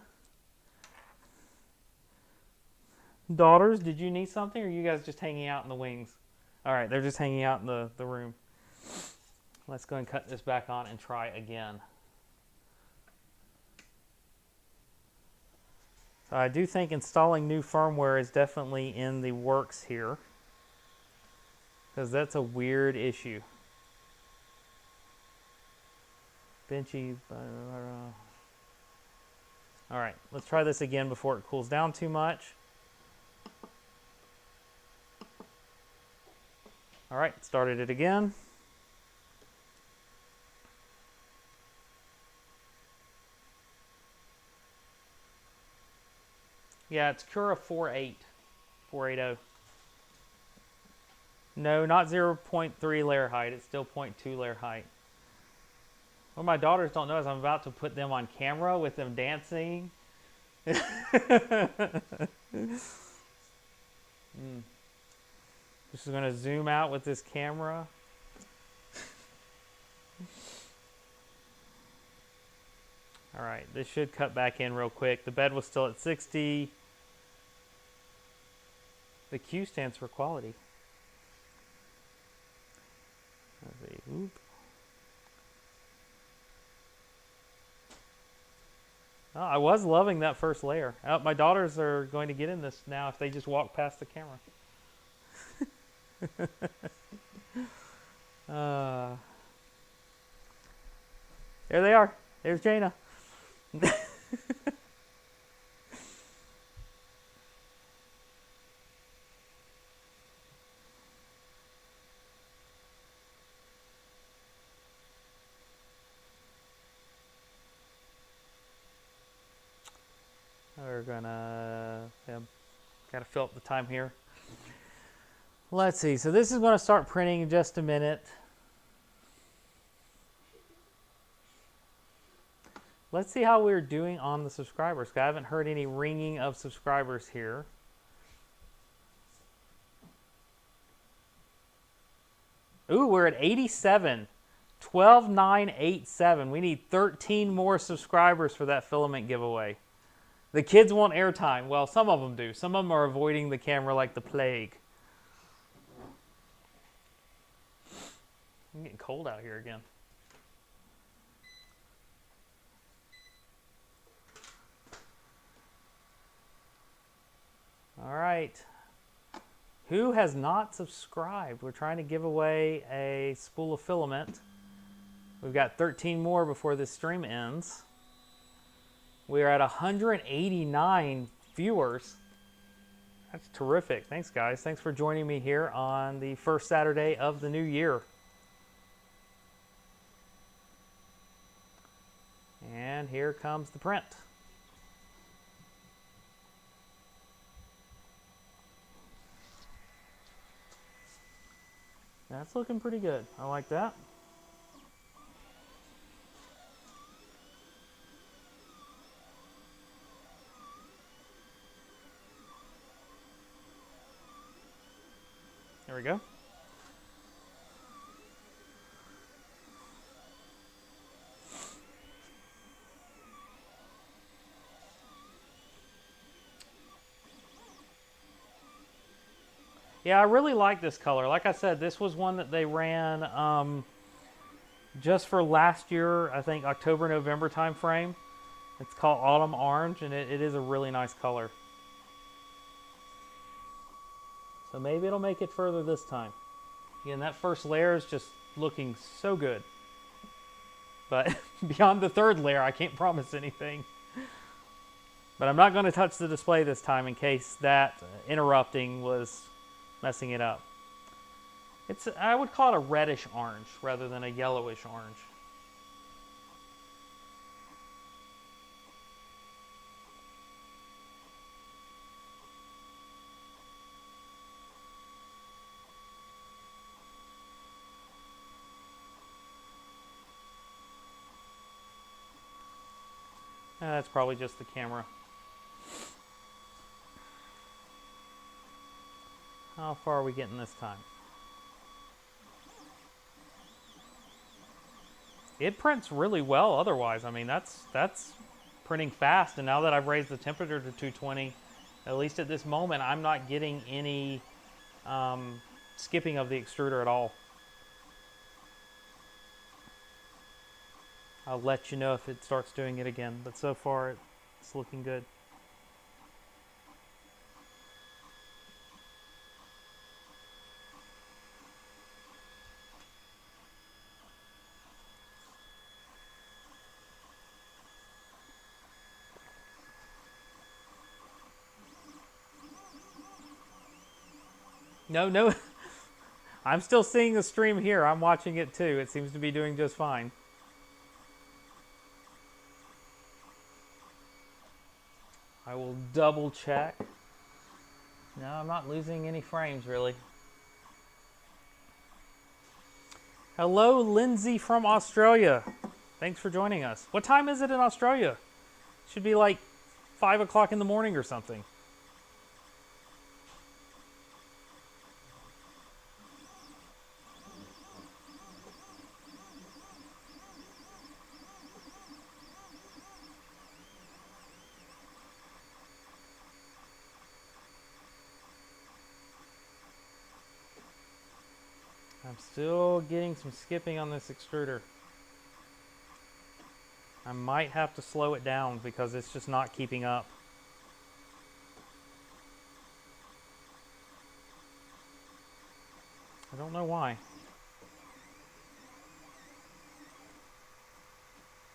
Daughters, did you need something, or are you guys just hanging out in the wings? All right, they're just hanging out in the room. Let's go and cut this back on and try again. So I do think installing new firmware is definitely in the works here, because that's a weird issue. Benchy. All right, let's try this again before it cools down too much. All right, started it again. Yeah, it's Cura 480. No, not 0.3 layer height. It's still 0.2 layer height. What my daughters don't know is I'm about to put them on camera with them dancing. Just going to zoom out with this camera. All right, this should cut back in real quick. The bed was still at 60. The Q stands for quality. Let's see. Oop. Oh, I was loving that first layer. Oh, my daughters are going to get in this now if they just walk past the camera. There they are. There's Jaina. We're gonna gotta fill up the time here. Let's see. So this is going to start printing in just a minute. Let's see how we're doing on the subscribers. I haven't heard any ringing of subscribers here. Ooh, we're at 87. 12,987. We need 13 more subscribers for that filament giveaway. The kids want airtime. Well, some of them do. Some of them are avoiding the camera like the plague. It's getting cold out here again. All right. Who has not subscribed? We're trying to give away a spool of filament. We've got 13 more before this stream ends. We are at 189 viewers. That's terrific. Thanks, guys. Thanks for joining me here on the first Saturday of the new year. And here comes the print. That's looking pretty good. I like that. There we go. Yeah, I really like this color. Like I said, this was one that they ran just for last year, I think October, November time frame. It's called Autumn Orange, and it is a really nice color. So maybe it'll make it further this time. Again, that first layer is just looking so good. But beyond the third layer, I can't promise anything. But I'm not going to touch the display this time in case that interrupting was messing it up. I would call it a reddish orange rather than a yellowish orange. That's probably just the camera. How far are we getting this time? It prints really well otherwise. I mean, that's printing fast, and now that I've raised the temperature to 220, At least at this moment, I'm not getting any skipping of the extruder at all. I'll let you know if it starts doing it again, but so far it's looking good. No, no, I'm still seeing the stream here. I'm watching it too. It seems to be doing just fine. I will double check. No, I'm not losing any frames really. Hello, Lindsay from Australia. Thanks for joining us. What time is it in Australia? Should be like 5 o'clock in the morning or something. I'm still getting some skipping on this extruder. I might have to slow it down because it's just not keeping up. I don't know why.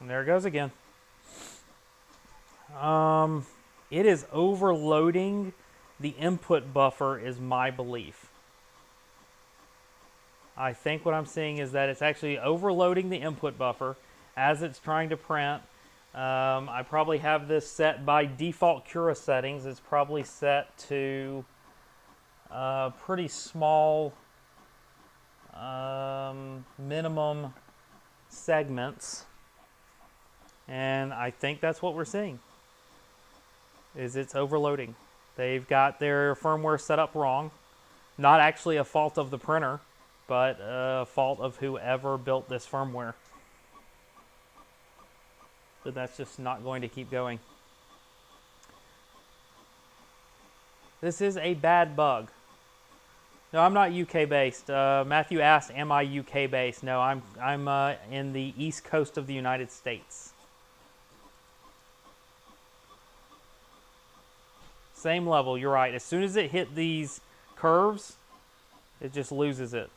And there it goes again. It is overloading the input buffer is my belief. I think what I'm seeing is that it's actually overloading the input buffer as it's trying to print. I probably have this set by default Cura settings. It's probably set to pretty small minimum segments. And I think that's what we're seeing, is it's overloading. They've got their firmware set up wrong. Not actually a fault of the printer, but a fault of whoever built this firmware. But that's just not going to keep going. This is a bad bug. No, I'm not UK based. Matthew asked, am I UK based? No, I'm in the East Coast of the United States. Same level, you're right. As soon as it hit these curves, it just loses it.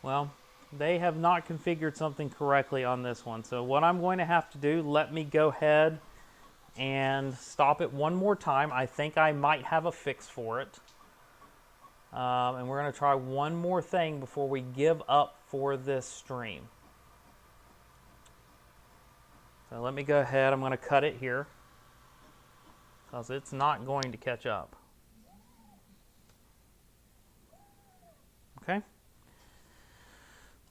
Well, they have not configured something correctly on this one. So what I'm going to have to do, let me go ahead and stop it one more time. I think I might have a fix for it. And we're going to try one more thing before we give up for this stream. So let me go ahead. I'm going to cut it here because it's not going to catch up. Okay.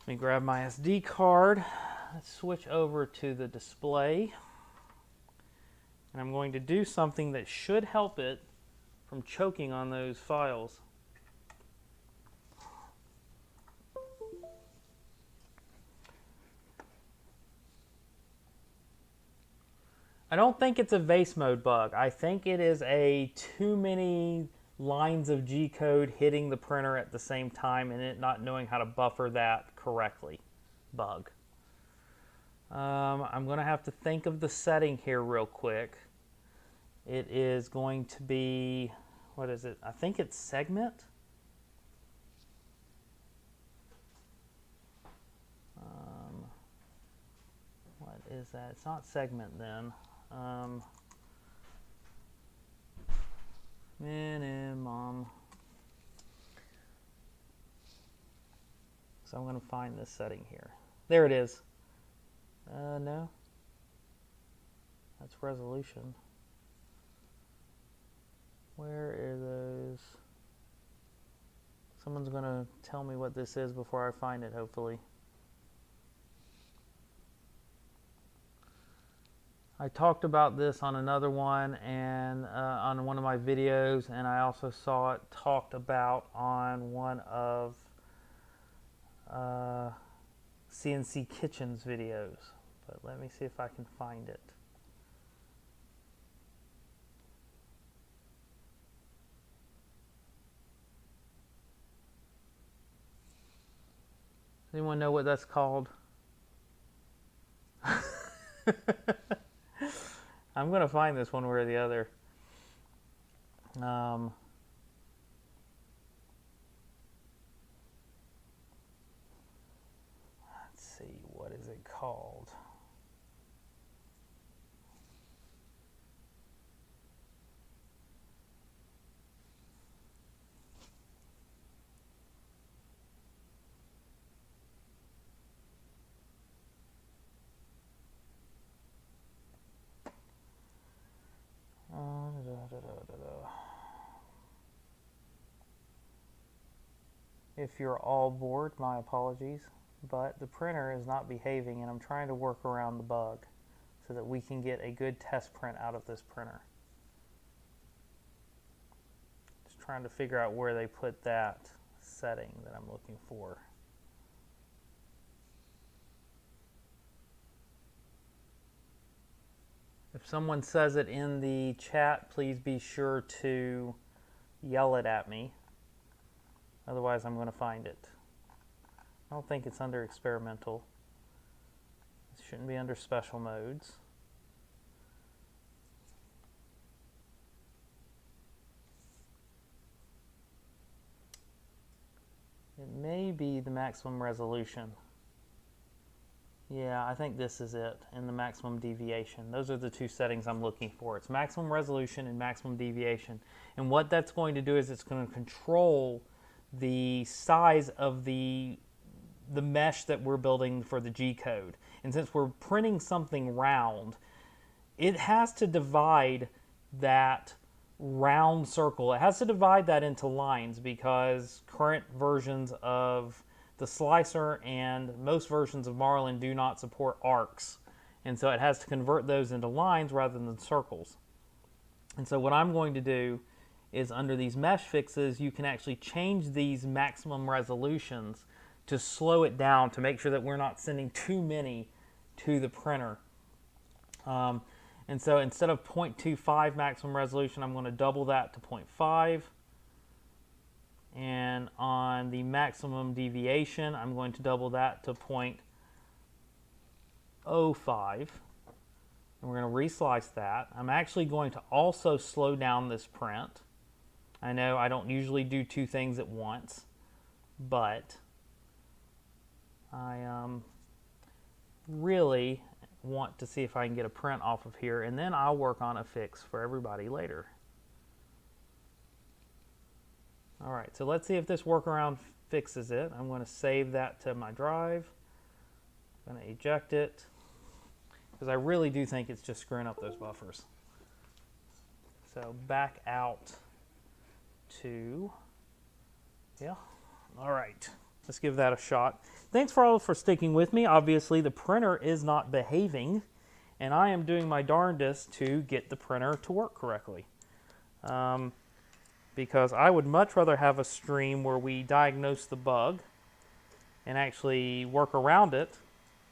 Let me grab my SD card. Let's switch over to the display. And I'm going to do something that should help it from choking on those files. I don't think it's a vase mode bug. I think it is a too many lines of G code hitting the printer at the same time and it not knowing how to buffer that correctly bug. I'm going to have to think of the setting here real quick. It is going to be, what is it? I think it's segment. What is that? It's not segment then. Minimum. So I'm going to find this setting here. There it is. No. That's resolution. Where are those? Someone's going to tell me what this is before I find it, hopefully. I talked about this on another one and on one of my videos, and I also saw it talked about on one of CNC Kitchen's videos. but let me see if I can find it. Does anyone know what that's called? I'm going to find this one way or the other. Let's see, what is it called? If you're all bored, my apologies, but the printer is not behaving and I'm trying to work around the bug so that we can get a good test print out of this printer. Just trying to figure out where they put that setting that I'm looking for. If someone says it in the chat, please be sure to yell it at me. Otherwise, I'm going to find it. I don't think it's under experimental. It shouldn't be under special modes. It may be the maximum resolution. Yeah, I think this is it, and the maximum deviation. Those are the two settings I'm looking for. It's maximum resolution and maximum deviation. And what that's going to do is it's going to control the size of the mesh that we're building for the G code. And since we're printing something round, it has to divide that round circle. It has to divide that into lines because current versions of the slicer and most versions of Marlin do not support arcs. And so it has to convert those into lines rather than circles. And so what I'm going to do is under these mesh fixes, you can actually change these maximum resolutions to slow it down to make sure that we're not sending too many to the printer. And so instead of 0.25 maximum resolution, I'm going to double that to 0.5. And on the maximum deviation, I'm going to double that to 0.05. And we're going to reslice that. I'm actually going to also slow down this print. I know I don't usually do two things at once, but I really want to see if I can get a print off of here, and then I'll work on a fix for everybody later. All right, so let's see if this workaround fixes it. I'm going to save that to my drive. I'm going to eject it because I really do think it's just screwing up those buffers. So back out to, yeah, all right. Let's give that a shot. Thanks for all for sticking with me. Obviously, the printer is not behaving, and I am doing my darndest to get the printer to work correctly. Because I would much rather have a stream where we diagnose the bug and actually work around it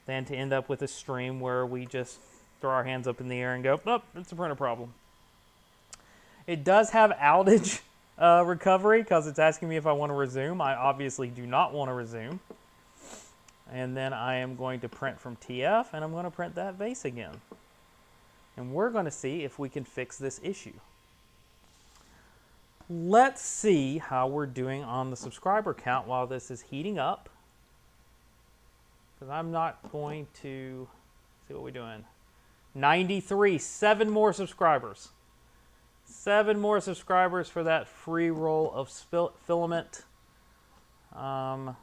than to end up with a stream where we just throw our hands up in the air and go, oh, it's a printer problem. It does have outage recovery because it's asking me if I want to resume. I obviously do not want to resume. And then I am going to print from TF, and I'm going to print that vase again. And we're going to see if we can fix this issue. Let's see how we're doing on the subscriber count while this is heating up. Because I'm not going to see what we're doing. 93, 7 more subscribers. 7 more subscribers for that free roll of filament. Because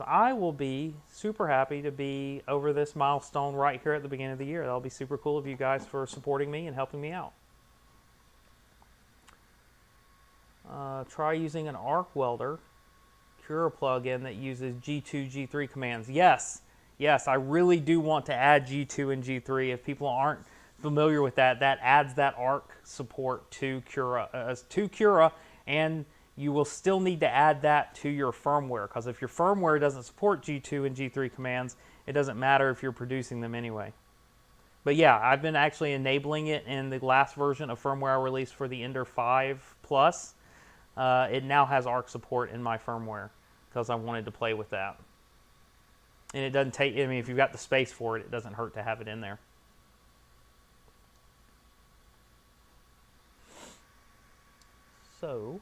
I will be super happy to be over this milestone right here at the beginning of the year. That'll be super cool of you guys for supporting me and helping me out. Try using an arc welder Cura plugin that uses G2, G3 commands. Yes, I really do want to add G2 and G3. If people aren't familiar with that, that adds that arc support to Cura, and you will still need to add that to your firmware, because if your firmware doesn't support G2 and G3 commands, it doesn't matter if you're producing them anyway. But yeah, I've been actually enabling it in the last version of firmware I released for the Ender-3 Plus. It now has ARC support in my firmware because I wanted to play with that. And it doesn't take, I mean, if you've got the space for it, it doesn't hurt to have it in there. So,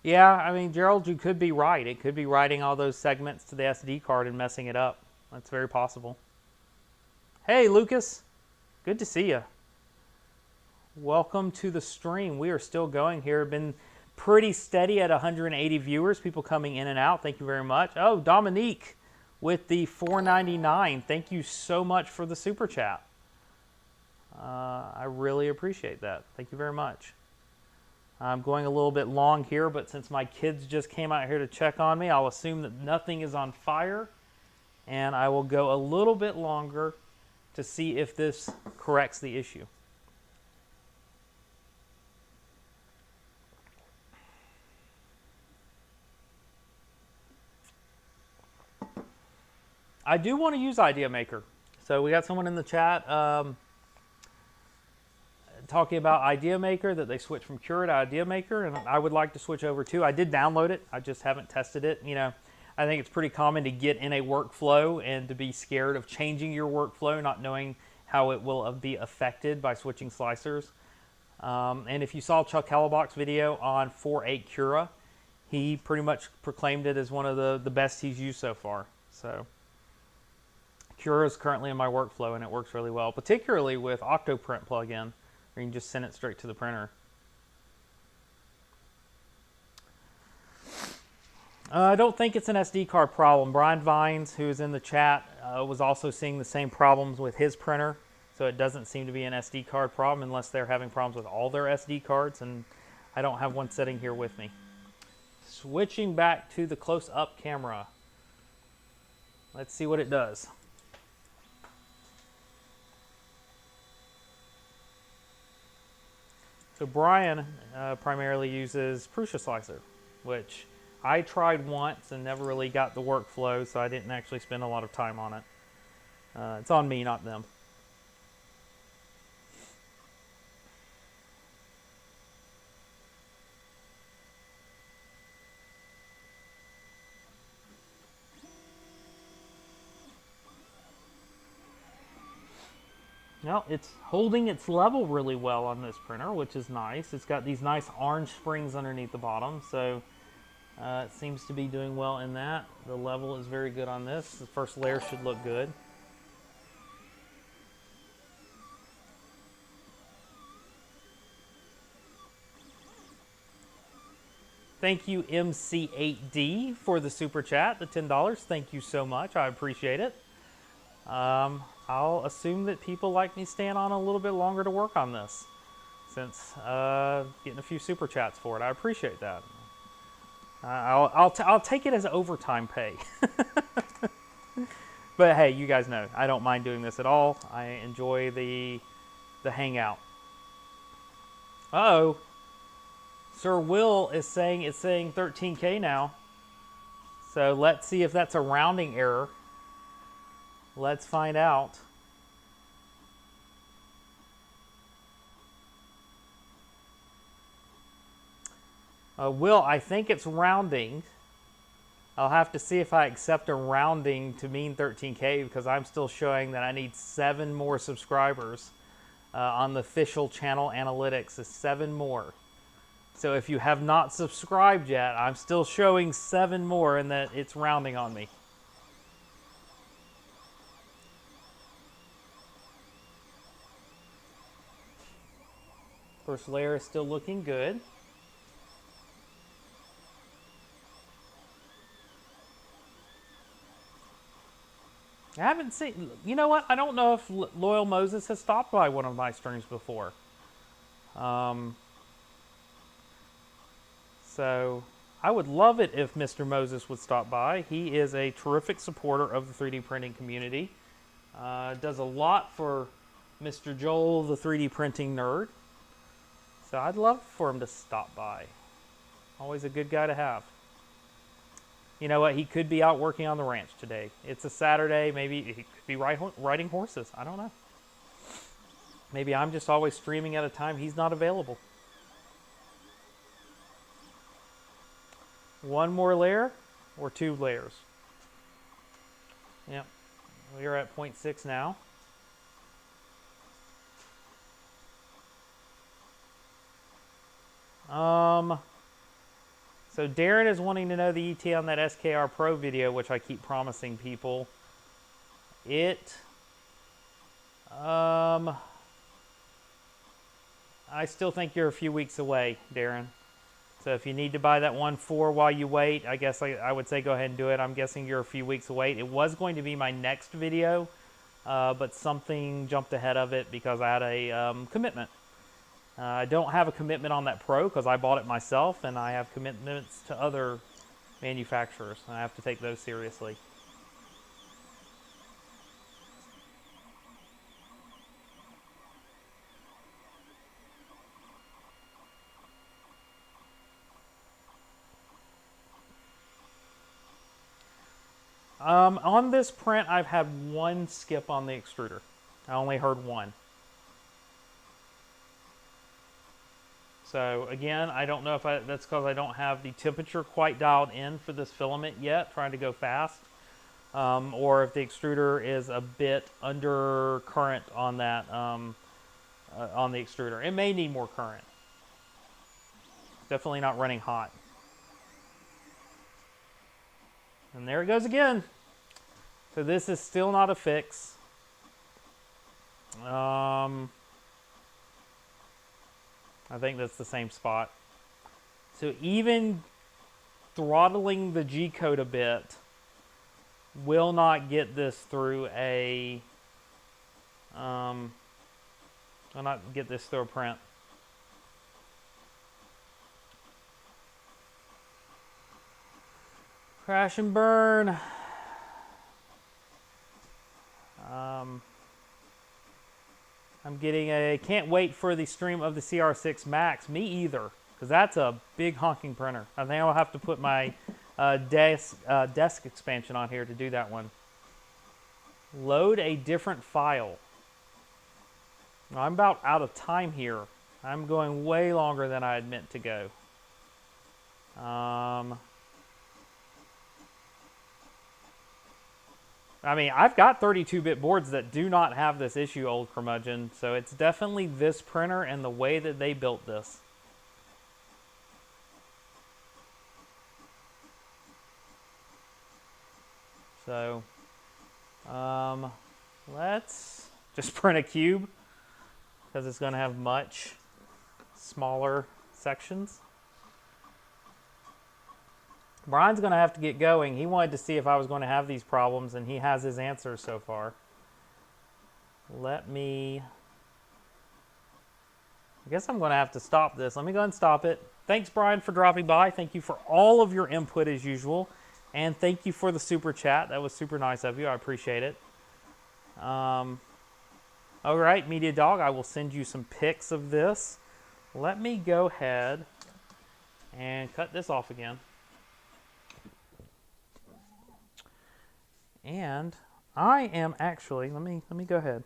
yeah, I mean, Gerald, you could be right. It could be writing all those segments to the SD card and messing it up. That's very possible. Hey, Lucas. Good to see you. Welcome to the stream. We are still going here. Been pretty steady at 180 viewers. People coming in and out. Thank you very much. Oh, Dominique with the $4.99. Thank you so much for the super chat. I really appreciate that. Thank you very much. I'm going a little bit long here, but since my kids just came out here to check on me, I'll assume that nothing is on fire, and I will go a little bit longer to see if this corrects the issue. I do want to use Idea Maker. So we got someone in the chat talking about Idea Maker, that they switched from Cura to Idea Maker, and I would like to switch over too. I did download it. I just haven't tested it. You know, I think it's pretty common to get in a workflow and to be scared of changing your workflow, not knowing how it will be affected by switching slicers. And if you saw Chuck Hellebach's video on 4.8 Cura, he pretty much proclaimed it as one of the best he's used so far. So Cura is currently in my workflow, and it works really well, particularly with Octoprint plugin, where you can just send it straight to the printer. I don't think it's an SD card problem. Brian Vines, who is in the chat, was also seeing the same problems with his printer, so it doesn't seem to be an SD card problem unless they're having problems with all their SD cards, and I don't have one sitting here with me. Switching back to the close-up camera. Let's see what it does. So Brian primarily uses Prusa Slicer, which I tried once and never really got the workflow, so I didn't actually spend a lot of time on it. It's on me, not them. Well, it's holding its level really well on this printer, which is nice. It's got these nice orange springs underneath the bottom, so it seems to be doing well in that. The level is very good on this. The first layer should look good. Thank you, MC8D, for the super chat, the $10. Thank you so much. I appreciate it. I'll assume that people like me staying on a little bit longer to work on this, since getting a few super chats for it. I appreciate that. I'll take it as overtime pay. But hey, you guys know I don't mind doing this at all. I enjoy the hangout. Uh-oh. Sir Will is saying it's saying 13K now. So let's see if that's a rounding error. Let's find out. Will, I think it's rounding. I'll have to see if I accept a rounding to mean 13K, because I'm still showing that I need 7 more subscribers on the official channel analytics. Is 7 more. So if you have not subscribed yet, I'm still showing 7 more, and that it's rounding on me. First layer is still looking good. I haven't seen, you know what? I don't know if Loyal Moses has stopped by one of my streams before. So I would love it if Mr. Moses would stop by. He is a terrific supporter of the 3D printing community. Does a lot for Mr. Joel, the 3D printing nerd. So I'd love for him to stop by. Always a good guy to have. You know what? He could be out working on the ranch today. It's a Saturday. Maybe he could be riding horses. I don't know. Maybe I'm just always streaming at a time he's not available. One more layer or 2 layers? Yep. We are at 0.6 now. So Darren is wanting to know the ETA on that SKR Pro video, which I keep promising people. I still think you're a few weeks away, Darren. So if you need to buy that 1.4 while you wait, I guess I would say go ahead and do it. I'm guessing you're a few weeks away. It was going to be my next video, but something jumped ahead of it because I had a commitment. I don't have a commitment on that Pro because I bought it myself, and I have commitments to other manufacturers, and I have to take those seriously. On this print, I've had 1 skip on the extruder. I only heard 1. So again, I don't know if that's because I don't have the temperature quite dialed in for this filament yet, trying to go fast, or if the extruder is a bit under current on that on the extruder. It may need more current. Definitely not running hot. And there it goes again. So this is still not a fix. I think that's the same spot. So even throttling the G-code a bit will not get this through a will not get this through a print. Crash and burn. I'm getting a can't wait for the stream of the CR6 Max. Me either, because that's a big honking printer. I think I'll have to put my desk expansion on here to do that one. Load a different file. I'm about out of time here. I'm going way longer than I had meant to go. I mean, I've got 32-bit boards that do not have this issue, old curmudgeon, so it's definitely this printer and the way that they built this. So, let's just print a cube, because it's going to have much smaller sections. Brian's going to have to get going. He wanted to see if I was going to have these problems, and he has his answers so far. I guess I'm going to have to stop this. Let me go ahead and stop it. Thanks, Brian, for dropping by. Thank you for all of your input as usual. And thank you for the super chat. That was super nice of you. I appreciate it. All right, Media Dog, I will send you some pics of this. Let me go ahead and cut this off again. And I am actually, let me go ahead.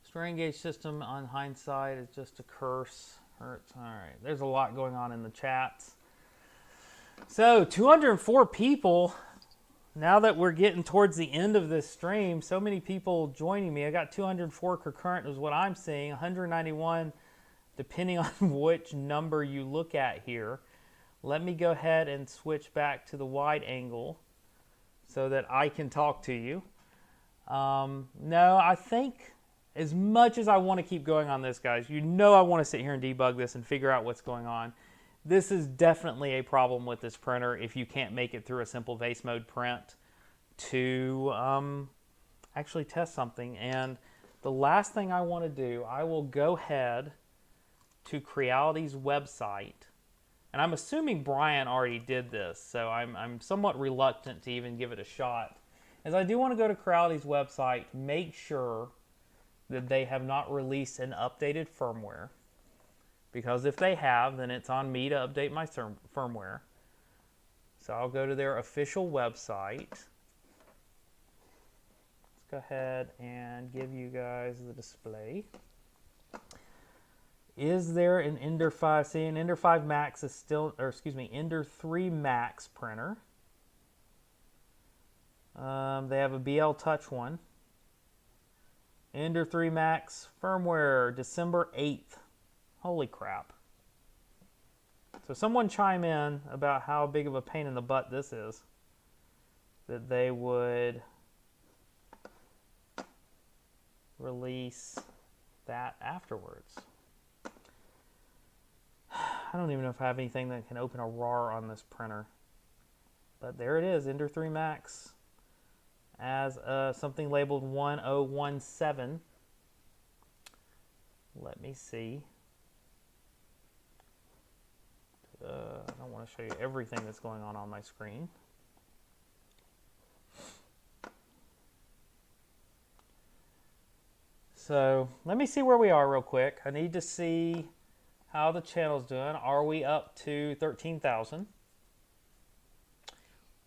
Strain gauge system on hindsight is just a curse. Hurts. All right, there's a lot going on in the chats. So 204 people. Now that we're getting towards the end of this stream, so many people joining me. I got 204 concurrent is what I'm seeing, 191 depending on which number you look at here. Let me go ahead and switch back to the wide angle so that I can talk to you. No, I think as much as I want to keep going on this, guys, you know I want to sit here and debug this and figure out what's going on. This is definitely a problem with this printer if you can't make it through a simple vase mode print to actually test something. And the last thing I want to do, I will go ahead to Creality's website. And I'm assuming Brian already did this, so I'm somewhat reluctant to even give it a shot. is I do want to go to Creality's website, make sure that they have not released an updated firmware. Because if they have, then it's on me to update my firmware. So I'll go to their official website. Let's go ahead and give you guys the display. Is there an Ender-5? See, an Ender-5 Max is still, or excuse me, Ender-3 Max printer. They have a BL Touch one. Ender-3 Max firmware, December 8th. Holy crap. So someone chime in about how big of a pain in the butt this is. That they would release that afterwards. I don't even know if I have anything that can open a RAR on this printer. But there it is, Ender-3 Max. As something labeled 1017. Let me see. I don't want to show you everything that's going on my screen. So let me see where we are real quick. I need to see how the channel's doing. Are we up to 13,000?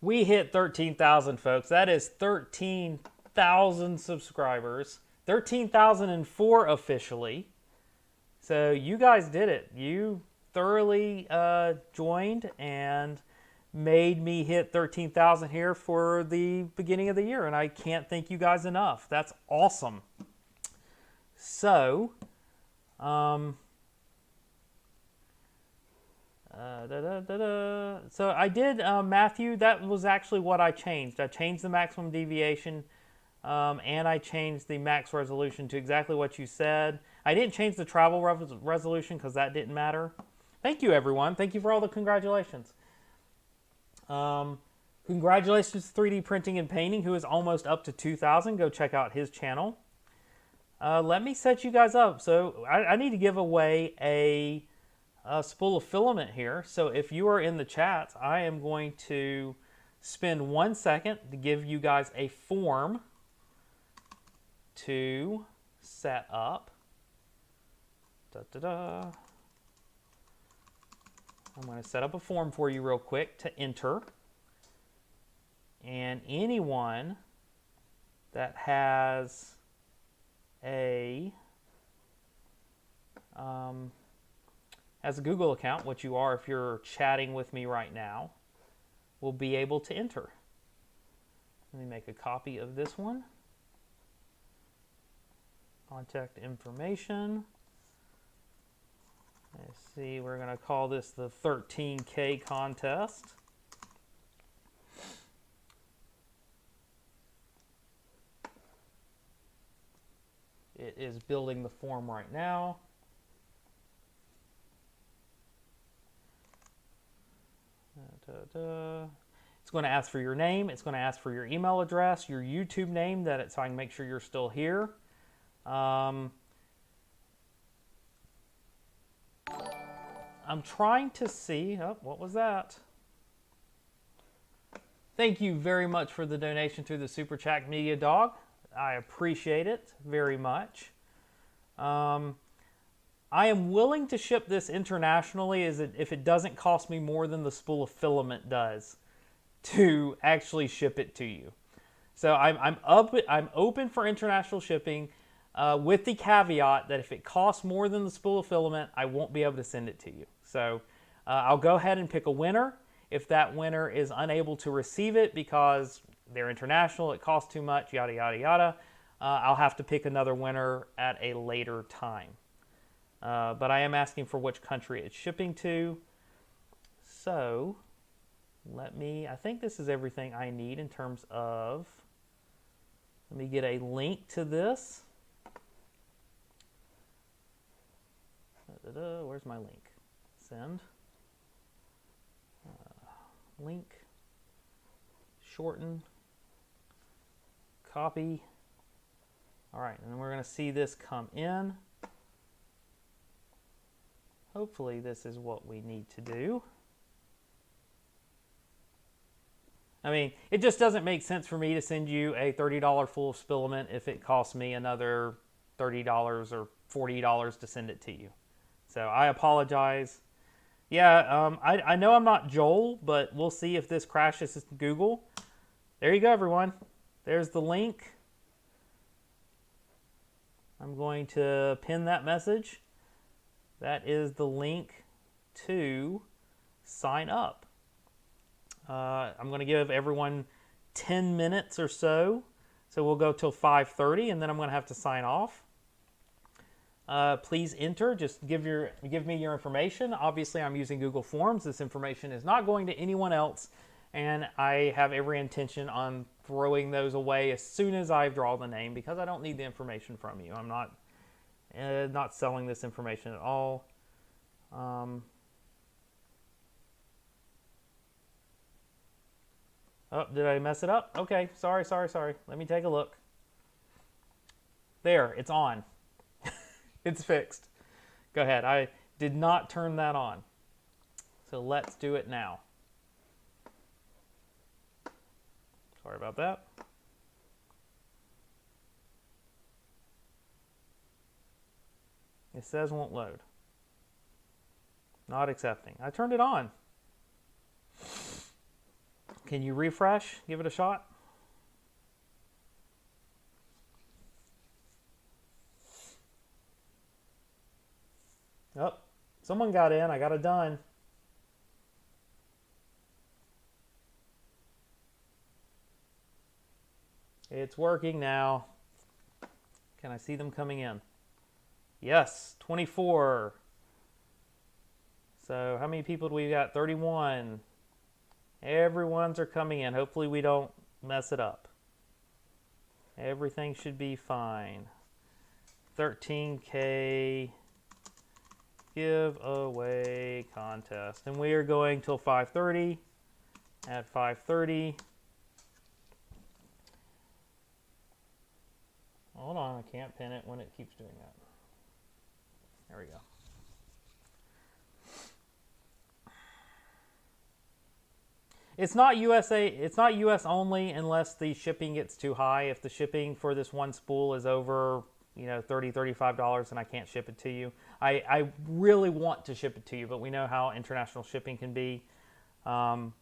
We hit 13,000, folks. That is 13,000 subscribers. 13,004 officially. So you guys did it. You thoroughly joined and made me hit 13,000 here for the beginning of the year. And I can't thank you guys enough. That's awesome. So, so I did, Matthew, that was actually what I changed. I changed the maximum deviation and I changed the max resolution to exactly what you said. I didn't change the travel resolution because that didn't matter. Thank you, everyone. Thank you for all the congratulations. Congratulations to 3D Printing and Painting, who is almost up to 2,000. Go check out his channel. Let me set you guys up. So I need to give away a spool of filament here. So if you are in the chat, I am going to spend 1 second to give you guys a form to set up. I'm going to set up a form for you real quick to enter. And anyone that has a Google account, which you are if you're chatting with me right now, will be able to enter. Let me make a copy of this one. Contact information. Let's see, we're going to call this the 13K contest. It is building the form right now. It's going to ask for your name. It's going to ask for your email address, your YouTube name, so I can make sure you're still here. I'm trying to see. Oh, what was that? Thank you very much for the donation through the Super Chat, Media Dog. I appreciate it very much. I am willing to ship this internationally if it doesn't cost me more than the spool of filament does to actually ship it to you. So I'm open for international shipping with the caveat that if it costs more than the spool of filament, I won't be able to send it to you. So I'll go ahead and pick a winner. If that winner is unable to receive it because they're international, it costs too much, yada, yada, yada, I'll have to pick another winner at a later time. But I am asking for which country it's shipping to. So I think this is everything I need in terms of, let me get a link to this. Where's my link? Send. Link. Shorten. Copy. All right, and then we're going to see this come in. Hopefully this is what we need to do. I mean, it just doesn't make sense for me to send you a $30 full filament if it costs me another $30 or $40 to send it to you. So I apologize. Yeah, I know I'm not Joel, but we'll see if this crashes Google. There you go, everyone. There's the link. I'm going to pin that message. That is the link to sign up. I'm going to give everyone 10 minutes or so. So we'll go till 5:30, and then I'm going to have to sign off. Please enter. Just give me your information. Obviously, I'm using Google Forms. This information is not going to anyone else, and I have every intention on throwing those away as soon as I draw the name, because I don't need the information from you. I'm not selling this information at all. Oh, did I mess it up? Okay, sorry. Let me take a look. There, it's on. It's fixed. Go ahead. I did not turn that on. So let's do it now. Sorry about that. It says won't load. Not accepting. I turned it on. Can you refresh? Give it a shot. Oh, someone got in. I got it done. It's working now. Can I see them coming in? Yes, 24. So how many people do we got? 31. Everyone's are coming in. Hopefully we don't mess it up. Everything should be fine. 13K giveaway contest. And we are going till 5:30. At 5:30. Hold on, I can't pin it when it keeps doing that. There we go. It's not USA, it's not US only unless the shipping gets too high. If the shipping for this one spool is over, $30, $35 and I can't ship it to you. I really want to ship it to you, but we know how international shipping can be. So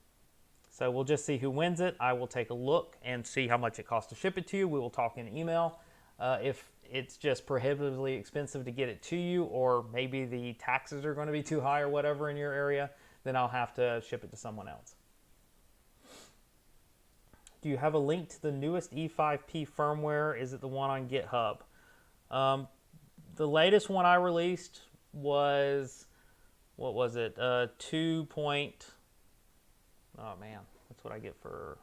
we'll just see who wins it. I will take a look and see how much it costs to ship it to you. We will talk in email. If it's just prohibitively expensive to get it to you, or maybe the taxes are going to be too high or whatever in your area, then I'll have to ship it to someone else. Do you have a link to the newest E5P firmware? Is it the one on GitHub? The latest one I released was, what was it? 2. Oh man, that's what I get for.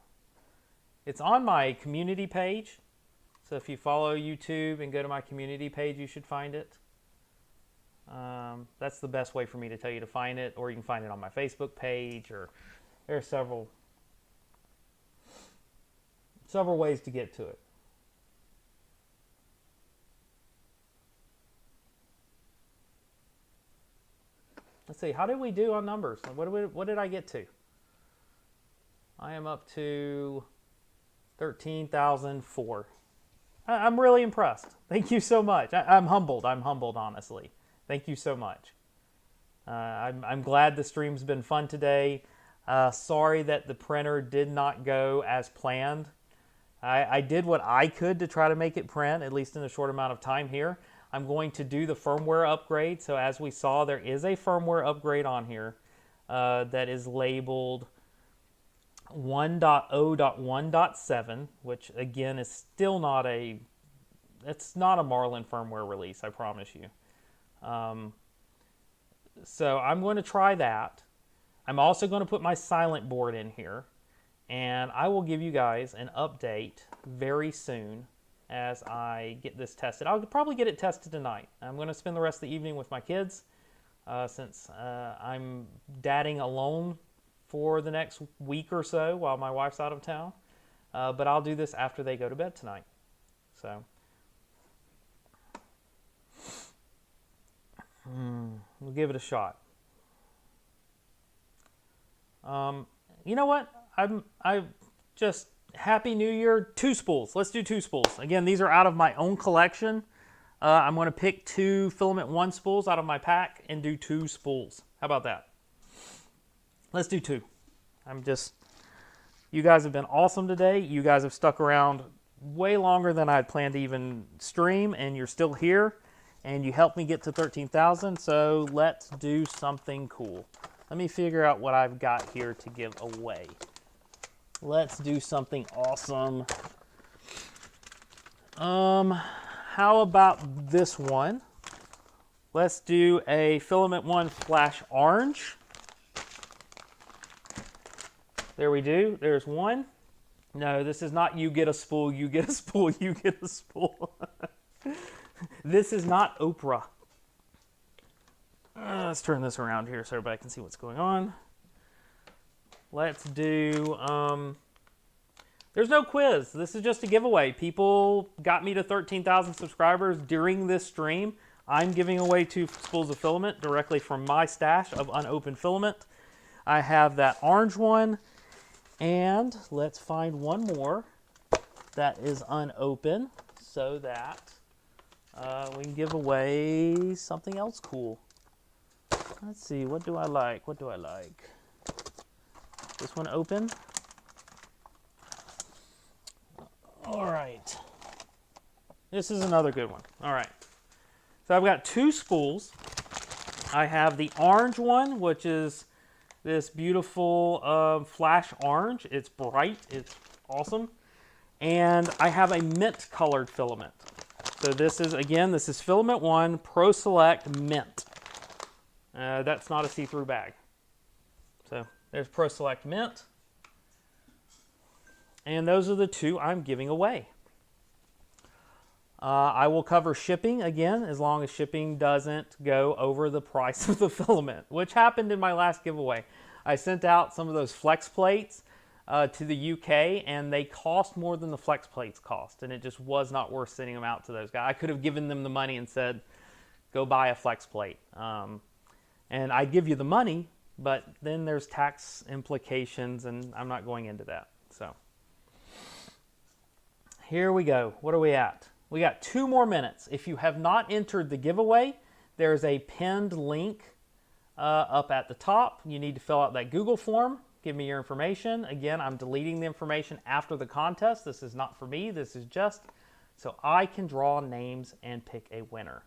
It's on my community page. So if you follow YouTube and go to my community page, you should find it. That's the best way for me to tell you to find it, or you can find it on my Facebook page, or there are several ways to get to it. Let's see, how did we do on numbers? What did I get to? I am up to 13,004. I'm really impressed. Thank you so much. I'm humbled. I'm humbled, honestly. Thank you so much. I'm glad the stream's been fun today. Sorry that the printer did not go as planned. I did what I could to try to make it print, at least in a short amount of time here. I'm going to do the firmware upgrade. So as we saw, there is a firmware upgrade on here that is labeled 1.0.1.7, which again is still not it's not a Marlin firmware release, I promise you. So I'm going to try that. I'm also going to put my silent board in here, and I will give you guys an update very soon as I get this tested. I'll probably get it tested tonight. I'm going to spend the rest of the evening with my kids since I'm dadding alone for the next week or so while my wife's out of town. But I'll do this after they go to bed tonight. So we'll give it a shot. You know what? just Happy New Year. 2 spools. Let's do 2 spools. Again, these are out of my own collection. I'm going to pick 2 filament 1 spools out of my pack and do 2 spools. How about that? Let's do 2. You guys have been awesome today. You guys have stuck around way longer than I had planned to even stream, and you're still here, and you helped me get to 13,000, so let's do something cool. Let me figure out what I've got here to give away. Let's do something awesome. How about this one? Let's do a filament 1 flash orange. There we do. There's one. No, this is not you get a spool, you get a spool, you get a spool. This is not Oprah. Let's turn this around here so everybody can see what's going on. Let's do, there's no quiz. This is just a giveaway. People got me to 13,000 subscribers during this stream. I'm giving away 2 spools of filament directly from my stash of unopened filament. I have that orange one, and let's find one more that is unopened so that we can give away something else cool. Let's see, what do I like? What do I like? This one open? All right. This is another good one. All right. So I've got 2 spools. I have the orange one, which is this beautiful flash orange. It's bright. It's awesome. And I have a mint colored filament. So this is, again, this is filament 1 Pro Select Mint. That's not a see-through bag. So there's Pro Select Mint. And those are the 2 I'm giving away. I will cover shipping again, as long as shipping doesn't go over the price of the filament, which happened in my last giveaway. I sent out some of those flex plates to the UK, and they cost more than the flex plates cost, and it just was not worth sending them out to those guys. I could have given them the money and said, go buy a flex plate. And I'd give you the money, but then there's tax implications, and I'm not going into that. So here we go. What are we at? We got 2 more minutes. If you have not entered the giveaway, there's a pinned link up at the top. You need to fill out that Google form. Give me your information. Again, I'm deleting the information after the contest. This is not for me. This is just so I can draw names and pick a winner.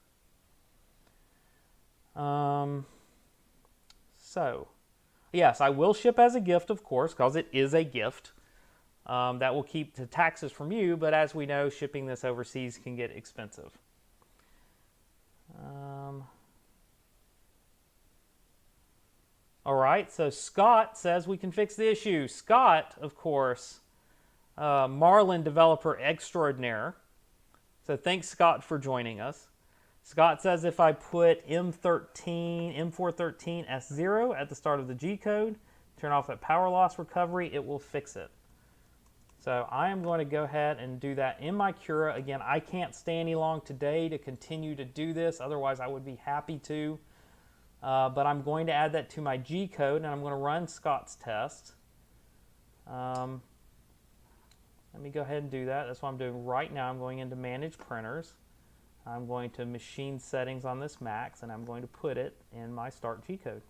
So, yes, I will ship as a gift, of course, because it is a gift. That will keep the taxes from you, but as we know, shipping this overseas can get expensive. All right, so Scott says we can fix the issue. Scott, of course, Marlin developer extraordinaire. So thanks, Scott, for joining us. Scott says if I put M413S0 at the start of the G code, turn off that power loss recovery, it will fix it. So I am going to go ahead and do that in my Cura. Again, I can't stay any long today to continue to do this. Otherwise, I would be happy to. But I'm going to add that to my G code, and I'm going to run Scott's test. Let me go ahead and do that. That's what I'm doing right now. I'm going into Manage Printers. I'm going to Machine Settings on this Max, and I'm going to put it in my Start G code.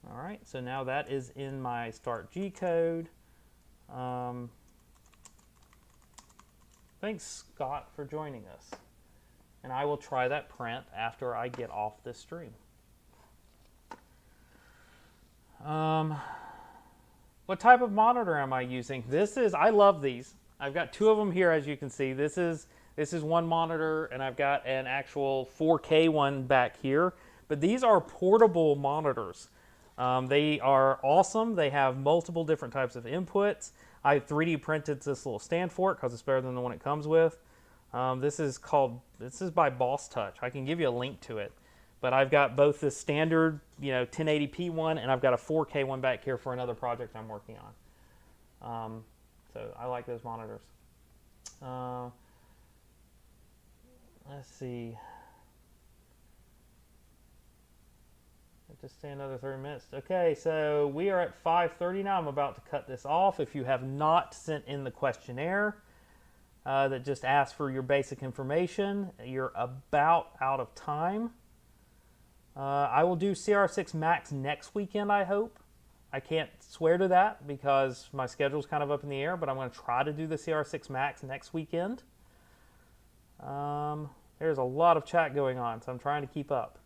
All right, so now that is in my Start G code. Thanks, Scott, for joining us. And I will try that print after I get off this stream. What type of monitor am I using? I love these. I've got 2 of them here, as you can see. This is one monitor, and I've got an actual 4K one back here. But these are portable monitors. They are awesome. They have multiple different types of inputs. I 3D printed this little stand for it because it's better than the one it comes with. This is by Boss Touch. I can give you a link to it. But I've got both the standard, 1080p one, and I've got a 4K one back here for another project I'm working on. So I like those monitors. Let's see. Just stay another 30 minutes. Okay, so we are at 5:30 now. I'm about to cut this off. If you have not sent in the questionnaire that just asks for your basic information, you're about out of time. I will do CR6 Max next weekend, I hope. I can't swear to that because my schedule's kind of up in the air, but I'm going to try to do the CR6 Max next weekend. There's a lot of chat going on, so I'm trying to keep up.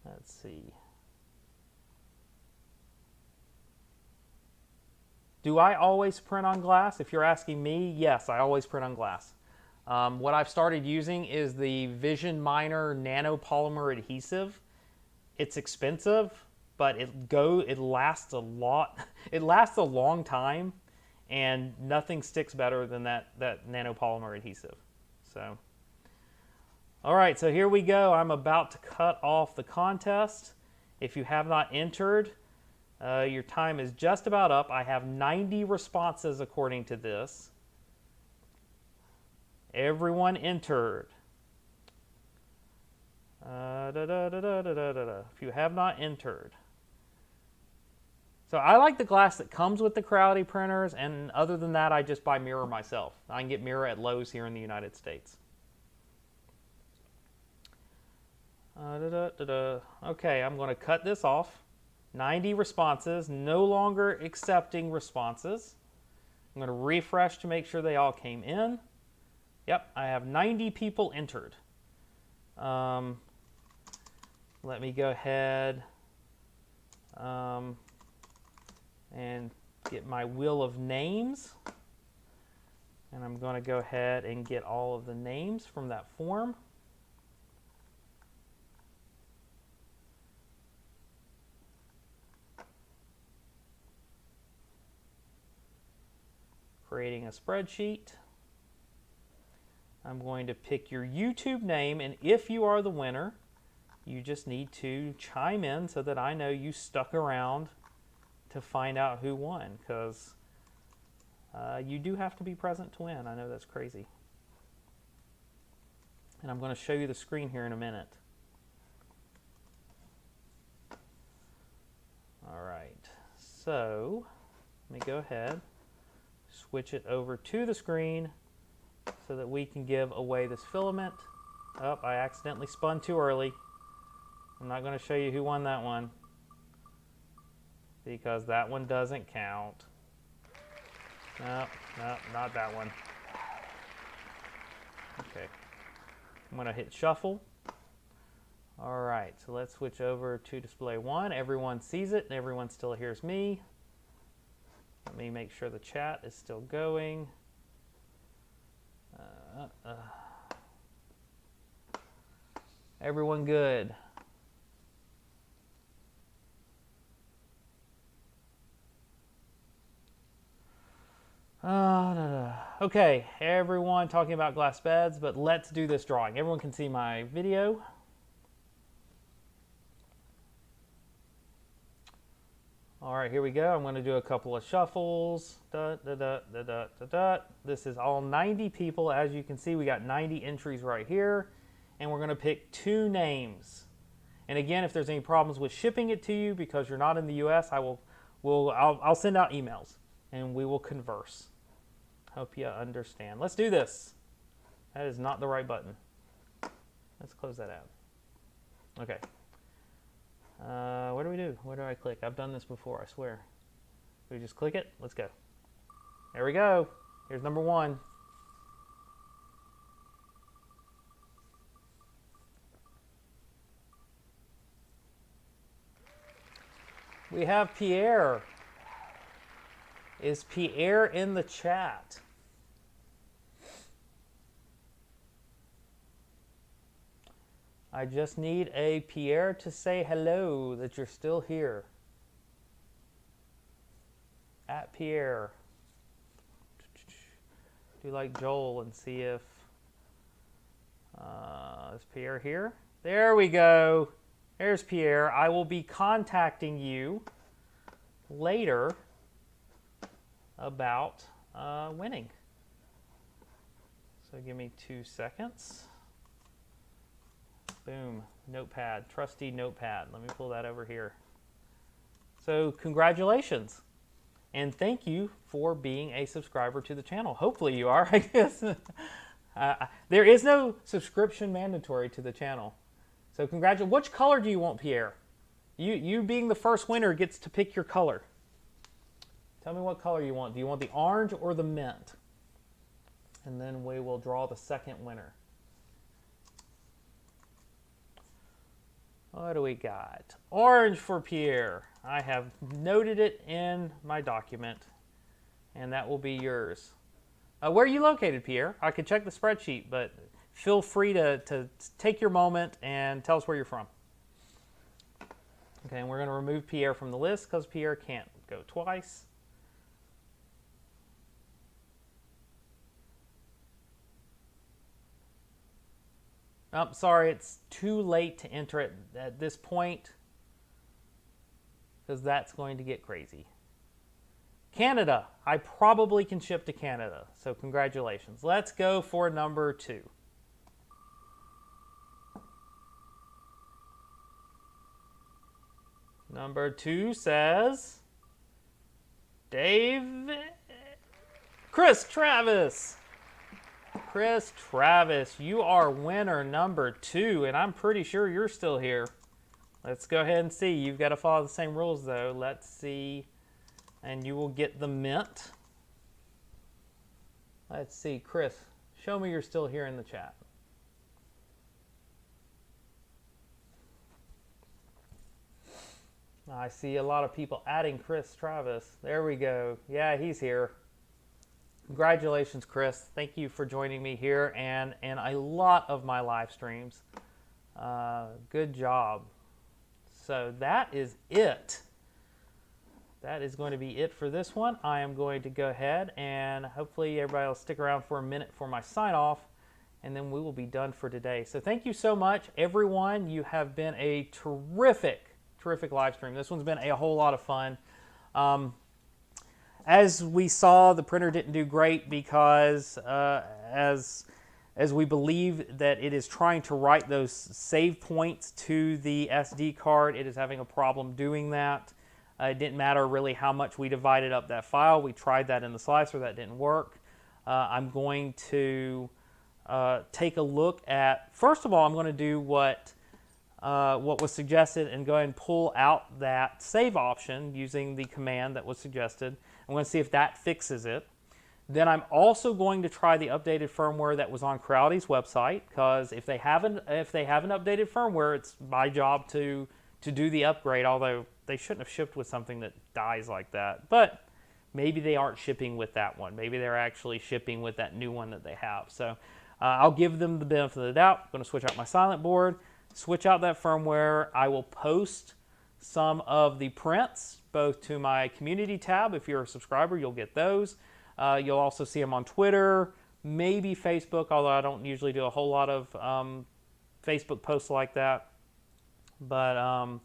Let's see. Do I always print on glass? If you're asking me, yes, I always print on glass. What I've started using is the Vision Miner nanopolymer adhesive. It's expensive, but it lasts a lot. It lasts a long time, and nothing sticks better than that nanopolymer adhesive. So, all right, so here we go. I'm about to cut off the contest. If you have not entered, your time is just about up. I have 90 responses according to this. Everyone entered. If you have not entered. So I like the glass that comes with the Creality printers, and other than that, I just buy mirror myself. I can get mirror at Lowe's here in the United States. Okay, I'm going to cut this off. 90 responses, no longer accepting responses. I'm going to refresh to make sure they all came in. Yep, I have 90 people entered. Let me go ahead and get my wheel of names. And I'm going to go ahead and get all of the names from that form. Creating a spreadsheet. I'm going to pick your YouTube name, and if you are the winner, you just need to chime in so that I know you stuck around to find out who won, because you do have to be present to win. I know that's crazy. And I'm going to show you the screen here in a minute. All right, so let me go ahead, switch it over to the screen so that we can give away this filament. Oh, I accidentally spun too early. I'm not going to show you who won that one because that one doesn't count. No, not that one. Okay. I'm going to hit shuffle. All right, so let's switch over to display one. Everyone sees it and everyone still hears me. Let me make sure the chat is still going. Everyone good? Okay, everyone talking about glass beds, but let's do this drawing. Everyone can see my video. All right, here we go. I'm going to do a couple of shuffles. This is all 90 people. As you can see, we got 90 entries right here, and we're going to pick 2 names. And again, if there's any problems with shipping it to you because you're not in the U.S., I'll send out emails and we will converse. Hope you understand. Let's do this. That is not the right button. Let's close that out. Okay. What do we do? Where do I click? I've done this before, I swear. Do we just click it? Let's go. There we go. Here's number 1. We have Pierre. Is Pierre in the chat? I just need a Pierre to say hello, that you're still here. At Pierre. Do like Joel and see if... is Pierre here? There we go. There's Pierre. I will be contacting you later about winning. So give me 2 seconds. Boom. Notepad. Trusty notepad. Let me pull that over here. So congratulations. And thank you for being a subscriber to the channel. Hopefully you are, I guess. There is no subscription mandatory to the channel. So congratulations. Which color do you want, Pierre? You being the first winner gets to pick your color. Tell me what color you want. Do you want the orange or the mint? And then we will draw the second winner. What do we got? Orange for Pierre. I have noted it in my document, and that will be yours. Where are you located, Pierre? I could check the spreadsheet, but feel free to take your moment and tell us where you're from. Okay, and we're going to remove Pierre from the list because Pierre can't go twice. Oh, sorry, it's too late to enter it at this point because that's going to get crazy. Canada. I probably can ship to Canada, so congratulations. Let's go for number 2. Number 2 says Chris Travis. Chris Travis, you are winner number 2, and I'm pretty sure you're still here. Let's go ahead and see. You've got to follow the same rules, though. Let's see. And you will get the mint. Let's see. Chris, show me you're still here in the chat. I see a lot of people adding Chris Travis. There we go. Yeah, he's here. Congratulations, Chris. Thank you for joining me here and a lot of my live streams. Good job. So that is it. That is going to be it for this one. I am going to go ahead and hopefully everybody will stick around for a minute for my sign off, and then we will be done for today. So thank you so much, everyone. You have been a terrific live stream. This one's been a whole lot of fun. As we saw, the printer didn't do great because as we believe that it is trying to write those save points to the SD card, it is having a problem doing that. It didn't matter really how much we divided up that file. We tried that in the slicer. That didn't work. I'm going to take a look at, first of all, I'm going to do what was suggested and go ahead and pull out that save option using the command that was suggested. I'm going to see if that fixes it. Then I'm also going to try the updated firmware that was on Creality's website, because if they haven't updated firmware, it's my job to do the upgrade, although they shouldn't have shipped with something that dies like that. But maybe they aren't shipping with that one. Maybe they're actually shipping with that new one that they have. So I'll give them the benefit of the doubt. I'm going to switch out my silent board, switch out that firmware. I will post some of the prints both to my community tab. If you're a subscriber, you'll get those. You'll also see them on Twitter, maybe Facebook, although I don't usually do a whole lot of Facebook posts like that. But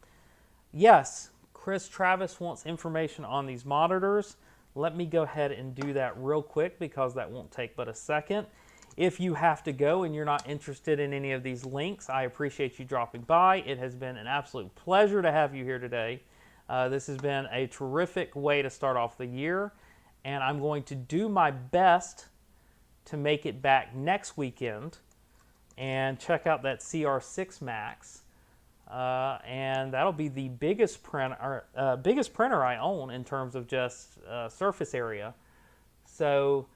yes, Chris Travis wants information on these monitors. Let me go ahead and do that real quick because that won't take but a second. If you have to go and you're not interested in any of these links, I appreciate you dropping by. It has been an absolute pleasure to have you here today. This has been a terrific way to start off the year, and I'm going to do my best to make it back next weekend and check out that CR6 Max. And that'll be the biggest printer I own in terms of just surface area. So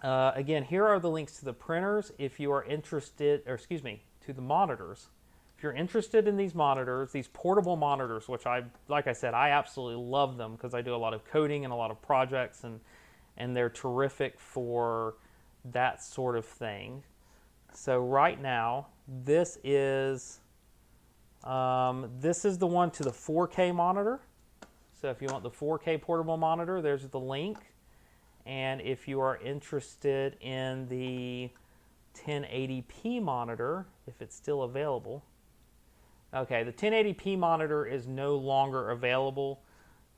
again, here are the links to the printers if you are interested, or excuse me, to the monitors. If you're interested in these monitors, these portable monitors, which like I said, I absolutely love them because I do a lot of coding and a lot of projects, and they're terrific for that sort of thing. So right now, this is the one to the 4K monitor. So if you want the 4K portable monitor, there's the link. And if you are interested in the 1080p monitor, if it's still available. Okay, the 1080p monitor is no longer available.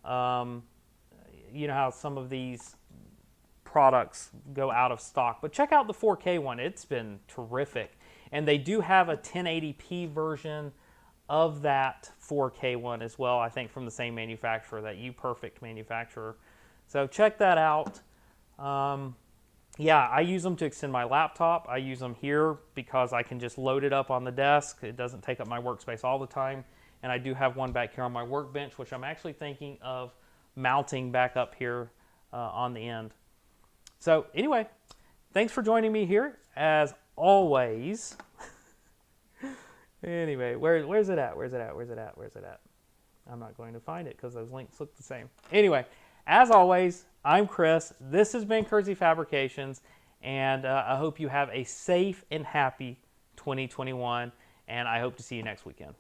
You know how some of these products go out of stock, but check out the 4K one. It's been terrific. And they do have a 1080p version of that 4K one as well, I think from the same manufacturer, that UPerfect manufacturer. So check that out. Yeah, I use them to extend my laptop. I use them here because I can just load it up on the desk. It doesn't take up my workspace all the time. And I do have one back here on my workbench, which I'm actually thinking of mounting back up here on the end. So anyway, thanks for joining me here, as always. Anyway, where's it at? Where's it at? Where's it at? Where's it at? I'm not going to find it because those links look the same. Anyway, as always, I'm Chris. This has been Kersey Fabrications, and I hope you have a safe and happy 2021, and I hope to see you next weekend.